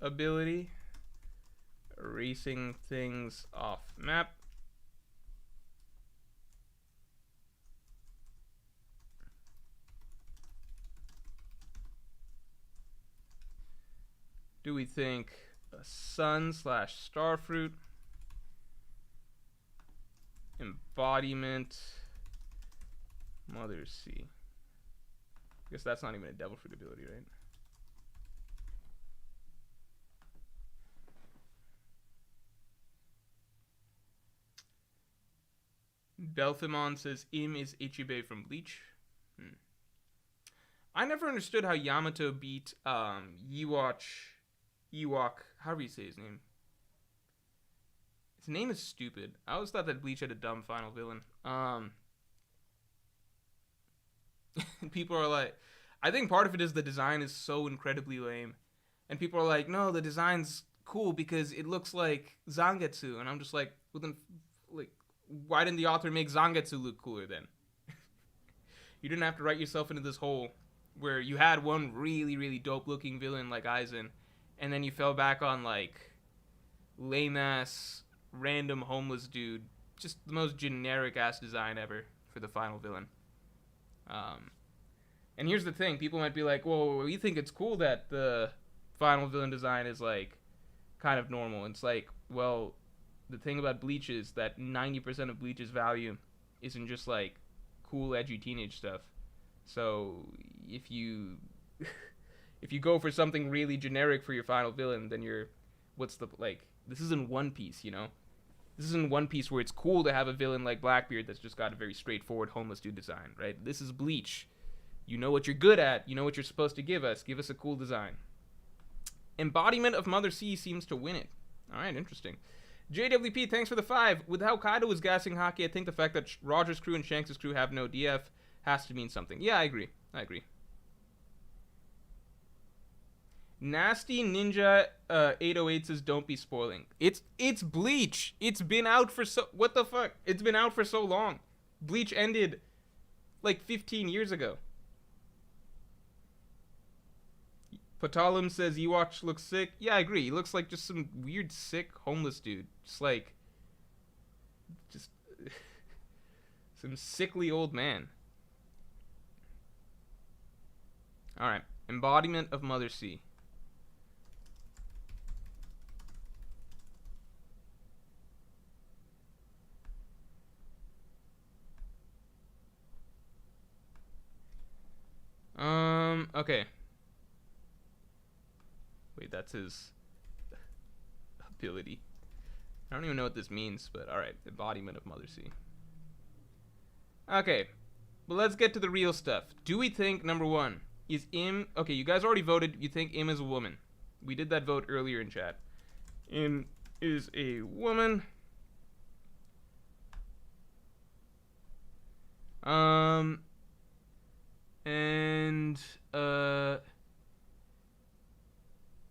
ability? Erasing things off map? Do we think a sun/star fruit? Embodiment. Mother Sea. I guess that's not even a devil fruit ability, right? Belphimon says Im is Ichibei from Bleach. I never understood how Yamato beat Ewok, however you say his name. His name is stupid. I always thought that Bleach had a dumb final villain. People are like, I think part of it is the design is so incredibly lame. And people are like, no, the design's cool because it looks like Zangetsu. And I'm just like, well then, like, why didn't the author make Zangetsu look cooler then? You didn't have to write yourself into this hole where you had one really, really dope looking villain like Aizen, and then you fell back on like lame ass random homeless dude. Just the most generic ass design ever for the final villain. And here's the thing, people might be like, well, we think it's cool that the final villain design is like kind of normal. It's like, well, the thing about Bleach is that 90% of Bleach's value isn't just like cool, edgy teenage stuff. So if you if you go for something really generic for your final villain, then you're what's the like? This isn't One Piece, you know. This isn't One Piece where it's cool to have a villain like Blackbeard that's just got a very straightforward homeless dude design, right? This is Bleach. You know what you're good at. You know what you're supposed to give us. Give us a cool design. Embodiment of Mother C seems to win it. All right, interesting. JWP, thanks for the 5. With how Kaido was gassing Haki, I think the fact that Roger's crew and Shanks' crew have no DF has to mean something. Yeah, I agree. Nasty Ninja 808 says, don't be spoiling. It's Bleach. It's been out for so... What the fuck? It's been out for so long. Bleach ended like 15 years ago. Patalim says, Ewok looks sick. Yeah, I agree. He looks like just some weird, sick, homeless dude. Just some sickly old man. Alright. Embodiment of Mother C. Okay. Wait, that's his ability. I don't even know what this means, but alright. Embodiment of Mother C. Okay. But let's get to the real stuff. Do we think, number 1, is Im... Okay, you guys already voted. You think Im is a woman. We did that vote earlier in chat. Im is a woman.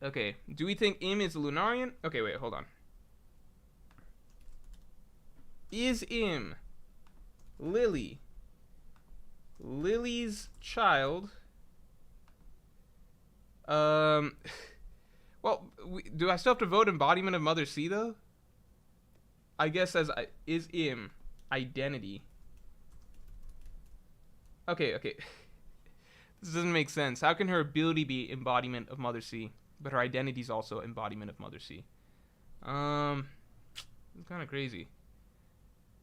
Okay. Do we think Im is a Lunarian? Okay, wait, hold on. Is Im Lily's child? Well, do I still have to vote embodiment of Mother C, though? I guess is Im identity. Okay. This doesn't make sense. How can her ability be embodiment of Mother C, but her identity is also embodiment of Mother C? It's kind of crazy.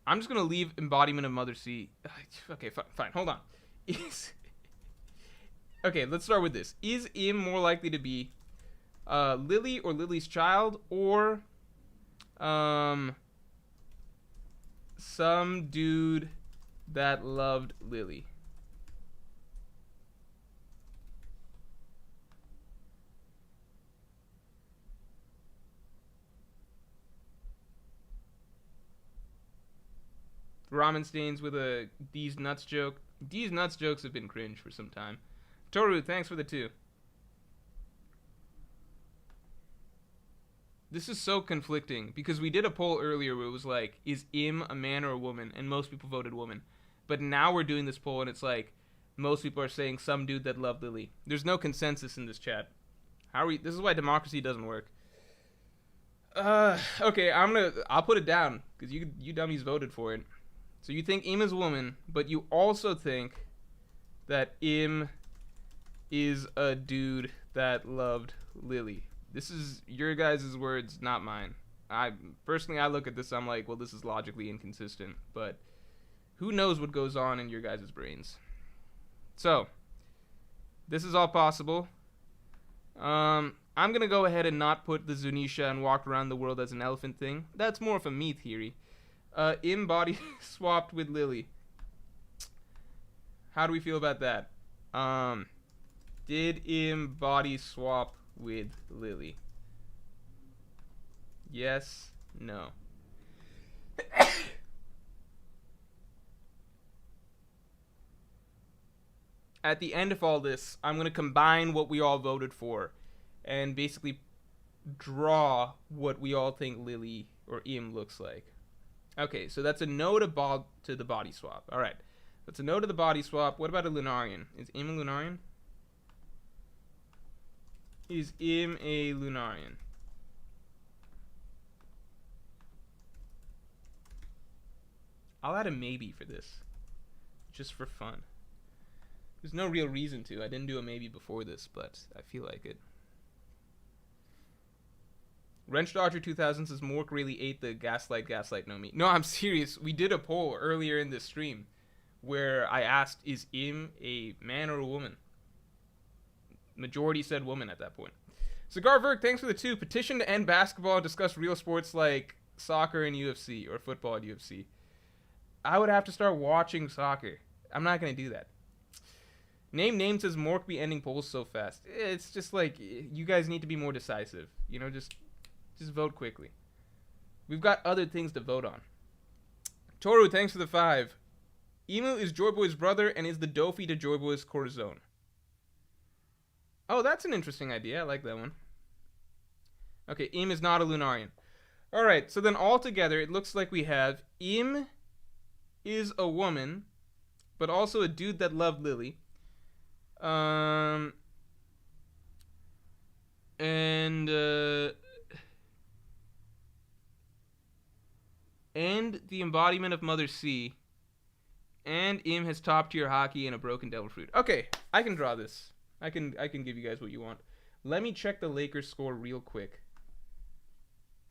I'm just gonna leave embodiment of Mother C. Okay, fine. Hold on. Okay, let's start with this. Is Im more likely to be Lily or Lily's child, or some dude that loved Lily? Ramen Stains with a D's nuts joke. D's nuts jokes have been cringe for some time. Toru, thanks for the 2. This is so conflicting because we did a poll earlier where it was like, is Im a man or a woman? And most people voted woman. But now we're doing this poll and it's like, most people are saying some dude that loved Lily. There's no consensus in this chat. This is why democracy doesn't work. Okay, I'll put it down because you dummies voted for it. So you think Im is a woman, but you also think that Im is a dude that loved Lily. This is your guys' words, not mine. I look at this, I'm like, well, this is logically inconsistent, but who knows what goes on in your guys' brains. So, this is all possible. I'm gonna go ahead and not put the Zunisha and walk around the world as an elephant thing. That's more of a me theory. Im body swapped with Lily. How do we feel about that? Did Im body swap with Lily? Yes, no. At the end of all this, I'm going to combine what we all voted for and basically draw what we all think Lily or Im looks like. Okay, so that's a no to the body swap. All right, that's a no to the body swap. What about a Lunarian? Is Im a Lunarian? Is Im a Lunarian? I'll add a maybe for this, just for fun. There's no real reason to. I didn't do a maybe before this, but I feel like it. Wrench Dodger 2000 says Mork really ate the gaslight no me. No, I'm serious. We did a poll earlier in this stream where I asked, is Im a man or a woman? Majority said woman at that point. Cigar Verk, thanks for the 2. Petition to end basketball and discuss real sports like soccer and UFC or football and UFC. I would have to start watching soccer. I'm not going to do that. Name says Mork be ending polls so fast. It's just like, you guys need to be more decisive. You know, just vote quickly. We've got other things to vote on. Toru, thanks for the 5. Emu is Joy Boy's brother and is the Dofi to Joy Boy's Corazon. Oh, that's an interesting idea. I like that one. Okay, Im is not a Lunarian. Alright, so then all together, it looks like we have Im is a woman, but also a dude that loved Lily. And the embodiment of Mother C. And Im has top tier hockey and a broken devil fruit. Okay, I can draw this. I can give you guys what you want. Let me check the Lakers score real quick.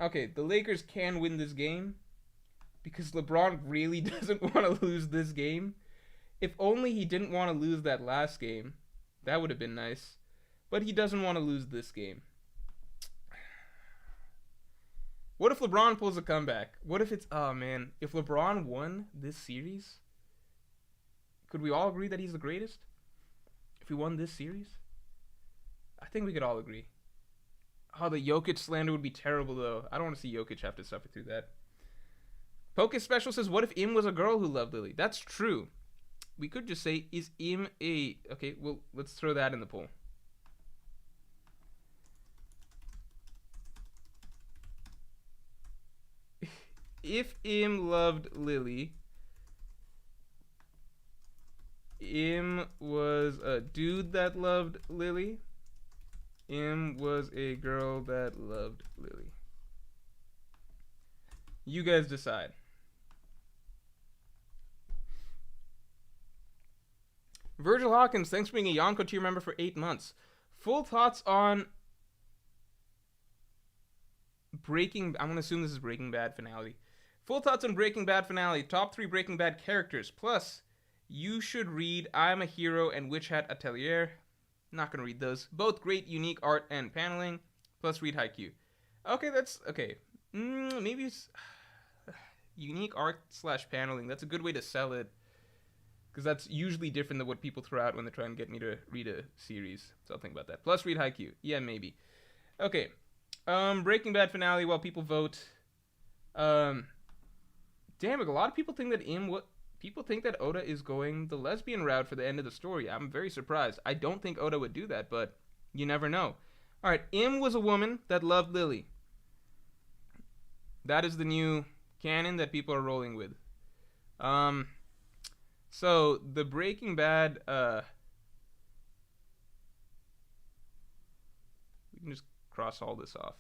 Okay, the Lakers can win this game because LeBron really doesn't want to lose this game. If only he didn't want to lose that last game. That would have been nice. But he doesn't want to lose this game. What if LeBron pulls a comeback? What if it's... Oh, man. If LeBron won this series, could we all agree that he's the greatest? If he won this series? I think we could all agree. Oh, the Jokic slander would be terrible, though. I don't want to see Jokic have to suffer through that. Pocus Special says, what if Im was a girl who loved Lily? That's true. We could just say, is Im a... Okay, well, let's throw that in the poll. If Im loved Lily, Im was a dude that loved Lily, Im was a girl that loved Lily. You guys decide. Virgil Hawkins, thanks for being a Yonko tier member for 8 months. Full thoughts on I'm going to assume this is Breaking Bad finale. Full thoughts on Breaking Bad finale. Top 3 Breaking Bad characters. Plus, you should read I'm a Hero and Witch Hat Atelier. Not going to read those. Both great, unique art and paneling. Plus, read Haikyuu. Okay, that's... Okay. Maybe it's... unique art / paneling. That's a good way to sell it. Because that's usually different than what people throw out when they try and get me to read a series. So I'll think about that. Plus, read Haikyuu. Yeah, maybe. Okay. Breaking Bad finale while people vote. Damn it, a lot of people think that people think that Oda is going the lesbian route for the end of the story. I'm very surprised. I don't think Oda would do that, but you never know. Alright, Im was a woman that loved Lily. That is the new canon that people are rolling with. So, the Breaking Bad, we can just cross all this off.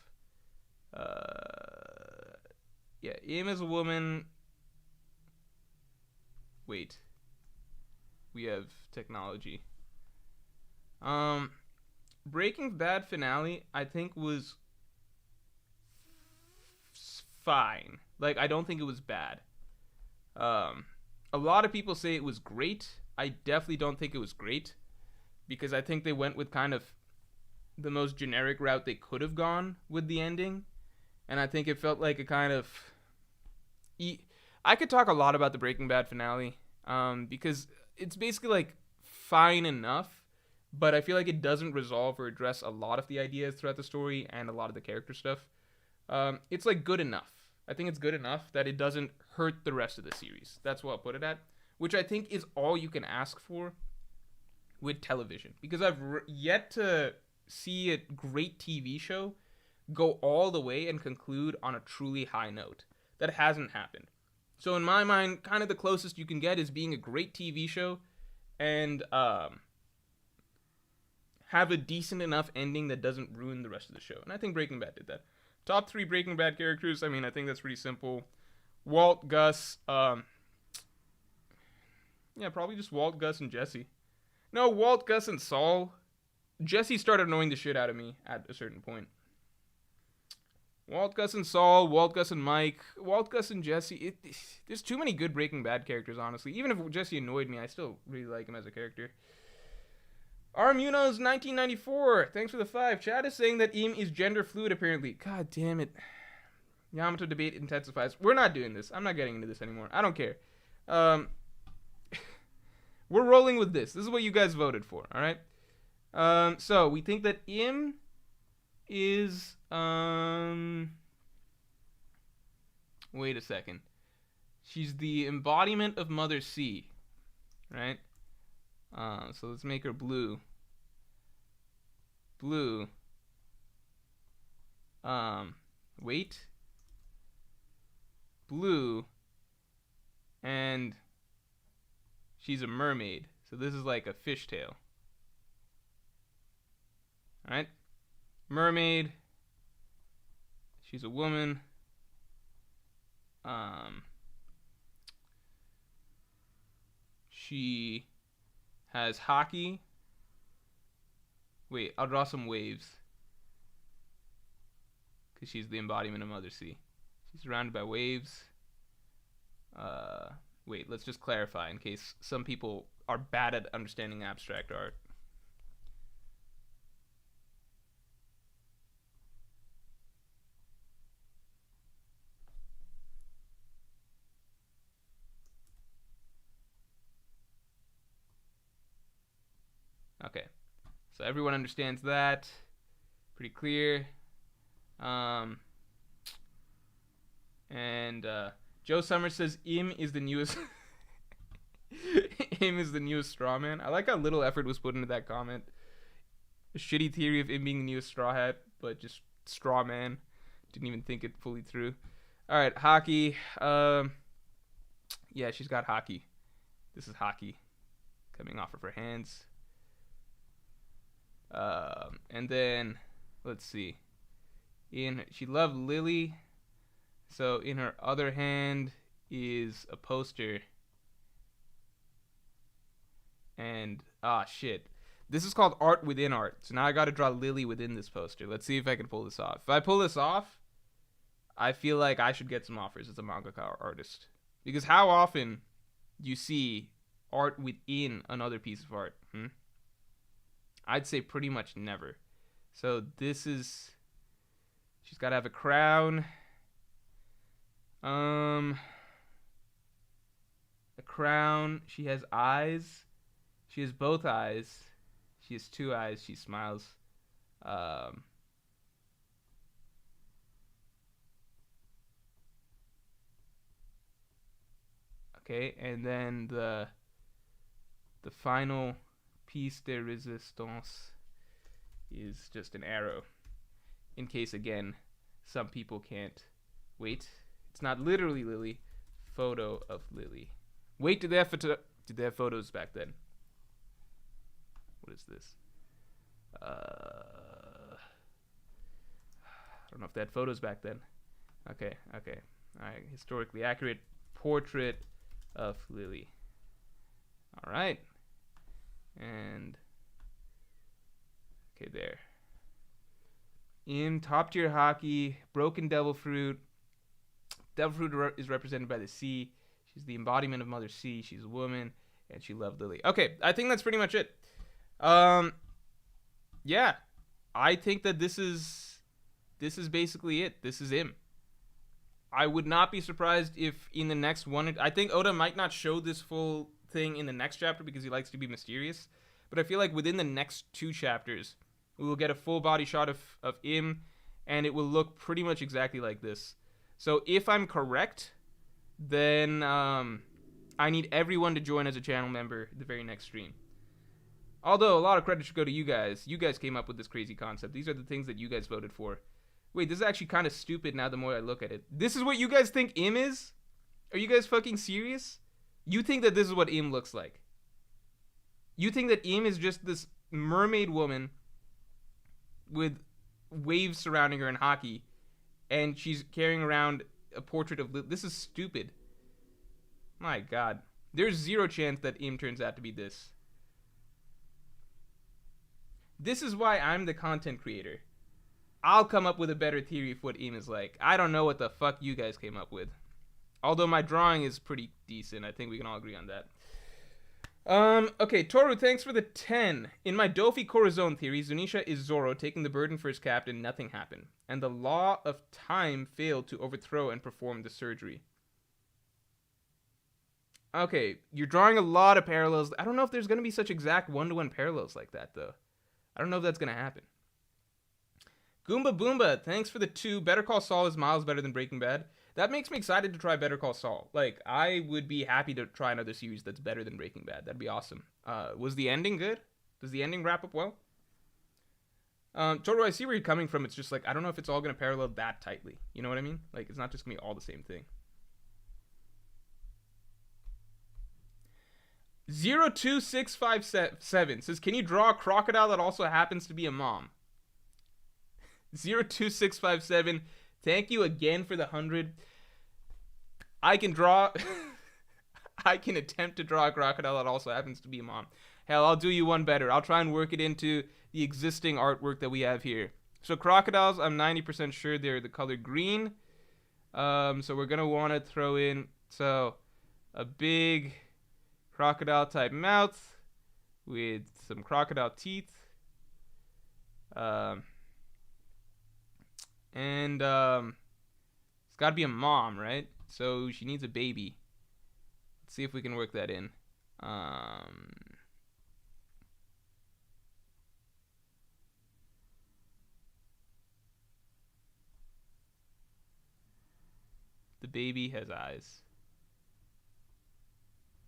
Yeah, Im is a woman. Wait. We have technology. Breaking Bad finale, I think, was fine. Like, I don't think it was bad. A lot of people say it was great. I definitely don't think it was great. Because I think they went with kind of the most generic route they could have gone with the ending. And I think it felt like a kind of... I could talk a lot about the Breaking Bad finale. Because it's basically like fine enough. But I feel like it doesn't resolve or address a lot of the ideas throughout the story and a lot of the character stuff. It's like good enough. I think it's good enough that it doesn't hurt the rest of the series. That's what I'll put it at. Which I think is all you can ask for with television. Because I've yet to see a great TV show go all the way and conclude on a truly high note. That hasn't happened. So in my mind, kind of the closest you can get is being a great TV show and have a decent enough ending that doesn't ruin the rest of the show. And I think Breaking Bad did that. Top 3 Breaking Bad characters, I mean, I think that's pretty simple. Walt, Gus, yeah, probably just Walt, Gus, and Jesse. No, Walt, Gus, and Saul. Jesse started annoying the shit out of me at a certain point. Walt, Gus, and Saul, Walt, Gus, and Mike, Walt, Gus, and Jesse. There's too many good Breaking Bad characters, honestly. Even if Jesse annoyed me, I still really like him as a character. Armuno's 1994. Thanks for the 5. Chad is saying that Im is gender fluid, apparently. God damn it. Yamato debate intensifies. We're not doing this. I'm not getting into this anymore. I don't care. We're rolling with this. This is what you guys voted for, alright? So, we think that Im is... Wait a second. She's the embodiment of Mother C, right? So let's make her blue. Blue. Wait. Blue. And she's a mermaid. So this is like a fishtail. Alright? Mermaid. She's a woman. She has hockey. Wait, I'll draw some waves. Because she's the embodiment of Mother Sea. She's surrounded by waves. Wait, let's just clarify in case some people are bad at understanding abstract art. Okay, so everyone understands that. Pretty clear. Joe Summers says Im is the newest Im is the newest straw man. I like how little effort was put into that comment. A shitty theory of Im being the newest straw hat, but just straw man. Didn't even think it fully through. Alright, hockey. Yeah, she's got hockey. This is hockey coming off of her hands. And then let's see. She loved Lily. So in her other hand is a poster. And shit. This is called art within art. So now I got to draw Lily within this poster. Let's see if I can pull this off. If I pull this off, I feel like I should get some offers as a mangaka artist. Because how often do you see art within another piece of art? I'd say pretty much never. So this is... She's got to have a crown. A crown. She has eyes. She has both eyes. She has two eyes. She smiles. Okay, and then the final piece de resistance is just an arrow. In case, again, some people can't wait. It's not literally Lily. Photo of Lily. Wait, did they have photos back then? What is this? I don't know if they had photos back then. Okay. Alright, historically accurate portrait of Lily. Alright. And okay, there. In top tier hockey, broken devil fruit. Devil fruit is represented by the sea. She's the embodiment of Mother Sea. She's a woman, and she loved Lily. Okay, I think that's pretty much it. Yeah, I think that this is basically it. This is him. I would not be surprised if in the next one, I think Oda might not show this full thing in the next chapter because he likes to be mysterious. But I feel like within the next 2 chapters, we will get a full body shot of Im, and it will look pretty much exactly like this. So if I'm correct, then I need everyone to join as a channel member the very next stream. Although a lot of credit should go to you guys. You guys came up with this crazy concept. These are the things that you guys voted for. Wait, this is actually kind of stupid now the more I look at it. This is what you guys think Im is? Are you guys fucking serious? You think that this is what Im looks like? You think that Im is just this mermaid woman with waves surrounding her in hockey, and she's carrying around a portrait of... This is stupid. My god. There's zero chance that Im turns out to be this. This is why I'm the content creator. I'll come up with a better theory of what Im is like. I don't know what the fuck you guys came up with. Although my drawing is pretty decent. I think we can all agree on that. Okay, Toru, thanks for the 10. In my Dofi Corazon theory, Zunisha is Zoro taking the burden for his captain, nothing happened. And the law of time failed to overthrow and perform the surgery. Okay, you're drawing a lot of parallels. I don't know if there's going to be such exact one-to-one parallels like that, though. I don't know if that's going to happen. Goomba Boomba, thanks for the 2. Better Call Saul is miles better than Breaking Bad. That makes me excited to try Better Call Saul. Like, I would be happy to try another series that's better than Breaking Bad. That'd be awesome. Was the ending good? Does the ending wrap up well? Totoro, I see where you're coming from. It's just like, I don't know if it's all going to parallel that tightly. You know what I mean? Like, it's not just going to be all the same thing. 02657 says, can you draw a crocodile that also happens to be a mom? 02657, thank you again for the 100. I can draw... I can attempt to draw a crocodile that also happens to be a mom. Hell, I'll do you one better. I'll try and work it into the existing artwork that we have here. So crocodiles, I'm 90% sure they're the color green. So we're going to want to throw in... So, a big... crocodile type mouth with some crocodile teeth. And it's got to be a mom, right? So she needs a baby. Let's see if we can work that in. The baby has eyes.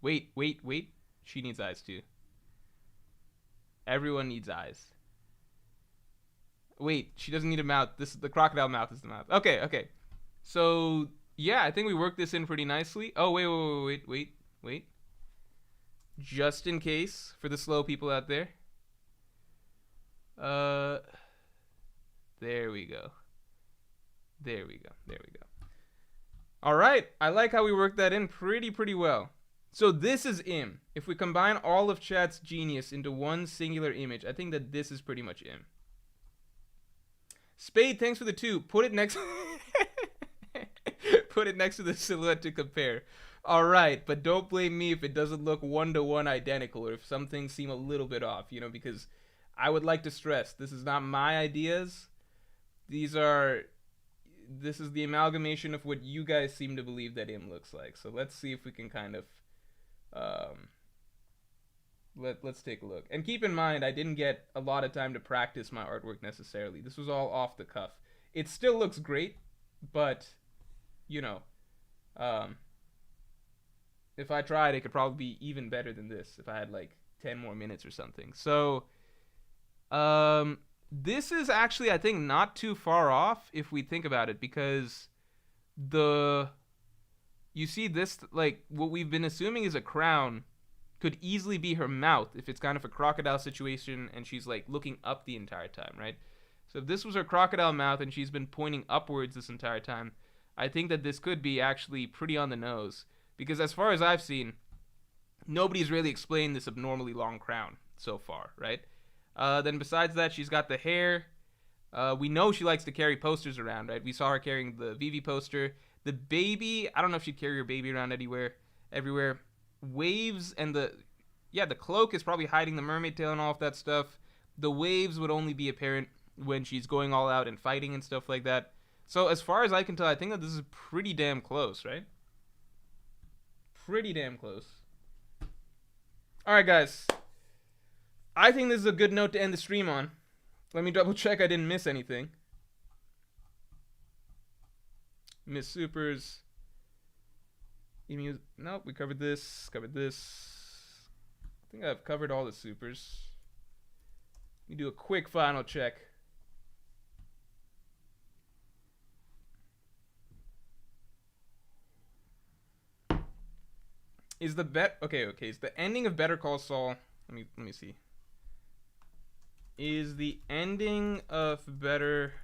Wait. She needs eyes too. Everyone needs eyes. Wait, she doesn't need a mouth. The crocodile mouth is the mouth. Okay. So, yeah, I think we worked this in pretty nicely. Oh, wait. Just in case, for the slow people out there. There we go. All right, I like how we worked that in pretty well. So this is Im. If we combine all of chat's genius into one singular image, I think that this is pretty much Im. Spade, thanks for the 2. Put it next Put it next to the silhouette to compare. All right, but don't blame me if it doesn't look one-to-one identical or if some things seem a little bit off, you know, because I would like to stress this is not my ideas. This is the amalgamation of what you guys seem to believe that Im looks like. So let's see if we can kind of let's take a look. And keep in mind, I didn't get a lot of time to practice my artwork necessarily. This was all off the cuff. It still looks great, but, you know, if I tried, it could probably be even better than this if I had, like, 10 more minutes or something. So, this is actually, I think, not too far off if we think about it, because you see this, like, what we've been assuming is a crown could easily be her mouth if it's kind of a crocodile situation and she's like looking up the entire time, right? So if this was her crocodile mouth and she's been pointing upwards this entire time, I think that this could be actually pretty on the nose, because as far as I've seen, nobody's really explained this abnormally long crown so far, right? Then besides that, she's got the hair. We know she likes to carry posters around, right? We saw her carrying the Vivi poster. The baby, I don't know if she'd carry her baby around everywhere. Waves and the cloak is probably hiding the mermaid tail and all of that stuff. The waves would only be apparent when she's going all out and fighting and stuff like that. So as far as I can tell, I think that this is pretty damn close, right? Pretty damn close. Alright, guys. I think this is a good note to end the stream on. Let me double check I didn't miss anything. Miss Supers. Nope, we covered this. I think I've covered all the supers. Let me do a quick final check. Is the ending of Better Call Saul, let me see. Is the ending of Better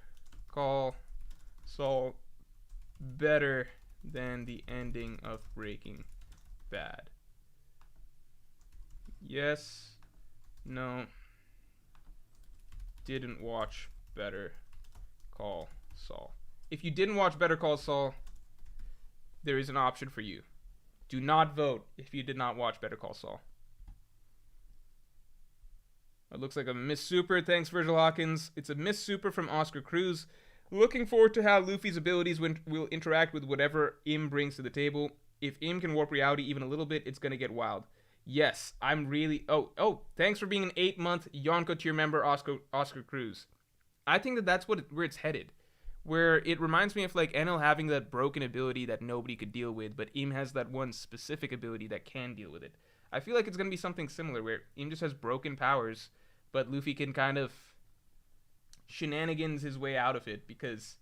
Call Saul better than the ending of Breaking Bad? Yes. No. Didn't watch Better Call Saul. If you didn't watch Better Call Saul, there is an option for you. Do not vote if you did not watch Better Call Saul. It looks like a Miss Super. Thanks, Virgil Hawkins. It's a Miss Super from Oscar Cruz. Looking forward to how Luffy's abilities will interact with whatever Im brings to the table. If Im can warp reality even a little bit, it's going to get wild. Yes, I'm really... Oh, thanks for being an 8-month Yonko tier member, Oscar Cruz. I think that's where it's headed. Where it reminds me of like Enel having that broken ability that nobody could deal with, but Im has that one specific ability that can deal with it. I feel like it's going to be something similar, where Im just has broken powers, but Luffy can kind of shenanigans his way out of it because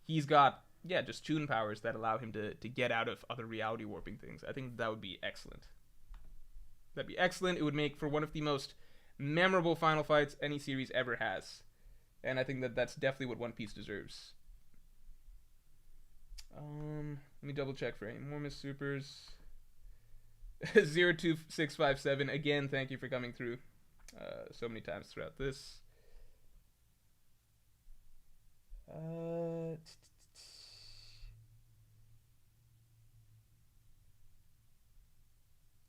he's got, just toon powers that allow him to get out of other reality warping things. I think that would be excellent. That'd be excellent. It would make for one of the most memorable final fights any series ever has. And I think that's definitely what One Piece deserves. Let me double check for any more Miss Supers. 02657. Again, thank you for coming through so many times throughout this.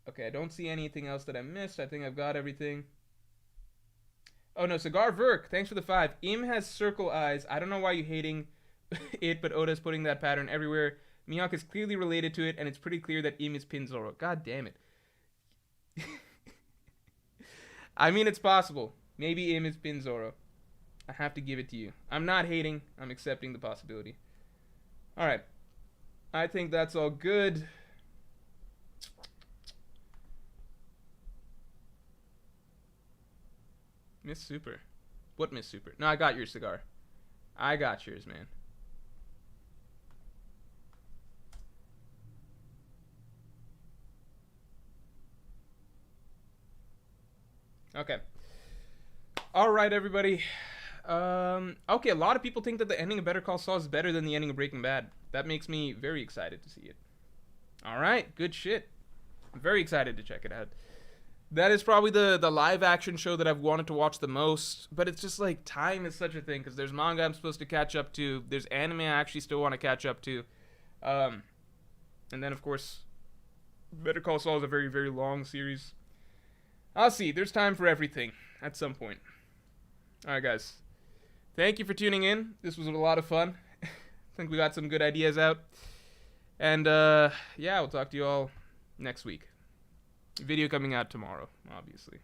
Okay, I don't see anything else that I missed. I think I've got everything. Oh no, Cigar Verk, thanks for the 5. Im has circle eyes. I don't know why you're hating it, but Oda's putting that pattern everywhere. Mihawk is clearly related to it, and it's pretty clear that Im is Pin Zoro. God damn it. I mean, it's possible. Maybe Im is Pin Zoro. I have to give it to you. I'm not hating. I'm accepting the possibility. Alright. I think that's all good. Miss Super. What Miss Super? No, I got your cigar. I got yours, man. Okay. Alright, everybody. Okay, a lot of people think that the ending of Better Call Saul is better than the ending of Breaking Bad. That makes me very excited to see it. Alright, good shit. I'm very excited to check it out. That is probably the live action show that I've wanted to watch the most, but it's just like time is such a thing because there's manga I'm supposed to catch up to, there's anime I actually still want to catch up to, and then of course Better Call Saul is a very, very long series. I'll see. There's time for everything at some point. Alright guys, thank you for tuning in. This was a lot of fun. I think we got some good ideas out, and yeah, we'll talk to you all next week. Video coming out tomorrow, obviously.